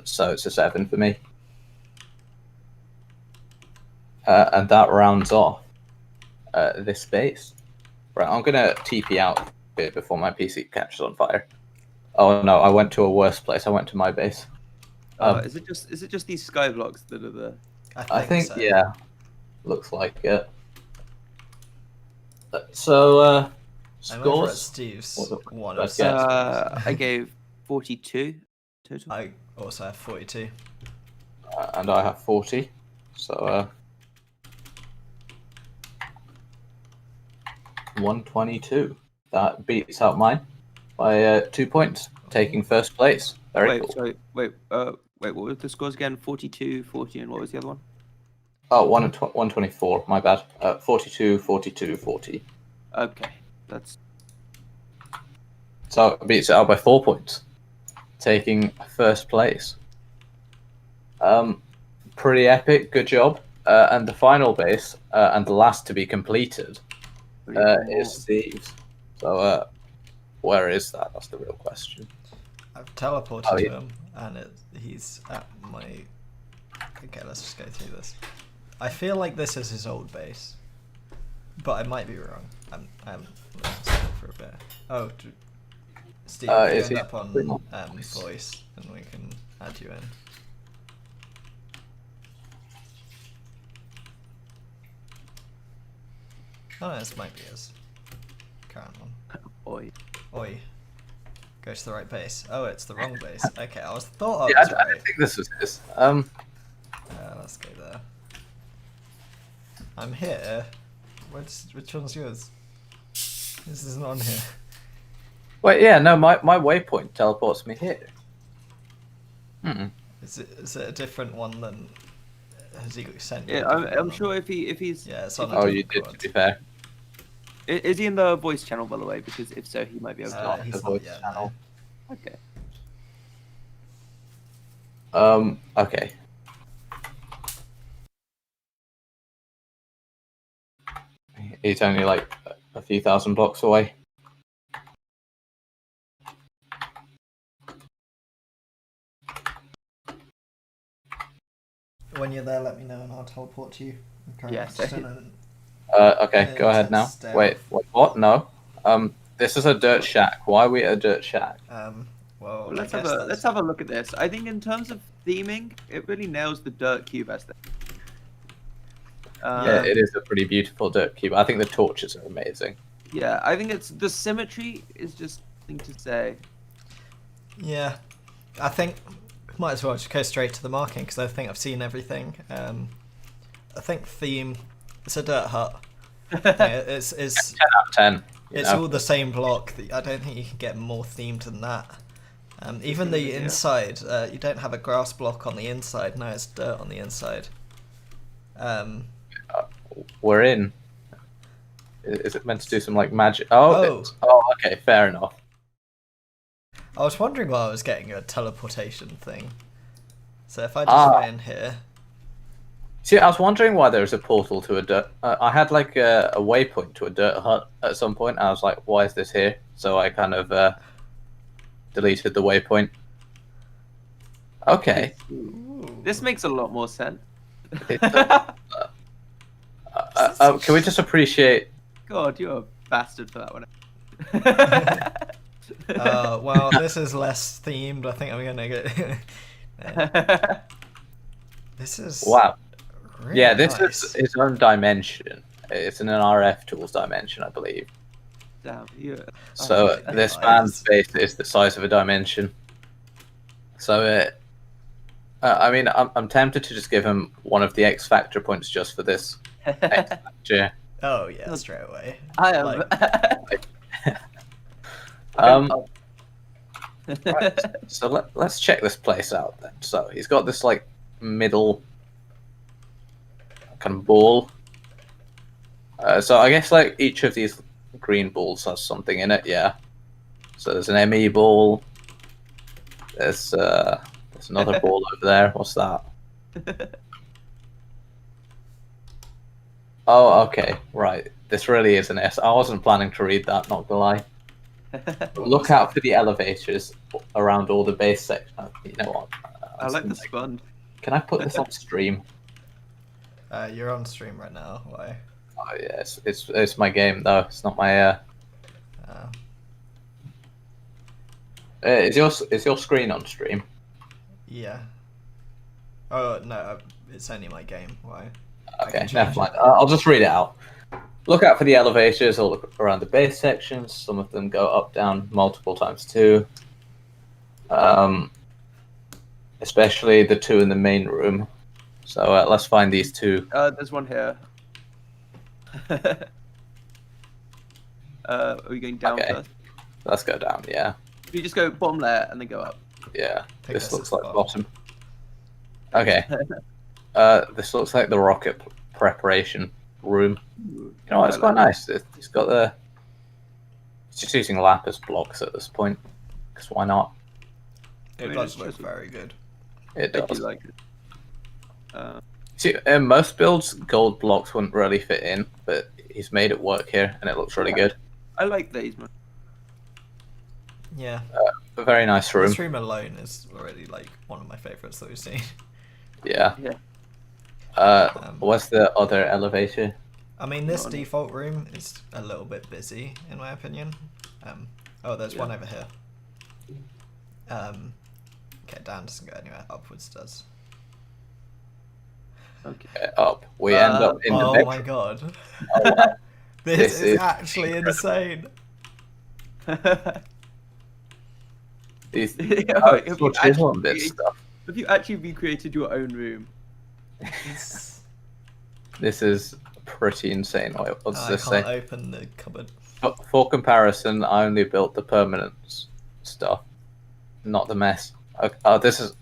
So it's a 7 for me. And that rounds off this base. Right, I'm gonna TP out a bit before my PC catches on fire. Oh no, I went to a worse place. I went to my base. Is it just these sky blocks that are there? I think so. Yeah, looks like it. So I'm over at scores. Steve's What the- one Let's of get- I gave 42 total. I also have 42. And I have 40. So 122. That beats out mine by 2 points, taking first place. Very cool. Wait, what were the scores again? 42, 40, and what was the other one? Oh, 124. My bad. 42, 42, 40. Okay, that's So it beats it out by 4 points, taking first place. Pretty epic. Good job. And the final base, and the last to be completed, is Thieves. So, where is that? That's the real question. I've teleported to him, and he's at my... Okay, let's just go through this. I feel like this is his old base, but I might be wrong. I'm listening for a bit. Oh, Steve, you end up on voice, and we can add you in. Oh, no, this might be his current one. Oi. Go to the right base. Oh, it's the wrong base. Okay, I thought I was right. I don't think this was his. Let's go there. I'm here. Which one's yours? This isn't on here. Wait, yeah, no, my waypoint teleports me here. Is it a different one than has he sent you? Yeah, I'm sure if he's yeah, it's on. Oh, you did, to be fair. Is he in the voice channel, by the way? Because if so, he might be able to. Not he's the not voice yet, channel. no. Okay. Okay. He's only like a few thousand blocks away. When you're there, let me know and I'll teleport to you. Yes. Okay, go ahead now. Stay Wait, what? No. This is a dirt shack. Why are we at a dirt shack? Well, Let's have a look at this. I think in terms of theming, it really nails the dirt cube aesthetic. Yeah, it is a pretty beautiful dirt cube. I think the torches are amazing. Yeah, I think it's the symmetry is just thing to say. Yeah, I think might as well just go straight to the marking because I think I've seen everything. I think theme. It's a dirt hut. It's 10 out of 10. It's all the same block. I don't think you can get more themed than that. Even the inside, you don't have a grass block on the inside. No, it's dirt on the inside. We're in. Is it meant to do some like magic? Oh, okay, fair enough. I was wondering why I was getting a teleportation thing. So if I just go in here. See, I was wondering why there was a portal to a dirt. I had like a waypoint to a dirt hut at some point. And I was like, why is this here? So I kind of deleted the waypoint. Okay. This makes a lot more sense. Can we just appreciate? God, you're a bastard for that one. Well, this is less themed. I think I'm gonna get. This is wow. Really yeah, this nice. is its own dimension. It's in an RF tools dimension, I believe. Damn, yeah. So this man's base is the size of a dimension. So I mean, I'm tempted to just give him one of the X Factor points just for this. X Factor. Oh yeah, straight away. I am. Right, so let's check this place out then. So he's got this like middle kind of ball. So I guess like each of these green balls has something in it. Yeah. So there's an ME ball. There's another ball over there. What's that? Oh, okay, right. This really is an S. I wasn't planning to read that, not gonna lie. Look out for the elevators around all the base sections. You know what? I like the sponge. Can I put this on stream? You're on stream right now. Why? Oh yeah, it's my game though. It's not my. Is your screen on stream? Yeah. Oh no, it's only my game. Why? Okay, never mind. I'll just read it out. Look out for the elevators all around the base sections. Some of them go up, down multiple times too. Especially the two in the main room. So let's find these two. There's one here. Are we going down Okay. first? Let's go down. Yeah. We just go bottom layer and then go up. Yeah. think This this looks is the like bottom. Okay. Ooh, This looks like the rocket preparation room. You know what? It's I quite like nice. It's got the. It's just using lapis blocks at this point. Because why not? It mean, does it's look just- very good. It I do does. like it. See, in most builds, gold blocks wouldn't really fit in, but he's made it work here, and it looks really good. I like these, man. Yeah. A very nice room. This room alone is already like one of my favorites that we've seen. Yeah. Yeah. What's the other elevator? I mean, this Not- default room is a little bit busy, in my opinion. Oh, there's one Yeah. over here. Okay, down doesn't go anywhere. Upwards does. Okay. Up. We end up in the Oh bedroom. my god. Oh, wow. This This is is actually insane. These, Yeah, oh, have, it's you what chisel actually and this created, stuff. have you actually recreated your own room? It's- This is pretty insane. Wait, what's I this can't say? open the cupboard. For comparison, I only built the permanent stuff, not the mess. Oh, this is.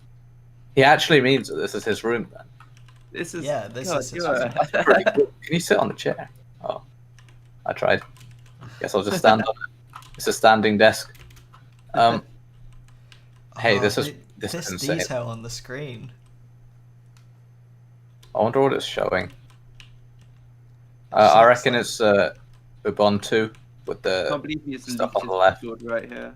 He actually means that this is his room then. This is Yeah, this God, is his you are- room. That's pretty cool. Can you sit on the chair? Oh, I tried. Guess I'll just stand on it. It's a standing desk. Hey, Oh, this is insane. detail on the screen. I wonder what it's showing. It I looks reckon like- it's Ubuntu with I can't the. believe he has stuff leaked on the his left. sword right here.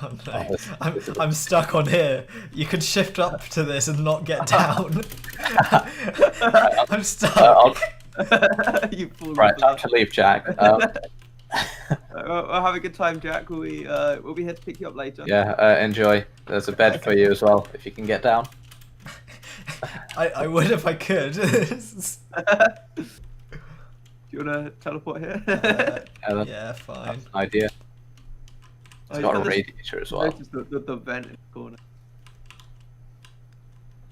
Oh no, Oh, this- this is- I'm stuck on here. You could shift up to this and not get down. I'm stuck. I'll- You fool. right, time to leave, Jack. Well, have a good time, Jack. We'll be here to pick you up later. Yeah, enjoy. There's a bed for you as well, if you can get down. I would if I could. Do you wanna teleport here? Yeah, that's Yeah, fine. an idea. It's Oh, got a you've got this- radiator as well. Notice the vent in the corner.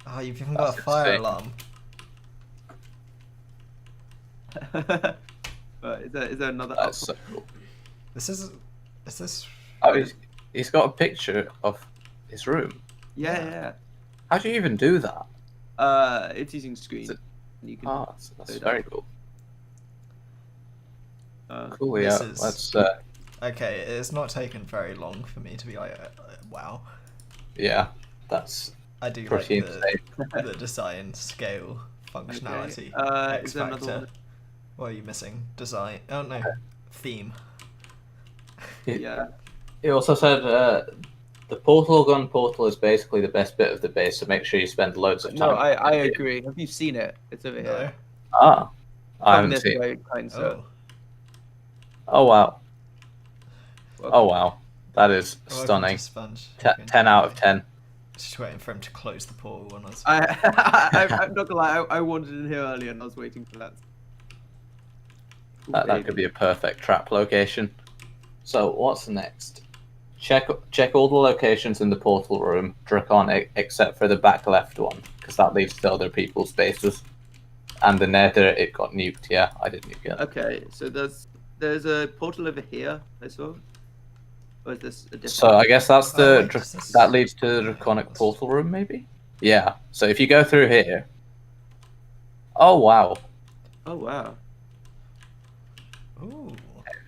Oh, you've even got a That's fire insane. alarm. But is there another? That's so cool. Is this? Oh, he's got a picture of his room. Yeah. How do you even do that? It's using screen. Is it- You can. Oh, that's go very down. cool. Uh, Cool, This yeah. is- Let's, Okay, it's not taken very long for me to be like, wow. yeah, that's I do like pretty the, insane. the design, scale, functionality, Okay. X Is there another factor. one? What are you missing? Design. Oh no, theme. Yeah. He also said the portal gun portal is basically the best bit of the base, so make sure you spend loads of time. No, I in it. agree. Have you seen it? It's over No. here. Ah, I Come haven't this seen. way, kind sir. Oh. Oh wow. Well, Oh wow. That is Welcome to stunning. Sponge. 10 out of 10. Just waiting for him to close the portal when I was. I'm not gonna lie. I wandered in here earlier and I was waiting for that. That could be a perfect trap location. So what's next? Check all the locations in the portal room, Draconic, except for the back left one, because that leads to other people's bases. And the Nether, it got nuked. Yeah, I did nuke it. Okay, so there's a portal over here. I saw. Or is this a different? So I guess that's Oh, the wait, is this- that leads to the Draconic portal room, maybe. Yeah. So if you go through here. Oh wow. Oh wow. Ooh.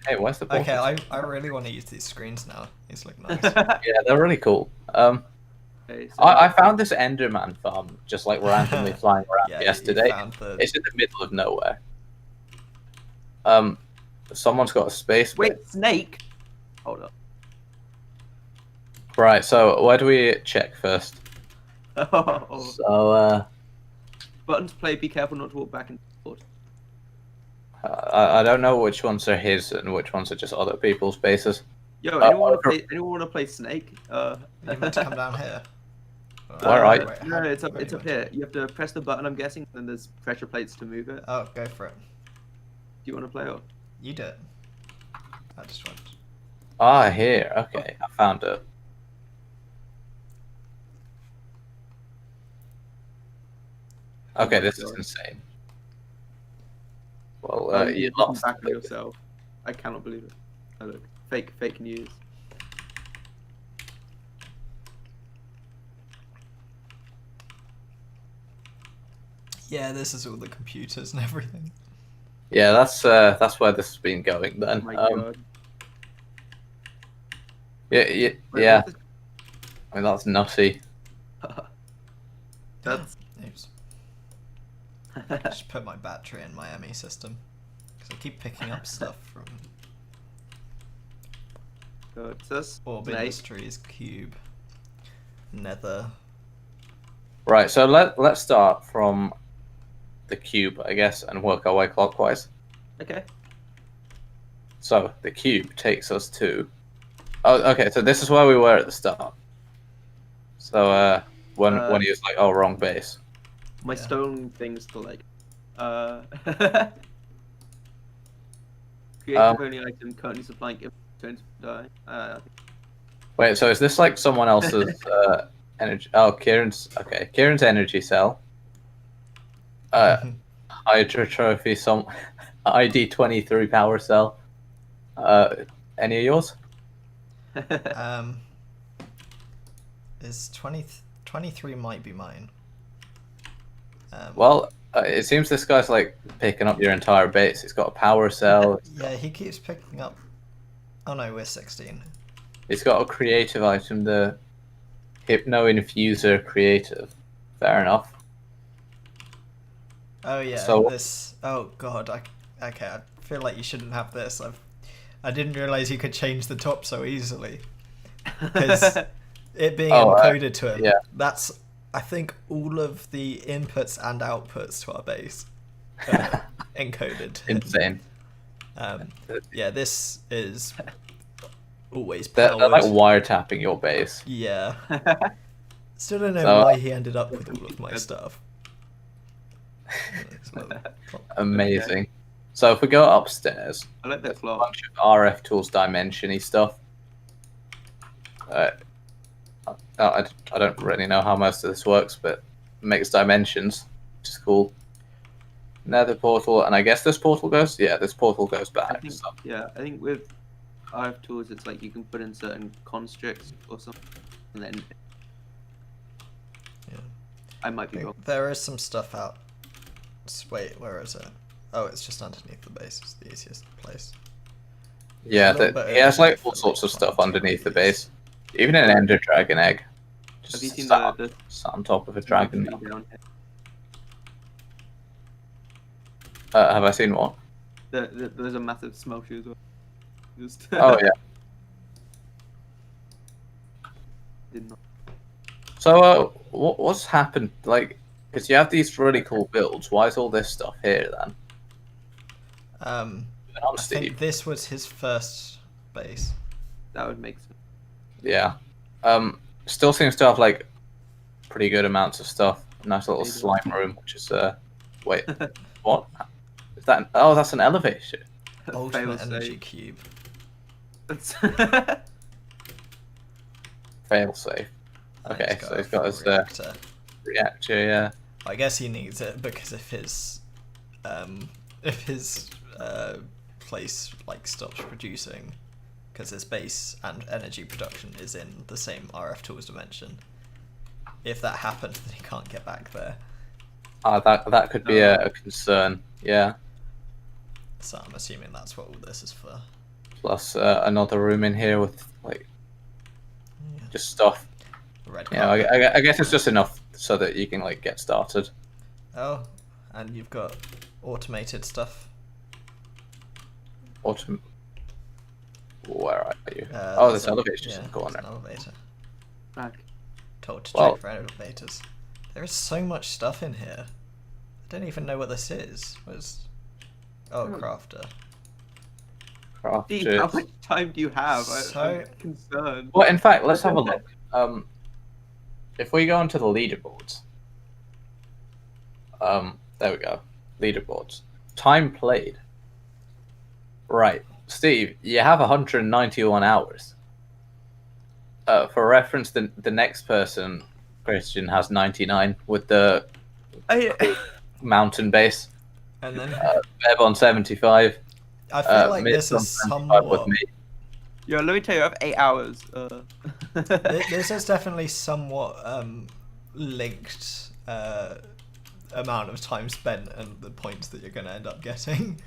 Hey, where's the portal? Okay, I really want to use these screens now. These look nice. Yeah, they're really cool. Okay, so I found this Enderman farm just like randomly flying around Yeah, you yesterday. found the- It's in the middle of nowhere. Someone's got a space. Wait, snake. Hold up. Right. So where do we check first? Oh. So Buttons play. Be careful not to walk back and forth. I don't know which ones are his and which ones are just other people's bases. Yo, Uh, anyone want to over- play? Anyone want to play Snake? You meant to come down here. Where are you? Wait, No, how- it's up. where It's you up went? here. You have to press the button. I'm guessing. And there's pressure plates to move it. Do Oh, go for it. you want to play or? You do it. I just went. Ah, here. Okay, I found it. Okay, Oh my this is God. insane. Well, Oh, you you're lost. back on yourself. I cannot believe it. Oh, look, fake news. Yeah, this is all the computers and everything. Yeah, that's where this has been going then. Oh my god. Yeah, Wait, yeah. what's I mean, that's nutty. That's Oops. Just put my battery in my ME system because I keep picking up stuff from good. So that's Orb an 8. Industries, Cube, Nether. Right, so let's start from the cube, I guess, and work our way clockwise. Okay. So the cube takes us to. Oh, okay. So this is where we were at the start. So when he was like, "Oh, wrong base." My Yeah. stone thing's still like, creative only item currently supplying turns die. Wait, so is this like someone else's energy? Oh, Kieran's. Okay, Kieran's energy cell. Hydra trophy. Some ID 23 power cell. Any of yours? Is 23 might be mine. Well, it seems this guy's like picking up your entire base. He's got a power cell. Yeah, he keeps picking up. Oh no, we're 16. He's got a creative item, the Hypno Infuser Creative. Fair enough. Oh yeah, So- this. Oh god, okay. I feel like you shouldn't have this. I didn't realize you could change the top so easily. Because it being encoded to him, yeah. that's I think all of the inputs and outputs to our base are encoded. Insane. Yeah, this is always They're powered. like wiretapping your base. Yeah. Still don't know So- why he ended up with all of my stuff. Amazing. So if we go upstairs, I like that there's a clock. bunch of RF tools dimension-y stuff. I don't really know how most of this works, but it makes dimensions, which is cool. Nether portal, and I guess this portal goes. Yeah, this portal goes I back. think, So. yeah, I think with RF tools, it's like you can put in certain constructs or something, and then Yeah. I might be wrong. There is some stuff out. Wait, where is it? Oh, it's just underneath the base. It's the easiest place. Yeah, A little bit he has like overhead all for, sorts of like, stuff 1, 2 underneath the of these. base. Even an Ender Dragon egg. Have you Just seen sat, the sat on top of a dragon. tree down here? Have I seen what? There's a massive smelter as well. Just Oh yeah. did not. So what's happened? Like, because you have these really cool builds. Why is all this stuff here then? I'm I'm I Steve. think this was his first base. That would make sense. Yeah. Still seems to have like pretty good amounts of stuff. Nice little slime room, which is wait, what? Is that? Oh, that's an elevator. Ultimate Fail energy safe. cube. Fail safe. And Okay, so he's a got his reactor. reactor. Yeah. I guess he needs it because if his place like stops producing, because his base and energy production is in the same RF tools dimension. If that happens, then he can't get back there. That could be a concern. Yeah. So I'm assuming that's what all this is for. Plus another room in here with like Yeah. just stuff. Red You know, I guess it's just enough so that you can like get started. Oh, and you've got automated stuff. Where are you? Oh, there's this elevator's just in the there's corner. an elevator. Back. Told to Well- check for elevators. There is so much stuff in here. I don't even know what this is. Oh, crafter. Steve, how Crafters. much time do you have? So- I'm concerned. Well, in fact, let's have a look. If we go onto the leaderboards, there we go. Leaderboards. Time played. Right, Steve, you have 191 hours. For reference, the next person, Christian, has 99 with the I, mountain base. And then Beb on 75. I feel like Mitch this on is 75 with somewhat. me. Yo, let me tell you, I have 8 hours. This is definitely somewhat linked amount of time spent and the points that you're going to end up getting.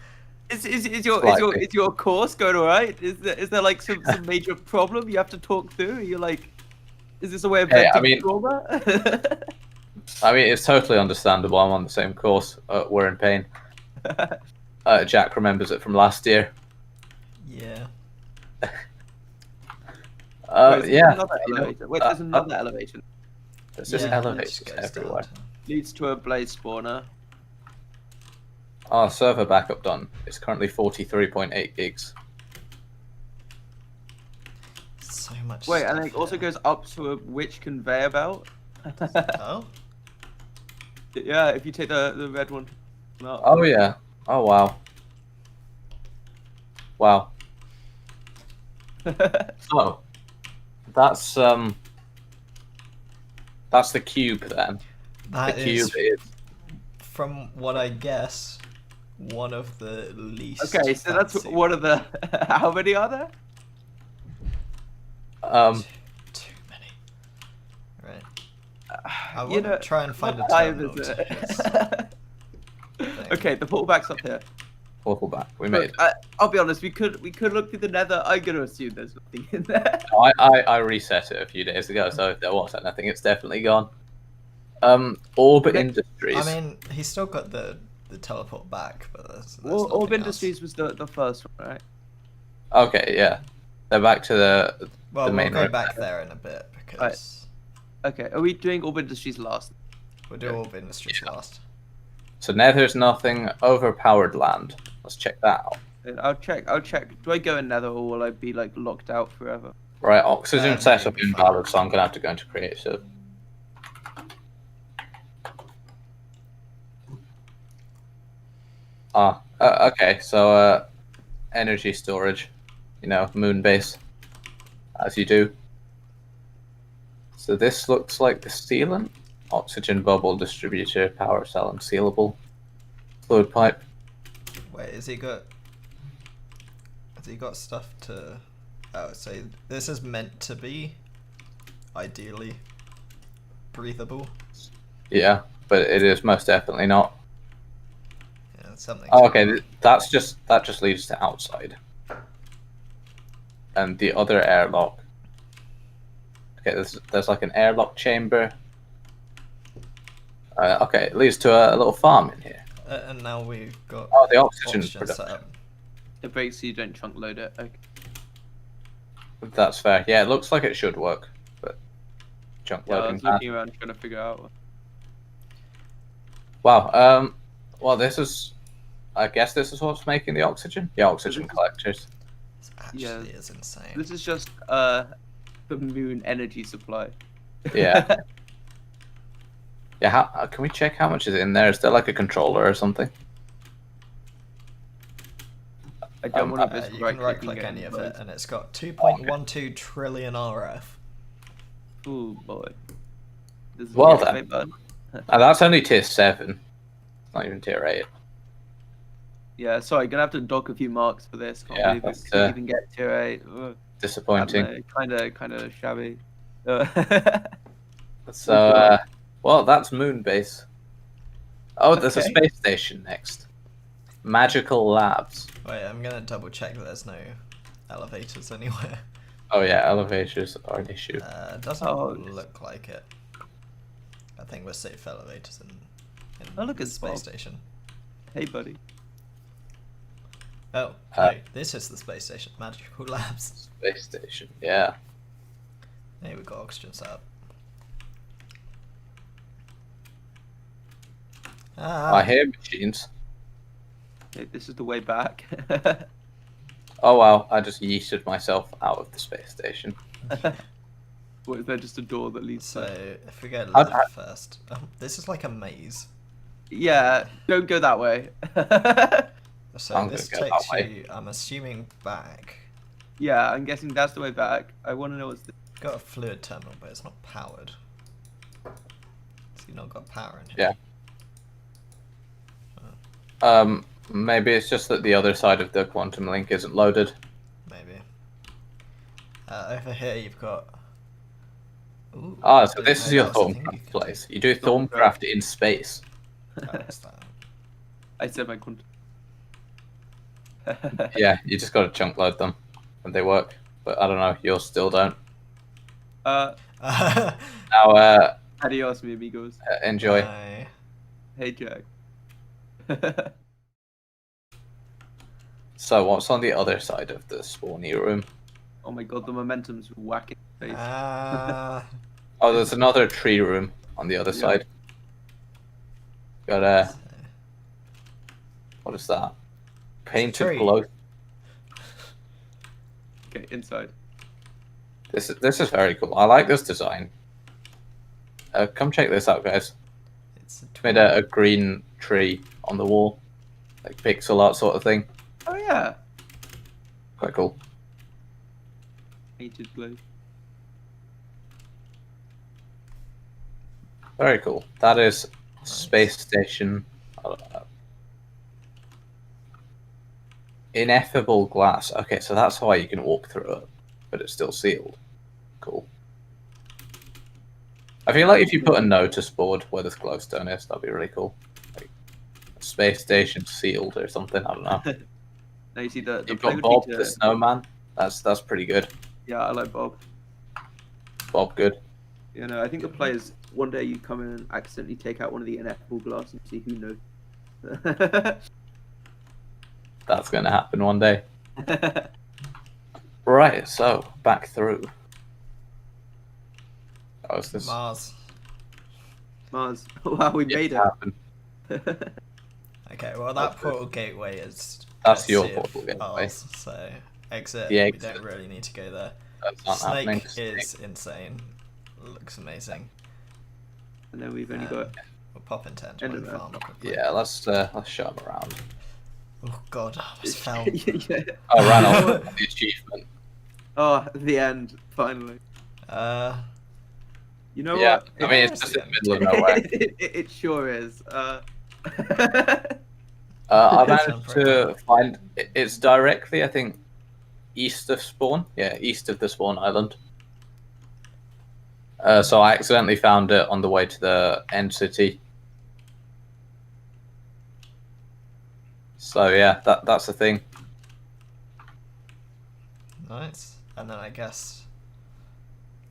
Is Slightly. your course going alright? Is there like some major problem you have to talk through? You're like, is this a way of Hey, I venting mean- trauma? I mean, it's totally understandable. I'm on the same course. We're in pain. Jack remembers it from last year. Yeah. Wait, there's Yeah. another you know, elevator. Wait, there's another elevator. There's just Yeah, elevators it just goes down everywhere. to- Leads to a blaze spawner. Our server backup done. It's currently 43.8 gigs. So much Wait, stuff and it also here. goes up to a witch conveyor belt. Oh? Yeah, if you take the red one. No. Oh yeah. Oh wow. Wow. So that's the cube then. That The cube is, is from what I guess, one of the least. Okay, so that's fancy one of the. How many are there? Too many. Right. I You want know, to try and find a what time terminal is to it? his thing. Okay, the pullback's up here. portal back. We made Look, it. I'll be honest. We could look through the Nether. I'm gonna assume there's nothing in there. I reset it a few days ago, so if there was anything, it's definitely gone. Orb Okay. Industries. I mean, he's still got the teleport back, but there's Orb nothing else. Industries was the first one, right? Okay, yeah. They're back to the Well, the we'll main go room. back there in a bit because Okay, are we doing Orb Industries last? we'll do Orb Industries last. So Nether's nothing. Overpowered land. Let's check that out. I'll check. Do I go in Nether or will I be like locked out forever? Right, oxygen No, setup you'll be invalid, so I'm gonna have to go into creative. Okay, so energy storage, moon base, as you do. So this looks like the sealant, oxygen bubble distributor, power cell, and sealable fluid pipe. Wait, has he got stuff to? Oh, so this is meant to be, ideally, breathable. Yeah, but it is most definitely not. Yeah, something. Oh, okay, that just leads to outside, and the other airlock. Okay, there's like an airlock chamber. Okay, it leads to a little farm in here. And now we've got Oh, the oxygen oxygen production. set up. It breaks so you don't chunk load it. Okay. That's fair. Yeah, it looks like it should work, but junk Yeah, I loading. was looking around trying to figure out. Wow. Well, I guess this is what's making the oxygen. The oxygen collectors. This actually Yeah. is insane. This is just the moon energy supply. Yeah. Yeah. How can we check how much is in there? Is there like a controller or something? I don't want to You just can right click any of it, and it's got 2.12 trillion RF. Oh boy. This is Well the then. activate button. That's only tier 7. It's not even tier 8. Yeah, sorry, gonna have to dock a few marks for this. Can't Yeah, believe we that's, couldn't even get tier 8. Ugh, Disappointing. Kind of shabby. So, well, that's moon base. Oh, there's a Okay. space station next. Magical Labs. Wait, I'm gonna double check that there's no elevators anywhere. Oh yeah, elevators are an issue. Doesn't Oh, look like it. I think we're safe for elevators in Oh, look the at space Bob. station. Hey, buddy. Oh, Uh, no, this is the space station. Magical Labs. Space station, yeah. Hey, we've got oxygen set up. I hear machines. Hey, this is the way back. Oh wow, I just yeeted myself out of the space station. Or is there just a door that leads So, to... if we go I- left first. This is like a maze. Yeah, don't go that way. So I'm this gonna go takes that way. you, I'm assuming, back. Yeah, I'm guessing that's the way back. I want to know what's... Got a fluid terminal, but it's not powered. So you've not got power in here. Yeah. Maybe it's just that the other side of the quantum link isn't loaded. Maybe. Over here you've got. Ooh, Ah, so didn't this know is your that was a thing you Thorncraft could place. You do Thorncraft. Thorncraft in space. do. Oh, what's that? I said my cunt. Yeah, you just got to chunk load them, and they work. But I don't know, yours still don't. Now, Adios, mi amigos. enjoy. Bye. Hey, Jack. So, what's on the other side of the spawny room? Oh my god, the momentum's whacking face. Ah, Oh, there's another tree room on the other Yeah. side. Got what is that? Painted tree. glow. Okay, inside. This is very cool. I like this design. Come check this out, guys. it's a Made a green tree on the wall, like pixel art sort of thing. Oh yeah. Quite cool. Painted blue. Very cool. That is space station. Ineffable glass. Okay, so that's why you can walk through it, but it's still sealed. Cool. I feel like if you put a notice board where this glowstone is, that'd be really cool. Like space station sealed or something. I don't know. Now you see the You've play got would Bob be the to- snowman. That's pretty good. Yeah, I like Bob. Bob good. You know, I think the players one day you come in and accidentally take out one of the ineffable glass and see who knows. That's gonna happen one day. Right, so back through. Oh, is this Mars. Mars. Wow, we made it. happen? Okay, well that portal gateway is. That's a your sea of portal gateway. Ours, so exit. The We exit. don't really need to go there. That's not happening. Snake is insane. Looks amazing. And then we've only got. We'll pop into End Enderman of that. Farm quickly. Yeah, let's show them around. Oh god, I almost fell. Yeah. Oh, ran off with the achievement. Oh, the end, finally. You know Yeah, what? I mean it's just in the middle of nowhere. It sure is. I Sounds managed very to find it's directly, I think, east of spawn. Yeah, east of the spawn island. So I accidentally found it on the way to the end city. So yeah, that's the thing. Nice. And then I guess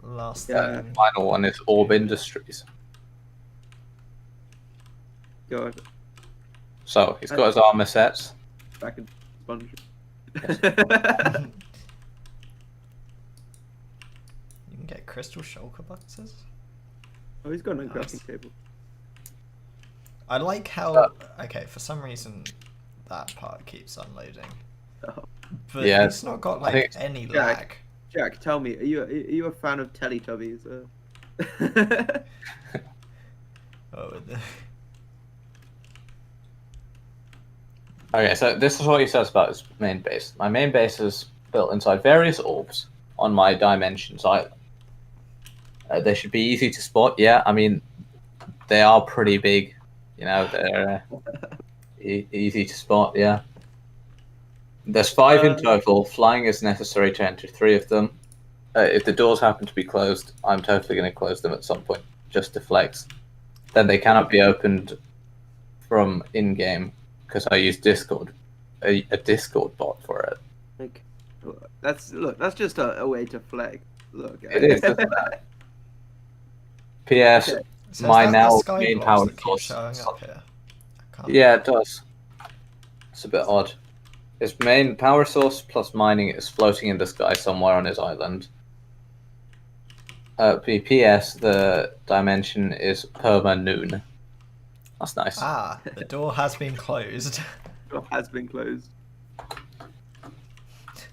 last Yeah. thing. Final one is Orb Industries. God, So he's got his armor sets. back in sponge. You can get crystal shulker boxes. Oh, he's got no Nice. crafting table. I like how okay, for some reason that part keeps unloading. Oh. But Yeah, it's not got I think like any Jack. lag. Jack, tell me, are you a fan of Teletubbies? Oh, with the... Okay, so this is what he says about his main base. My main base is built inside various orbs on my dimensions island. They should be easy to spot. Yeah, I mean, they are pretty big. You know, they're easy to spot. Yeah. There's 5 in total. Flying is necessary to enter 3 of them. If the doors happen to be closed, I'm totally going to close them at some point, just to flex. Then they cannot be opened from in-game, because I use Discord, a Discord bot for it. Like, that's just a way to flag. Look, It is, isn't it? P.S. So is My that now the sky main blocks power that keep source. showing up here? I can't... Yeah, it does. It's a bit odd. His main power source plus mining is floating in the sky somewhere on his island. P.S. The dimension is perma noon. That's nice. Ah, the door has been closed. Door has been closed.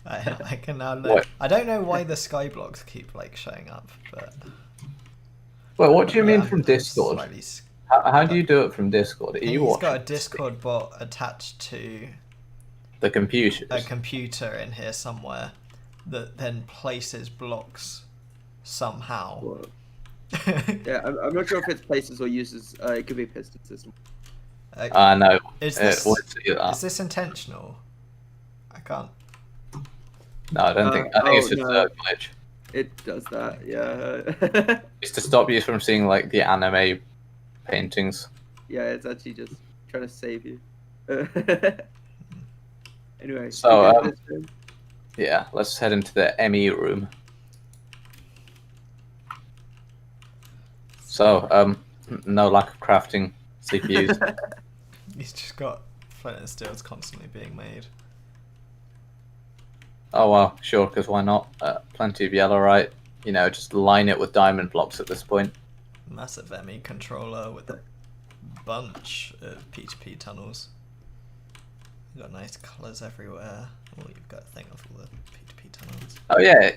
I can now look. What? I don't know why the sky blocks keep like showing up, but Wait, what do you mean yeah, from it's Discord? slightly How do you do it from Discord? Are you He's watching got a Discord bot attached to the computers? a computer in here somewhere that then places blocks somehow. Well, yeah, I'm not sure if it's places or uses. It could be a piston system. No, Is this we'll see that. is this intentional? I can't. No, I don't think. I think it's just no. a glitch. It does that, yeah. It's to stop you from seeing like the anime paintings. Yeah, it's actually just trying to save you. Anyway, So, you get this room? Yeah, let's head into the ME room. So, no lack of crafting CPUs. He's just got flint and steels constantly being made. Oh well, sure, because why not? Plenty of yellowite. You know, just line it with diamond blocks at this point. Massive ME controller with a bunch of P2P tunnels. You've got nice colours everywhere. Oh, you've got a thing of all the P2P tunnels. Oh yeah,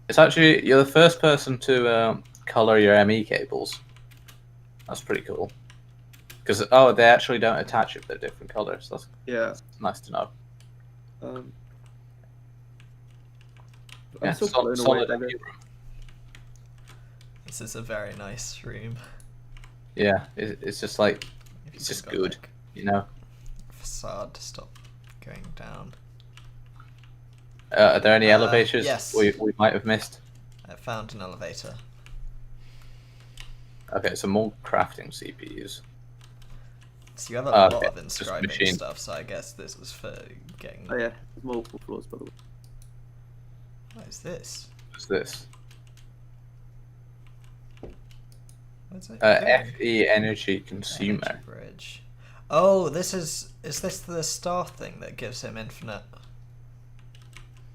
it's actually you're the first person to color your ME cables. That's pretty cool. Because they actually don't attach if they're different colors. That's Yeah. nice to know. I'm Yeah, still blown away solid by ME this. room. This is a very nice room. Yeah, it's just like You've it's just got, good, like, you know. facade to stop going down. Are there any elevators yes. we might have missed? I found an elevator. Okay, so more crafting CPUs. So you have a lot okay, of just inscribing machine. stuff, so I guess this was for getting... Oh yeah, there's multiple floors by the way. What is this? What's this? What's it FE energy consumer. Energy bridge. Oh, this is this the star thing that gives him infinite?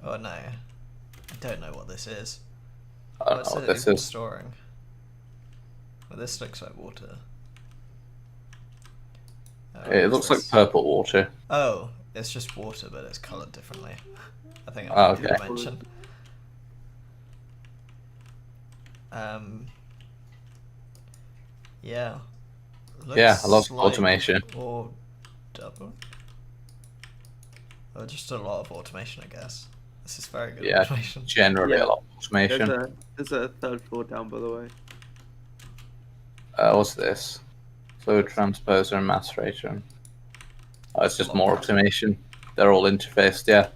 Oh no, I don't know what this is. I don't What's know it what this even is. storing? Well, this looks like water. Oh, It what's looks like this? purple water. Oh, it's just water, but it's coloured differently. I think Oh, I did okay. mention. Yeah. Yeah, a lot of Looks automation. Or double. Or just a lot of automation, I guess. This is very good Yeah, automation. generally Yeah. a lot of automation. There's a third floor down by the way. What's this? Fluid transposer and macerator. Oh, it's just more automation. They're all interfaced, yeah.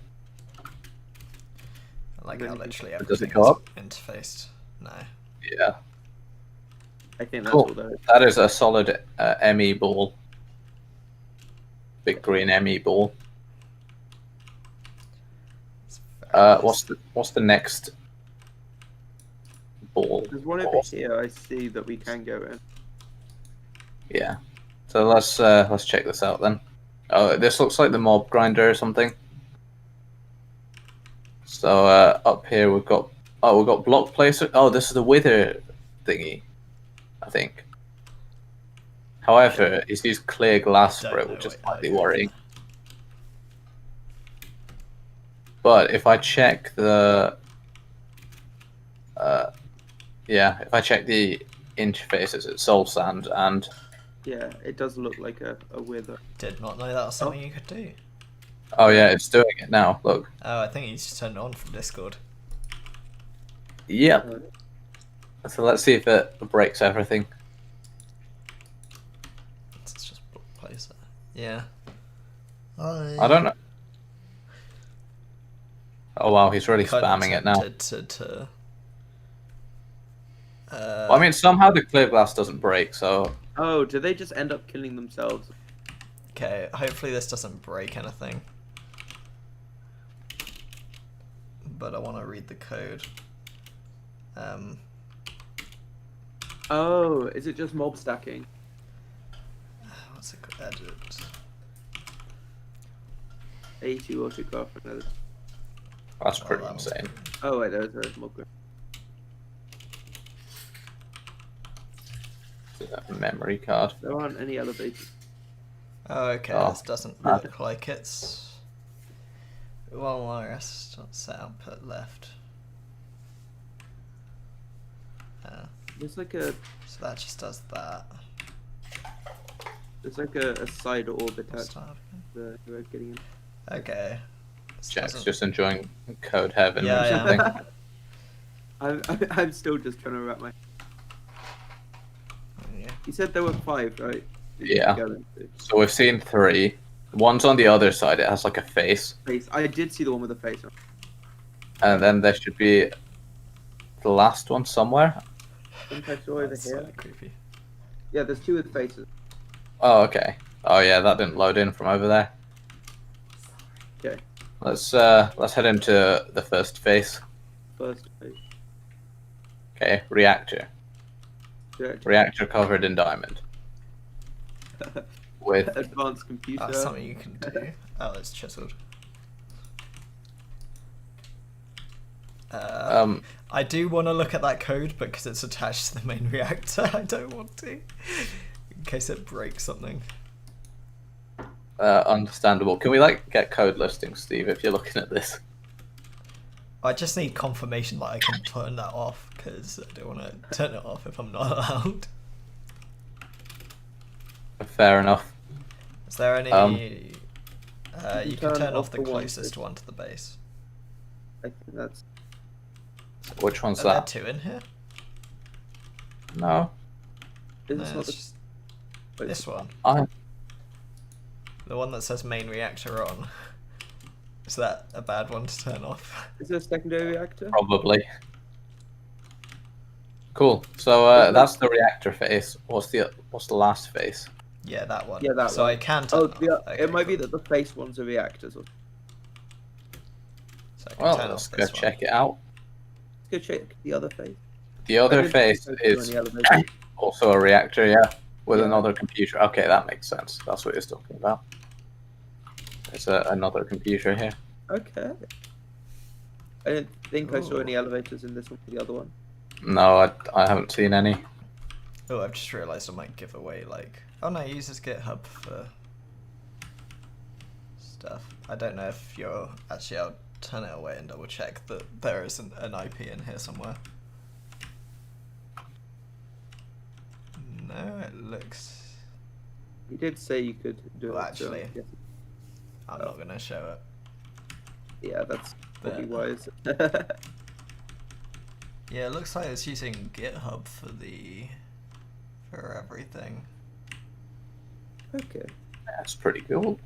I like how literally Does it everything go is up? interfaced. No. Yeah. I think that's Cool. all there is. That is a solid ME ball. Big green ME ball. It's very nice. What's the next ball? There's one over here I see that we can go in. Yeah. So let's check this out then. Oh, this looks like the mob grinder or something. So up here we've got block placer. Oh, this is the wither thingy, I think. However, he's used clear glass for it, which is slightly worrying. But if I check the if I check the interfaces, it's soul sand and Yeah, it does look like a wither. Did not know that was something you could do. oh yeah, it's doing it now. Look. Oh, I think you just turned it on from Discord. Yep. So let's see if it breaks everything. It's just block placer. Yeah. I I don't know. Oh wow, he's really kinda spamming it now. tempted to Well, I mean, somehow the clear glass doesn't break, so Oh, do they just end up killing themselves? okay, hopefully this doesn't break anything. But I want to read the code. Oh, is it just mob stacking? What's it called? Edit. 82 autograph another. that's pretty that was insane. Oh wait, there's a mob graph. Memory card. There aren't any elevators. Oh, okay, Oh, this doesn't no. look like it's... Well, I guess not set output left. There's like a So that just does that. there's like a side orbit at Start again. the we're getting in. Okay. This Jack's doesn't- just enjoying code heaven Yeah, or yeah. something. I'm still just trying to wrap my. Yeah. You said there were 5, right? that you Yeah. can go into. So we've seen 3. One's on the other side. It has like a face, Face. I did see the one with the face on. and then there should be the last one somewhere. I think I saw over That's here. slightly creepy. Yeah, there's 2 with faces. Oh, okay. Oh yeah, that didn't load in from over there. Okay. Let's head into the first face. First face. Okay, reactor. Correct. Reactor covered in diamond. With Advanced computer. That's something you can do. Oh, it's chiseled. I do want to look at that code, but because it's attached to the main reactor, I don't want to. In case it breaks something. understandable. Can we like get code listings, Steve, if you're looking at this? I just need confirmation that I can turn that off, because I don't want to turn it off if I'm not allowed. Fair enough. Is there any... you can turn off the closest one to the base. I think that's... Which one's Are there that? 2 in here? No. Is No, this not it's the... just Wait, this one. I The one that says main reactor on. Is that a bad one to turn off? Is there a secondary reactor? probably. Cool. So that's the reactor face. What's the last face? Yeah, that one. Yeah, that so one. I can turn Oh, it off. yeah, Okay, it might be cool. that the face ones are reactors. Or... So I can Well, turn let's off go this one. check it out. Let's go check the other face. The other I didn't face think there was is any elevator. also a reactor, yeah, with Yeah. another computer. Okay, that makes sense. That's what you're talking about. There's another computer here. Okay. I didn't think I saw Ooh. any elevators in this one for the other one. No, I haven't seen any. Oh, I've just realised I might give away, like... Oh no, it uses GitHub for... stuff. I don't know if you're... Actually, I'll turn it away and double check that there is an IP in here somewhere. No, it looks... You did say you could do Well, it. so actually, I'm guessing- I'm not going to show it. yeah, that's probably But- wise. Yeah, it looks like it's using GitHub for everything. Okay. That's pretty cool.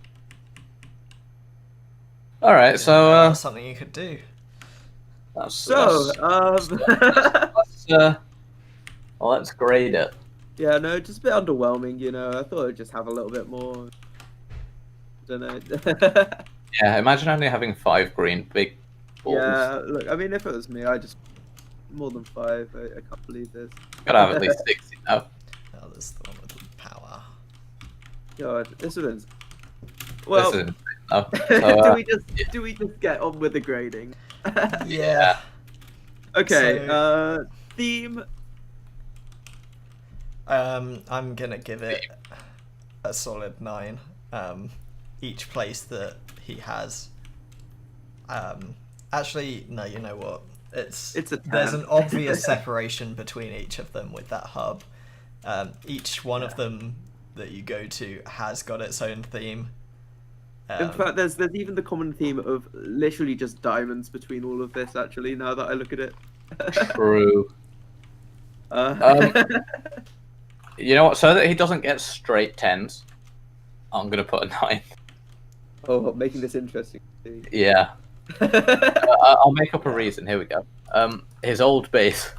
All right, Yeah, so that's something you could do. So, let's grade it. yeah, no, just a bit underwhelming, you know. I thought I'd just have a little bit more. Don't know. Yeah, imagine only having 5 green big balls. Yeah, look, I mean, if it was me, I just more than 5. I can't believe this. Gotta have at least 6, you know. Oh, this is the one with the power. God, this one's. Well, This is, no. So, do we just get on with the grading? Yeah. Okay. So- Theme. I'm gonna give it a solid 9. Each place that he has. Actually, no. You know what? It's a There's 10. an obvious separation between each of them with that hub. Each one of them that you go to has got its own theme. In fact, there's even the common theme of literally just diamonds between all of this. Actually, now that I look at it. true. You know what? So that he doesn't get straight 10s, I'm gonna put a 9. Oh, making this interesting. Yeah. I'll make up a reason. Here we go. His old base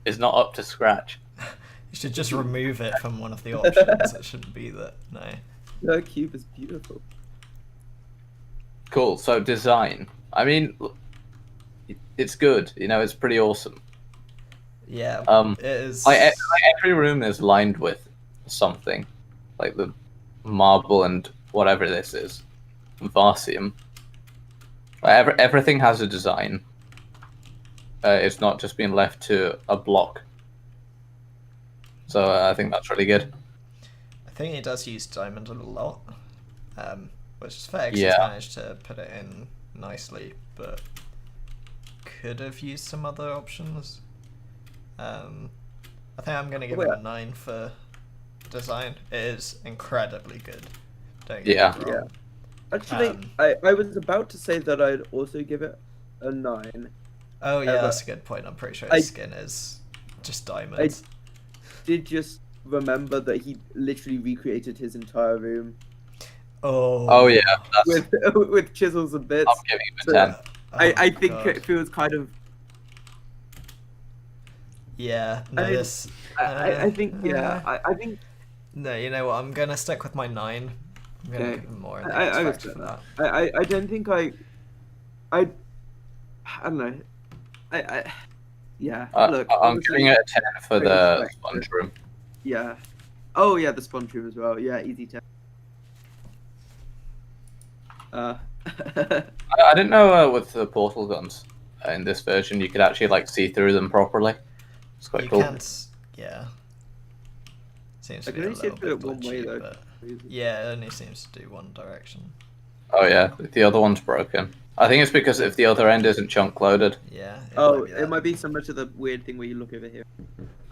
is not up to scratch. You should just remove it from one of the options. It shouldn't be that. No. The cube is beautiful. Cool. So design. I mean, it's good. You know, it's pretty awesome. Yeah. It is. Every room is lined with something, like the marble and whatever this is, Varsium. Everything has a design. It's not just being left to a block. So I think that's really good. I think he does use diamond a lot, which is fair because Yeah. he's managed to put it in nicely, but could have used some other options. I think I'm going to give it a 9 for design. It is incredibly good. Don't get me wrong. Actually, I was about to say that I'd also give it a 9. Oh yeah, but that's a good point. I'm pretty sure I- his skin is just diamonds. Did just remember that he literally recreated his entire room Oh yeah, that's, with chisels and bits. I'm giving him a So, 10. I think God. it feels kind of. Yeah, no, I mean, this. I think yeah. I think No, you know what? I'm gonna stick with my 9. I'm gonna Okay. give him more in the I X Factor respect for that. I don't think I don't know. Yeah. Look, I'm obviously, giving it a 10 for I the respect sponge it. room. Yeah. Oh yeah, the sponge room as well. Yeah, easy 10. I didn't know with the portal guns in this version you could actually like see through them properly. It's quite You cool. can't. Yeah. Seems to I be can a only see little it through bit it one way glitchy, though. but yeah, it only seems to do one direction. Oh yeah, the other one's broken. I think it's because if the other end isn't chunk loaded. Yeah. Oh, be it that. might be similar to the weird thing where you look over here.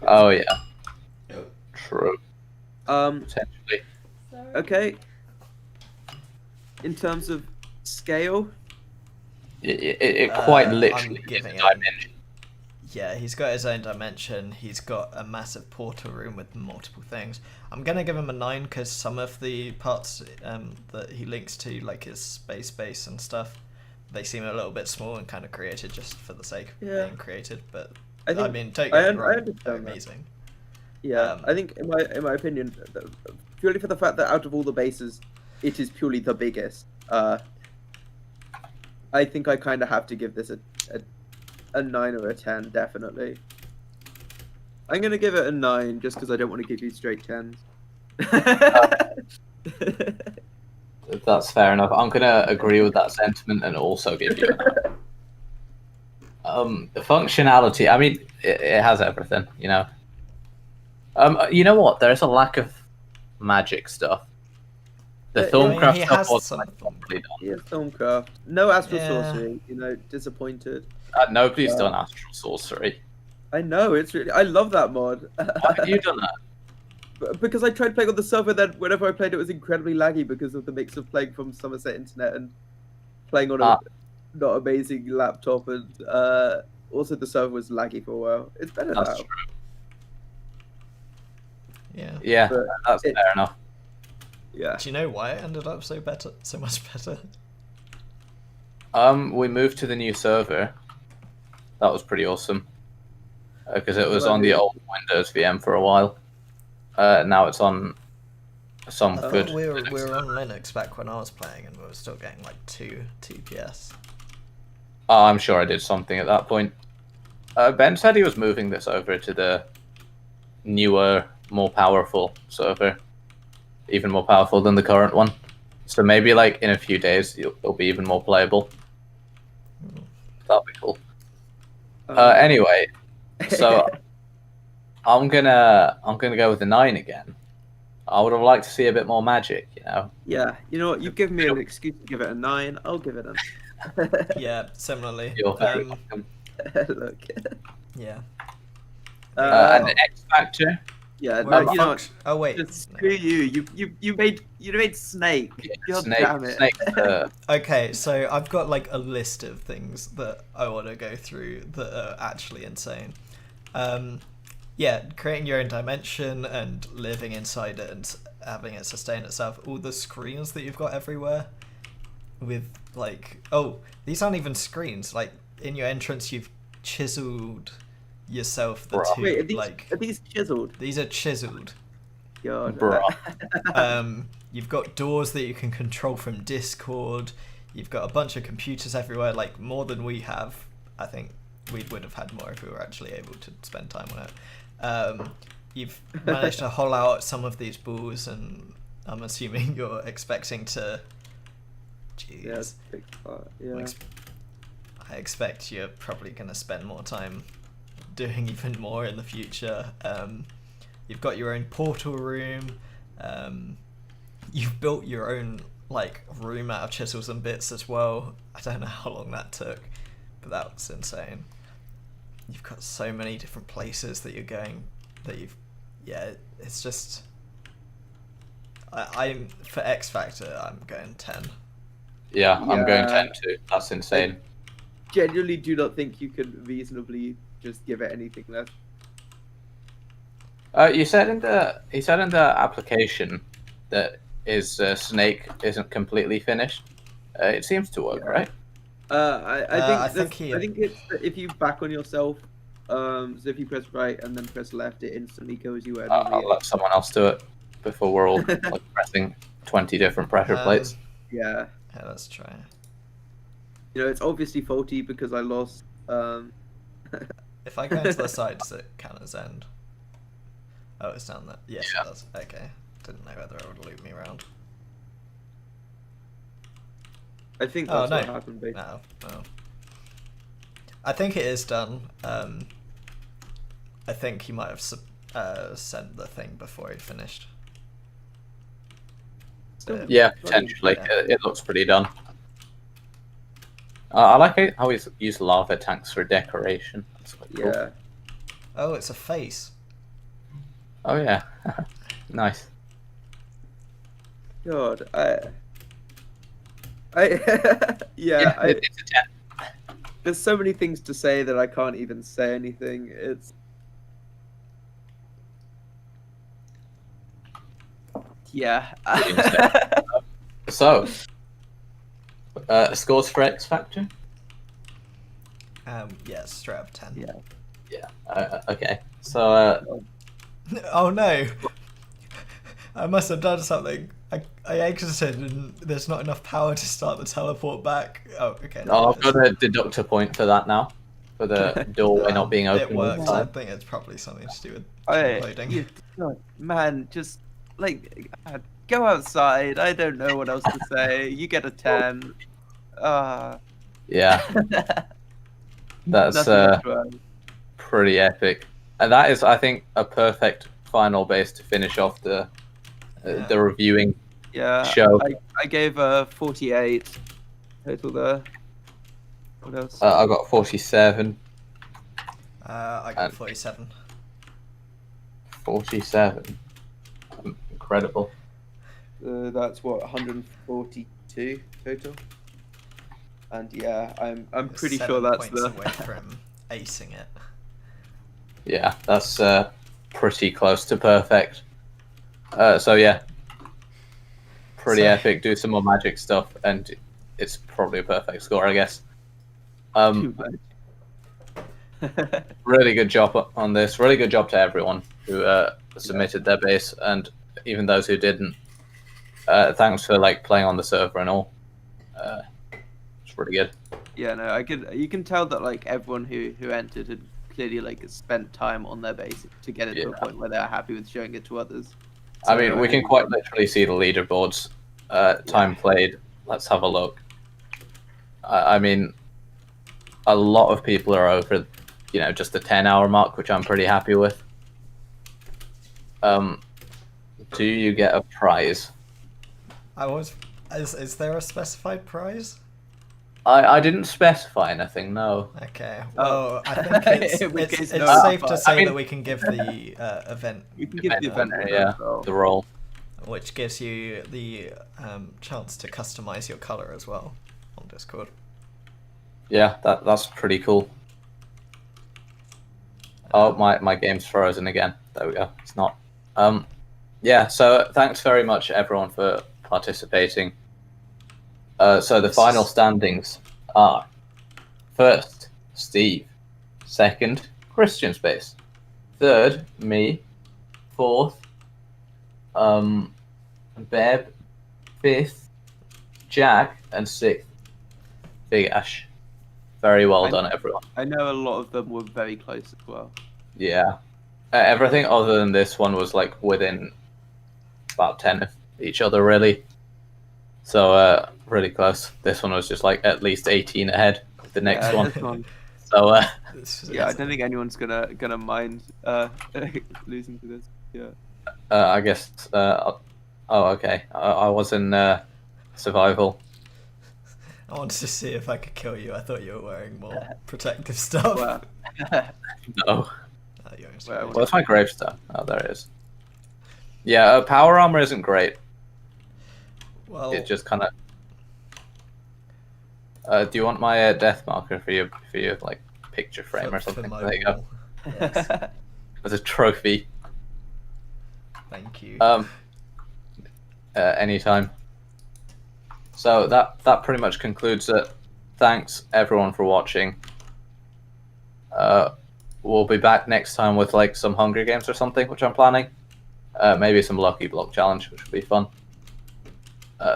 Oh yeah. True. Potentially. Okay. In terms of scale, It quite I'm literally is giving a it- dimension. Yeah, he's got his own dimension. He's got a massive portal room with multiple things. I'm gonna give him a 9 because some of the parts that he links to, like his space base and stuff, they seem a little bit small and kind of created just for the sake of Yeah. being created. But I I think mean, don't I get me un- I wrong, they're understand that. amazing. yeah, I think in my opinion, purely for the fact that out of all the bases, it is purely the biggest. I think I kind of have to give this a 9 or a 10, definitely. I'm gonna give it a 9 just because I don't want to give you straight 10s. That's fair enough. I'm gonna agree with that sentiment and also give you the functionality. I mean, it has everything, you know. You know what? There's a lack of magic stuff. The Yeah, Thorncraft he stuff has was some- properly done. Yeah, Stormcraft. No astral Yeah. sorcery. Disappointed. Nobody's done astral sorcery. I know it's really. I love that mod. Why have you done that? Because I tried playing on the server, then whenever I played, it was incredibly laggy because of the mix of playing from Somerset Internet and playing on a not amazing laptop, and also the server was laggy for a while. It's better That's now. true. Yeah. Yeah, But that's fair enough. Yeah. Do you know why it ended up so much better? We moved to the new server. That was pretty awesome. Because it was Well, on the old Windows VM for a while. Now it's on some I good. thought we were Linux on server. Linux back when I was playing, and we were still getting like 2 TPS. Oh, I'm sure I did something at that point. Ben said he was moving this over to the newer, more powerful server. Even more powerful than the current one. So maybe like in a few days it'll be even more playable. That'd be cool. Anyway, so I'm gonna go with the 9 again. I would have liked to see a bit more magic, you know. Yeah. You know what? You've given me an excuse to give it a 9. I'll give it a. Yeah, similarly. You're very welcome. Look. Yeah. And the X Factor. Yeah. Well, No, you know. oh wait. Just screw you. You made Snake. God damn it. Snake. Okay, so I've got like a list of things that I want to go through that are actually insane. Yeah, creating your own dimension and living inside it and having it sustain itself. All the screens that you've got everywhere with like, oh, these aren't even screens. Like in your entrance, you've chiseled yourself the Bruh. two. Wait, like are these chiseled? these are chiseled. God. Bruh. You've got doors that you can control from Discord. You've got a bunch of computers everywhere, like more than we have. I think we would have had more if we were actually able to spend time on it. You've managed to hollow out some of these balls, and I'm assuming you're expecting to. Jeez. Yeah. I expect you're probably going to spend more time doing even more in the future. You've got your own portal room. You've built your own like room out of chisels and bits as well. I don't know how long that took, but that was insane. You've got so many different places that you're going that it's just I'm for X Factor I'm going 10. Yeah, I'm going Yeah. 10 too. That's insane. Genuinely do not think you can reasonably just give it anything less. You said in the application that his snake isn't completely finished. It seems to work, right? I think I think it's if you back on yourself. So if you press right and then press left, it instantly goes you where normally. I'll let someone else do it before we're all like, pressing 20 different pressure plates. Yeah. Yeah, let's try. You know, it's obviously faulty because I lost. If I go into the side, does it count as end? Oh, it's down there. Yes, Yeah. it does. Okay. Didn't know whether it would loop me around. I think Oh, that's no. what happened. Basically. No. I think it is done. I think he might have sent the thing before he finished. But, Yeah, potentially. Yeah. It looks pretty done. I like how he's used lava tanks for decoration. That's quite cool. Yeah. Oh, it's a face. Oh yeah, nice. God, yeah, It's a 10. there's so many things to say that I can't even say anything. It's yeah. So, scores for X Factor? Yeah, straight up 10. Yeah. Yeah. Okay. So, Oh no! I must have done something. I exited and there's not enough power to start the teleport back. Oh, okay. I'll put a deductor point for that now, for the doorway not being open. It all the works. I time. think it's probably something to do with Hey, loading. God, man, just like go outside. I don't know what else to say. You get a 10. Yeah, that's Nothing extra. pretty epic, and that is, I think, a perfect final base to finish off the reviewing Yeah, show. I gave a 48 total there. What else? I got 47. I got 47. 47. Incredible. That's what 142 total. And yeah, I'm pretty sure 7 that's points the away from acing it. Yeah, that's pretty close to perfect. So yeah, pretty So- epic. Do some more magic stuff, and it's probably a perfect score, I guess. too much. Really good job on this. Really good job to everyone who submitted their base, and even those who didn't. Thanks for like playing on the server and all. It's really good. Yeah, no, you can tell that like everyone who entered had clearly like spent time on their base to get it to a Yeah. point where they're happy with showing it to others. I mean, we can quite literally see the leaderboards. Time played. Let's have a look. I mean, a lot of people are over, just the 10-hour mark, which I'm pretty happy with. Do you get a prize? Is there a specified prize? I didn't specify anything, no. Okay. Oh. Well, I think it's In which case, it's no, safe to but- say I mean- that we can give the event, We can give the event winner yeah, as well. the roll. which gives you the chance to customize your color as well on Discord. Yeah, that's pretty cool. Oh, my game's frozen again. There we go. It's not. Yeah, so thanks very much, everyone, for participating. So the final standings are: first, Steve; second, Christian Space; third, me; fourth, Beb; fifth, Jack; and sixth, Big Ash. Very well done, everyone. I know a lot of them were very close as well. Yeah. Everything other than this one was like within about 10 of each other, really. So, really close. This one was just like at least 18 ahead of the next Yeah, one. this one. So, Yeah, I don't think anyone's gonna mind losing to this. Yeah. I guess. Oh, okay. I was in survival. I wanted to see if I could kill you. I thought you were wearing more protective stuff. Well, No. You're in Well, What's my gravestone? Oh, there it is. Yeah, power armor isn't great. well, It just kind of. Do you want my death marker for your like picture frame or for something? my There you go. wall. Yes. As a trophy. Thank you. Anytime. So that pretty much concludes it. Thanks everyone for watching. We'll be back next time with like some Hunger Games or something, which I'm planning. Maybe some Lucky Block Challenge, which would be fun.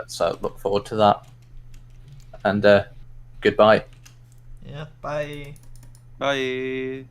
So look forward to that. And goodbye. Yeah, bye. Bye.